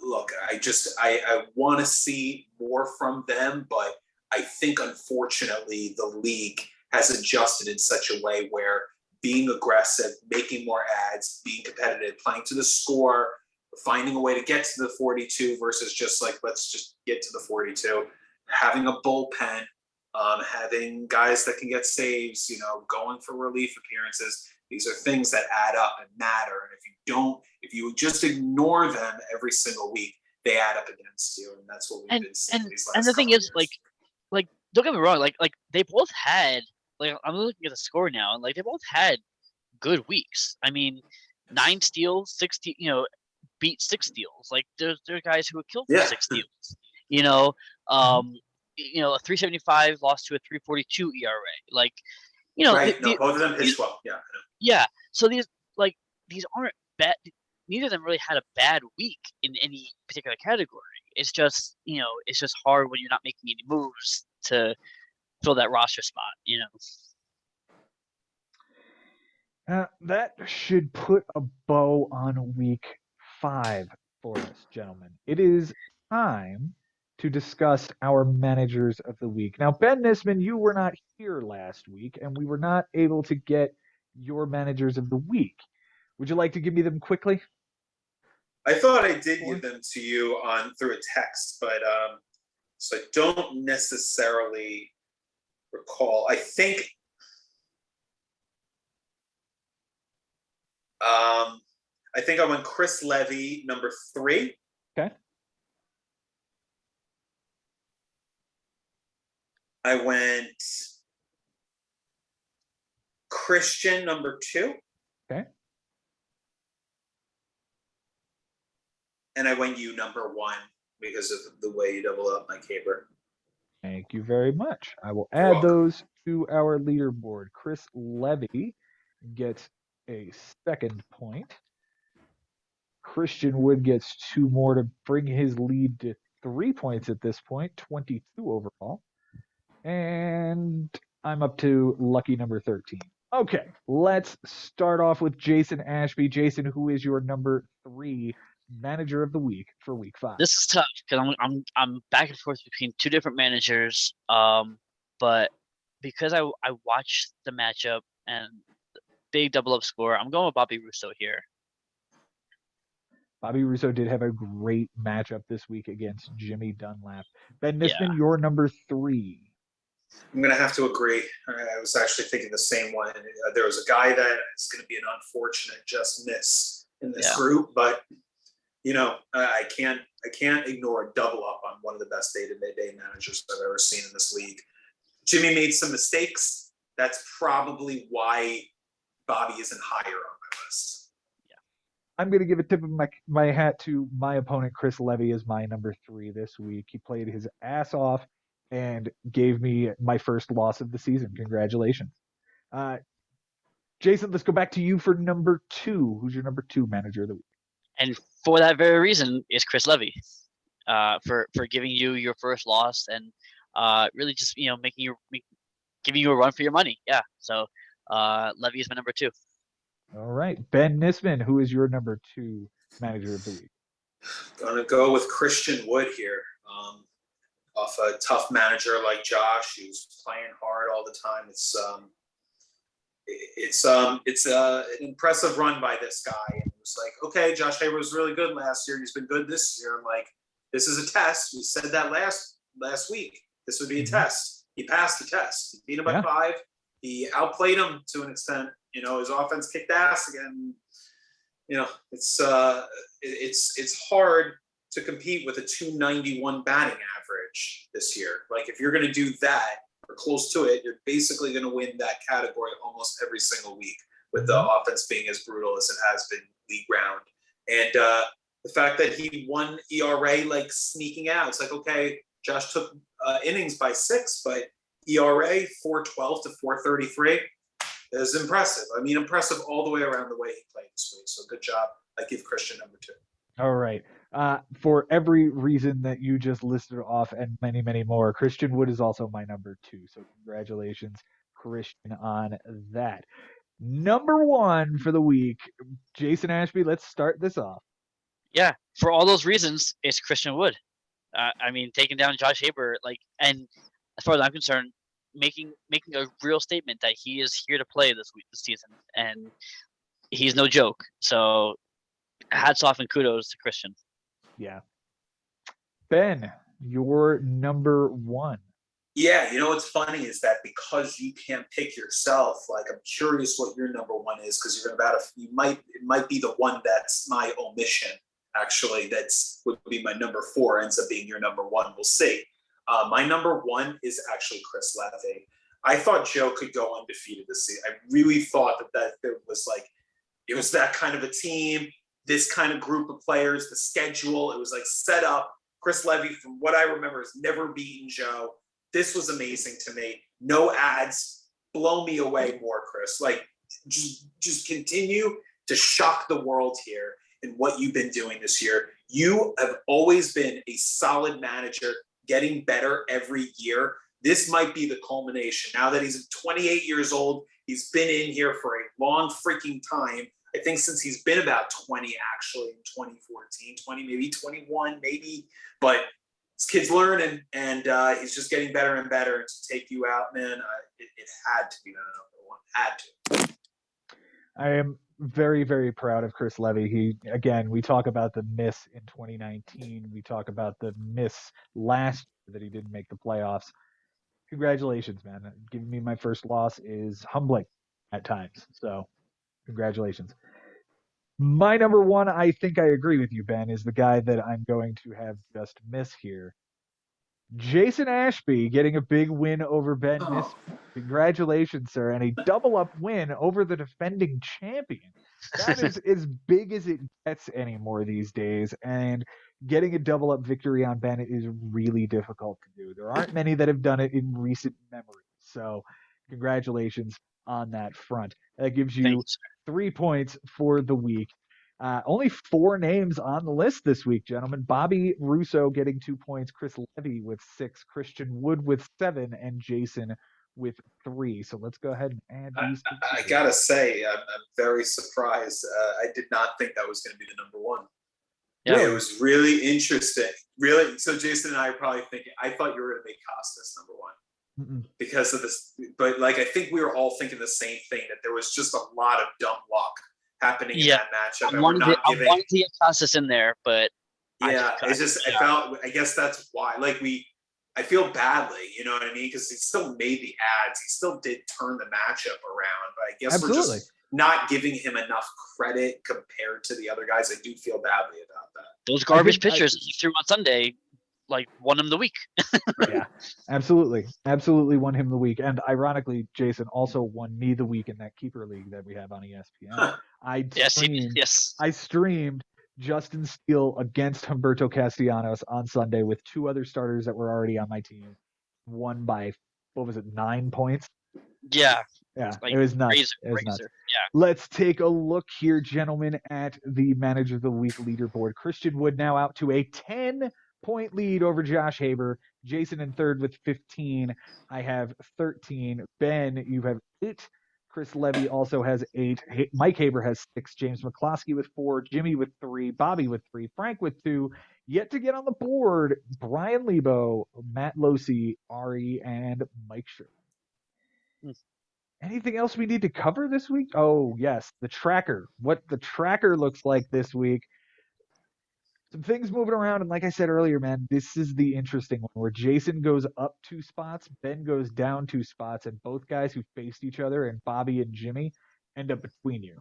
look, I want to see more from them, but I think unfortunately the league has adjusted in such a way where being aggressive, making more ads, being competitive, playing to the score, finding a way to get to the 42 versus just like, let's just get to the 42, having a bullpen, having guys that can get saves, going for relief appearances. These are things that add up and matter. And if you just ignore them every single week, they add up against you. And that's what we've been seeing these last And the thing is, years. like, don't get me wrong, like they both had, like, I'm looking at the score now, and like they both had good weeks. I mean, 9 steals, 60, beat 6 steals. Like there are guys who have killed for 6 steals. A 3.75 lost to a 3.42 ERA. Like, right. No, both of them pitched well. Yeah. Yeah. So these aren't bad. Neither of them really had a bad week in any particular category. It's just, it's just hard when you're not making any moves to fill that roster spot. That should put a bow on week 5 for us, gentlemen. It is time to discuss our managers of the week. Now, Ben Nessman, you were not here last week, and we were not able to get your managers of the week. Would you like to give me them quickly? I thought I did give them to you through a text, but so I don't necessarily recall. I think I went Chris Levy, number 3. Okay. I went Christian, number 2. Okay. And I went you, number 1, because of the way you double up my caper. Thank you very much. I will add those to our leaderboard. Chris Levy gets a 2nd point. Christian Wood gets 2 more to bring his lead to 3 points at this point, 22 overall. And I'm up to lucky number 13. Okay, let's start off with Jason Ashby. Jason, who is your number 3 manager of the week for week 5? This is tough because I'm back and forth between 2 different managers. But because I watched the matchup and big double up score, I'm going with Bobby Russo here. Bobby Russo did have a great matchup this week against Jimmy Dunlap. Ben Nessman, your number 3. I'm going to have to agree. I was actually thinking the same one. There was a guy that is going to be an unfortunate just miss in this group, but I can't ignore a double up on one of the best day-to-day managers I've ever seen in this league. Jimmy made some mistakes. That's probably why Bobby isn't higher on my list. I'm going to give a tip of my hat to my opponent, Chris Levy, as my number 3 this week. He played his ass off and gave me my first loss of the season. Congratulations. Jason, let's go back to you for number 2. Who's your number 2 manager of the week? And for that very reason is Chris Levy, for giving you your first loss and really just giving you a run for your money. Yeah. So Levy is my number 2. All right, Ben Nessman, who is your number 2 manager of the week? Gonna go with Christian Wood here. Off a tough manager like Josh, who's playing hard all the time. it's an impressive run by this guy. And it was like, okay, Josh Hager was really good last year. He's been good this year. Like, this is a test. We said that last week. This would be a test. He passed the test. He beat him by 5. He outplayed him to an extent. You know, his offense kicked ass again. You know, it's hard to compete with a 291 batting average this year. Like, if you're going to do that or close to it, you're basically going to win that category almost every single week, with the offense being as brutal as it has been league round. And the fact that he won ERA like sneaking out, it's like, okay, Josh took innings by 6, but ERA 4.12 to 4.33 is impressive. I mean, impressive all the way around the way he played this week. So good job. I give Christian number 2. All right. For every reason that you just listed off and many, many more, Christian Wood is also my number 2. So congratulations, Christian, on that. Number 1 for the week, Jason Ashby. Let's start this off. Yeah, for all those reasons, it's Christian Wood. I mean, taking down Josh Haber, and as far as I'm concerned, making a real statement that he is here to play this season, and he's no joke. So, hats off and kudos to Christian. Yeah. Ben, your number 1. Yeah, you know what's funny is that because you can't pick yourself, like, I'm curious what your number 1 is, because you're it might be the one that's my omission. Actually, would be my number 4, ends up being your number 1. We'll see. My number 1 is actually Chris Levy. I thought Joe could go undefeated this season. I really thought that there was it was that kind of a team, this kind of group of players, the schedule. It was like set up. Chris Levy, from what I remember, has never beaten Joe. This was amazing to me. No ads. Blow me away more, Chris. Like, just continue to shock the world here in what you've been doing this year. You have always been a solid manager, getting better every year. This might be the culmination. Now that he's 28 years old, he's been in here for a long freaking time. I think since he's been about 20, actually, in 2014, 20, maybe 21, maybe. But this kid's learning, and he's just getting better and better. And to take you out, man, it had to be the number 1. Had to. I am very, very proud of Chris Levy. We talk about the miss in 2019. We talk about the miss last year that he didn't make the playoffs. Congratulations, man. Giving me my first loss is humbling at times. So congratulations. My number 1, I think I agree with you, Ben, is the guy that I'm going to have just miss here. Jason Ashby getting a big win over Ben Nessman. Congratulations, sir, and a double-up win over the defending champion. That is as big as it gets anymore these days, and getting a double-up victory on Ben is really difficult to do. There aren't many that have done it in recent memory, so congratulations on that front. That gives you 3 points for the week. Only 4 names on the list this week, gentlemen. Bobby Russo getting 2 points, Chris Levy with 6, Christian Wood with 7, and Jason with 3. So let's go ahead and add these. I gotta say, I'm very surprised. I did not think that was going to be the number 1. Yeah, it was really interesting. Really, so Jason and I are probably thinking. I thought you were going to make Costas number 1 because of this, but I think we were all thinking the same thing, that there was just a lot of dumb luck happening in that matchup. I wanted to get Costas in there, but I guess that's why. I feel badly, you know what I mean? Because he still made the ads. He still did turn the matchup around, but I guess we're just not giving him enough credit compared to the other guys. I do feel badly about that. Those garbage pitchers he threw on Sunday, won him the week. Yeah, absolutely. Absolutely won him the week. And ironically, Jason also won me the week in that keeper league that we have on ESPN. I streamed Justin Steele against Humberto Castellanos on Sunday with 2 other starters that were already on my team. Won by, 9 points? Yeah. Yeah, it was nuts. It was nuts. Yeah. Let's take a look here, gentlemen, at the Manager of the Week leaderboard. Christian Wood now out to a 10-point lead over Josh Haber. Jason in third with 15. I have 13. Ben, you have 8. Chris Levy also has 8. Mike Haber has 6. James McCloskey with 4. Jimmy with 3. Bobby with 3. Frank with 2. Yet to get on the board, Brian Lebo, Matt Losi, Ari, and Mike Sherman. Anything else we need to cover this week? Oh, yes, the tracker. What the tracker looks like this week. Some things moving around, and like I said earlier, man, this is the interesting one where Jason goes up 2 spots, Ben goes down 2 spots, and both guys who faced each other, and Bobby and Jimmy, end up between you.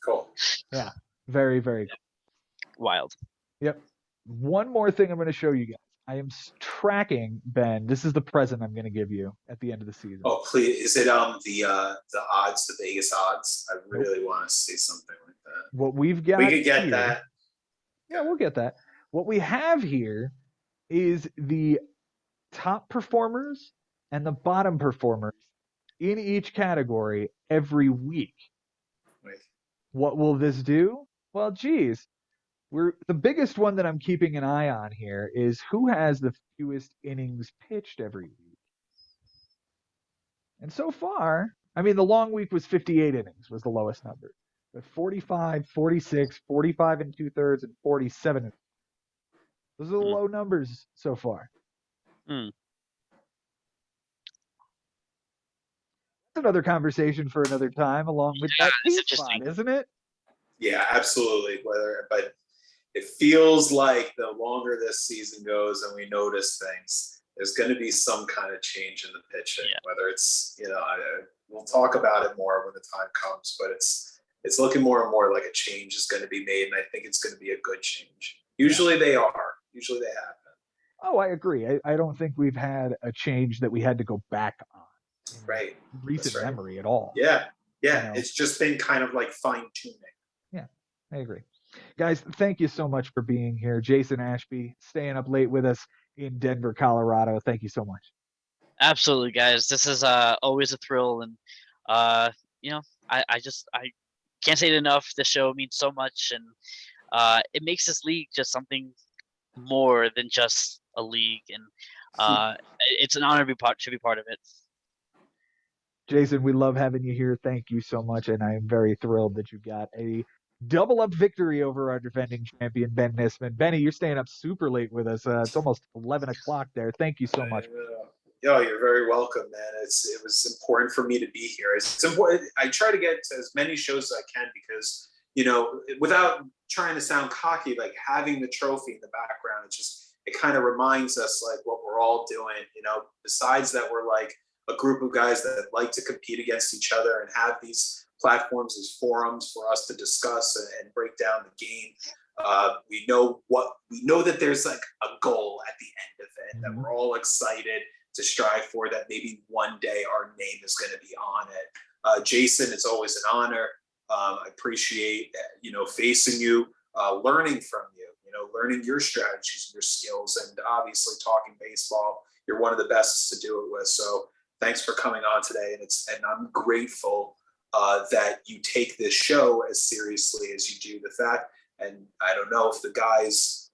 Cool. Yeah, very, very cool. Wild. Yep. One more thing I'm going to show you guys. I am tracking, Ben. This is the present I'm going to give you at the end of the season. Oh, please! Is it the odds, the Vegas odds? I really want to see something like that. What we've got, we could get here, that. Yeah, we'll get that. What we have here is the top performers and the bottom performers in each category every week. Wait. What will this do? Well, geez, the biggest one that I'm keeping an eye on here is who has the fewest innings pitched every week. And so far, I mean, the long week was 58 innings was the lowest number. But 45, 46, 45 and 2/3, and 47. Those are the low numbers so far. Mm. That's another conversation for another time, along with that spot, isn't it? Yeah, absolutely. But it feels like the longer this season goes and we notice things, there's going to be some kind of change in the pitching. Yeah. Whether it's we'll talk about it more when the time comes, but it's looking more and more like a change is going to be made, and I think it's going to be a good change. Usually they are. Usually they happen. Oh, I agree. I don't think we've had a change that we had to go back on. Right. Recent memory at all. Yeah. Yeah. It's just been kind of like fine tuning. Yeah, I agree. Guys, thank you so much for being here. Jason Ashby, staying up late with us in Denver, Colorado. Thank you so much. Absolutely, guys. This is always a thrill, and I can't say it enough. This show means so much, and it makes this league just something more than just a league, and it's an honor to be part of it. Jason, we love having you here. Thank you so much, and I am very thrilled that you got a double-up victory over our defending champion, Ben Nessman. Benny, you're staying up super late with us. It's almost 11 o'clock there. Thank you so much. Yo, you're very welcome, man. It was important for me to be here. It's important. I try to get to as many shows as I can because, without trying to sound cocky, like having the trophy in the background, it kind of reminds us like what we're all doing, besides that we're like a group of guys that like to compete against each other and have these platforms, these forums for us to discuss and break down the game. We know that there's like a goal at the end of it, that we're all excited to strive for, that maybe one day our name is going to be on it. Jason, it's always an honor. I appreciate, facing you, learning from you, learning your strategies and your skills, and obviously talking baseball. You're one of the best to do it with. So thanks for coming on today. And I'm grateful that you take this show as seriously as you do. The fact, and I don't know if the guys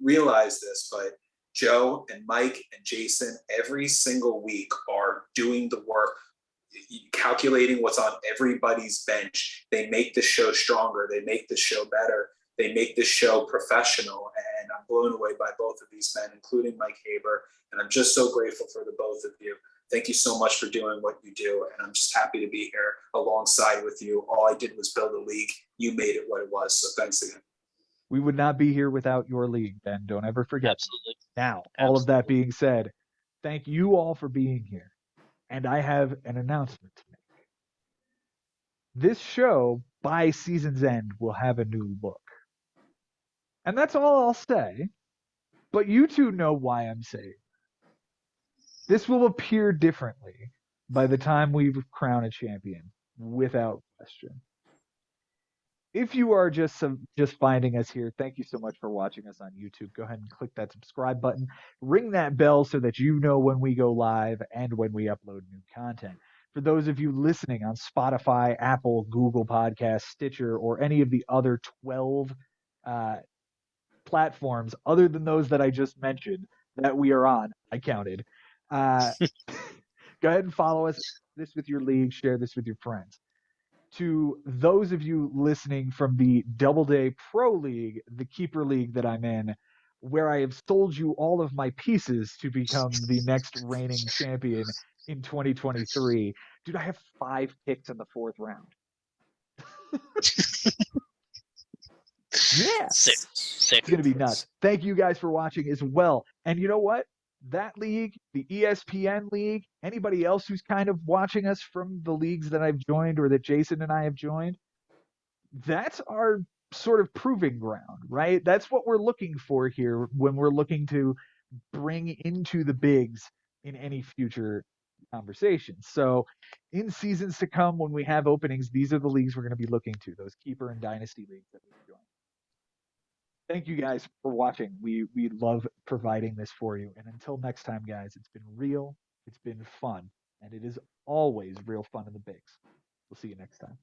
realize this, but Joe and Mike and Jason every single week are doing the work, calculating what's on everybody's bench. They make the show stronger. They make the show better. They make the show professional. And I'm blown away by both of these men, including Mike Hager. And I'm just so grateful for the both of you. Thank you so much for doing what you do. And I'm just happy to be here alongside with you. All I did was build a league. You made it what it was. So thanks again. We would not be here without your league, Ben. Don't ever forget. Absolutely. Now, all of that being said, thank you all for being here. And I have an announcement to make. This show, by season's end, will have a new look. And that's all I'll say. But you two know why I'm saying. This will appear differently by the time we've crowned a champion, without question. If you are just finding us here, thank you so much for watching us on YouTube. Go ahead and click that subscribe button. Ring that bell so that you know when we go live and when we upload new content. For those of you listening on Spotify, Apple, Google Podcasts, Stitcher, or any of the other 12 platforms other than those that I just mentioned that we are on, I counted. Go ahead and follow us. Share this with your league. Share this with your friends. To those of you listening from the Doubleday Pro League, the keeper league that I'm in, where I have sold you all of my pieces to become the next reigning champion, in 2023. Dude, I have 5 picks in the 4th round. Yeah. Sick. It's going to be nuts. Thank you guys for watching as well. And you know what? That league, the ESPN league, anybody else who's kind of watching us from the leagues that I've joined or that Jason and I have joined, that's our sort of proving ground, right? That's what we're looking for here when we're looking to bring into the bigs in any future conversations. So in seasons to come, when we have openings, these are the leagues we're going to be looking to, those keeper and dynasty leagues that we've joined. Thank you guys for watching. We love providing this for you. And until next time, guys, it's been real, it's been fun, and it is always real fun in the bigs. We'll see you next time.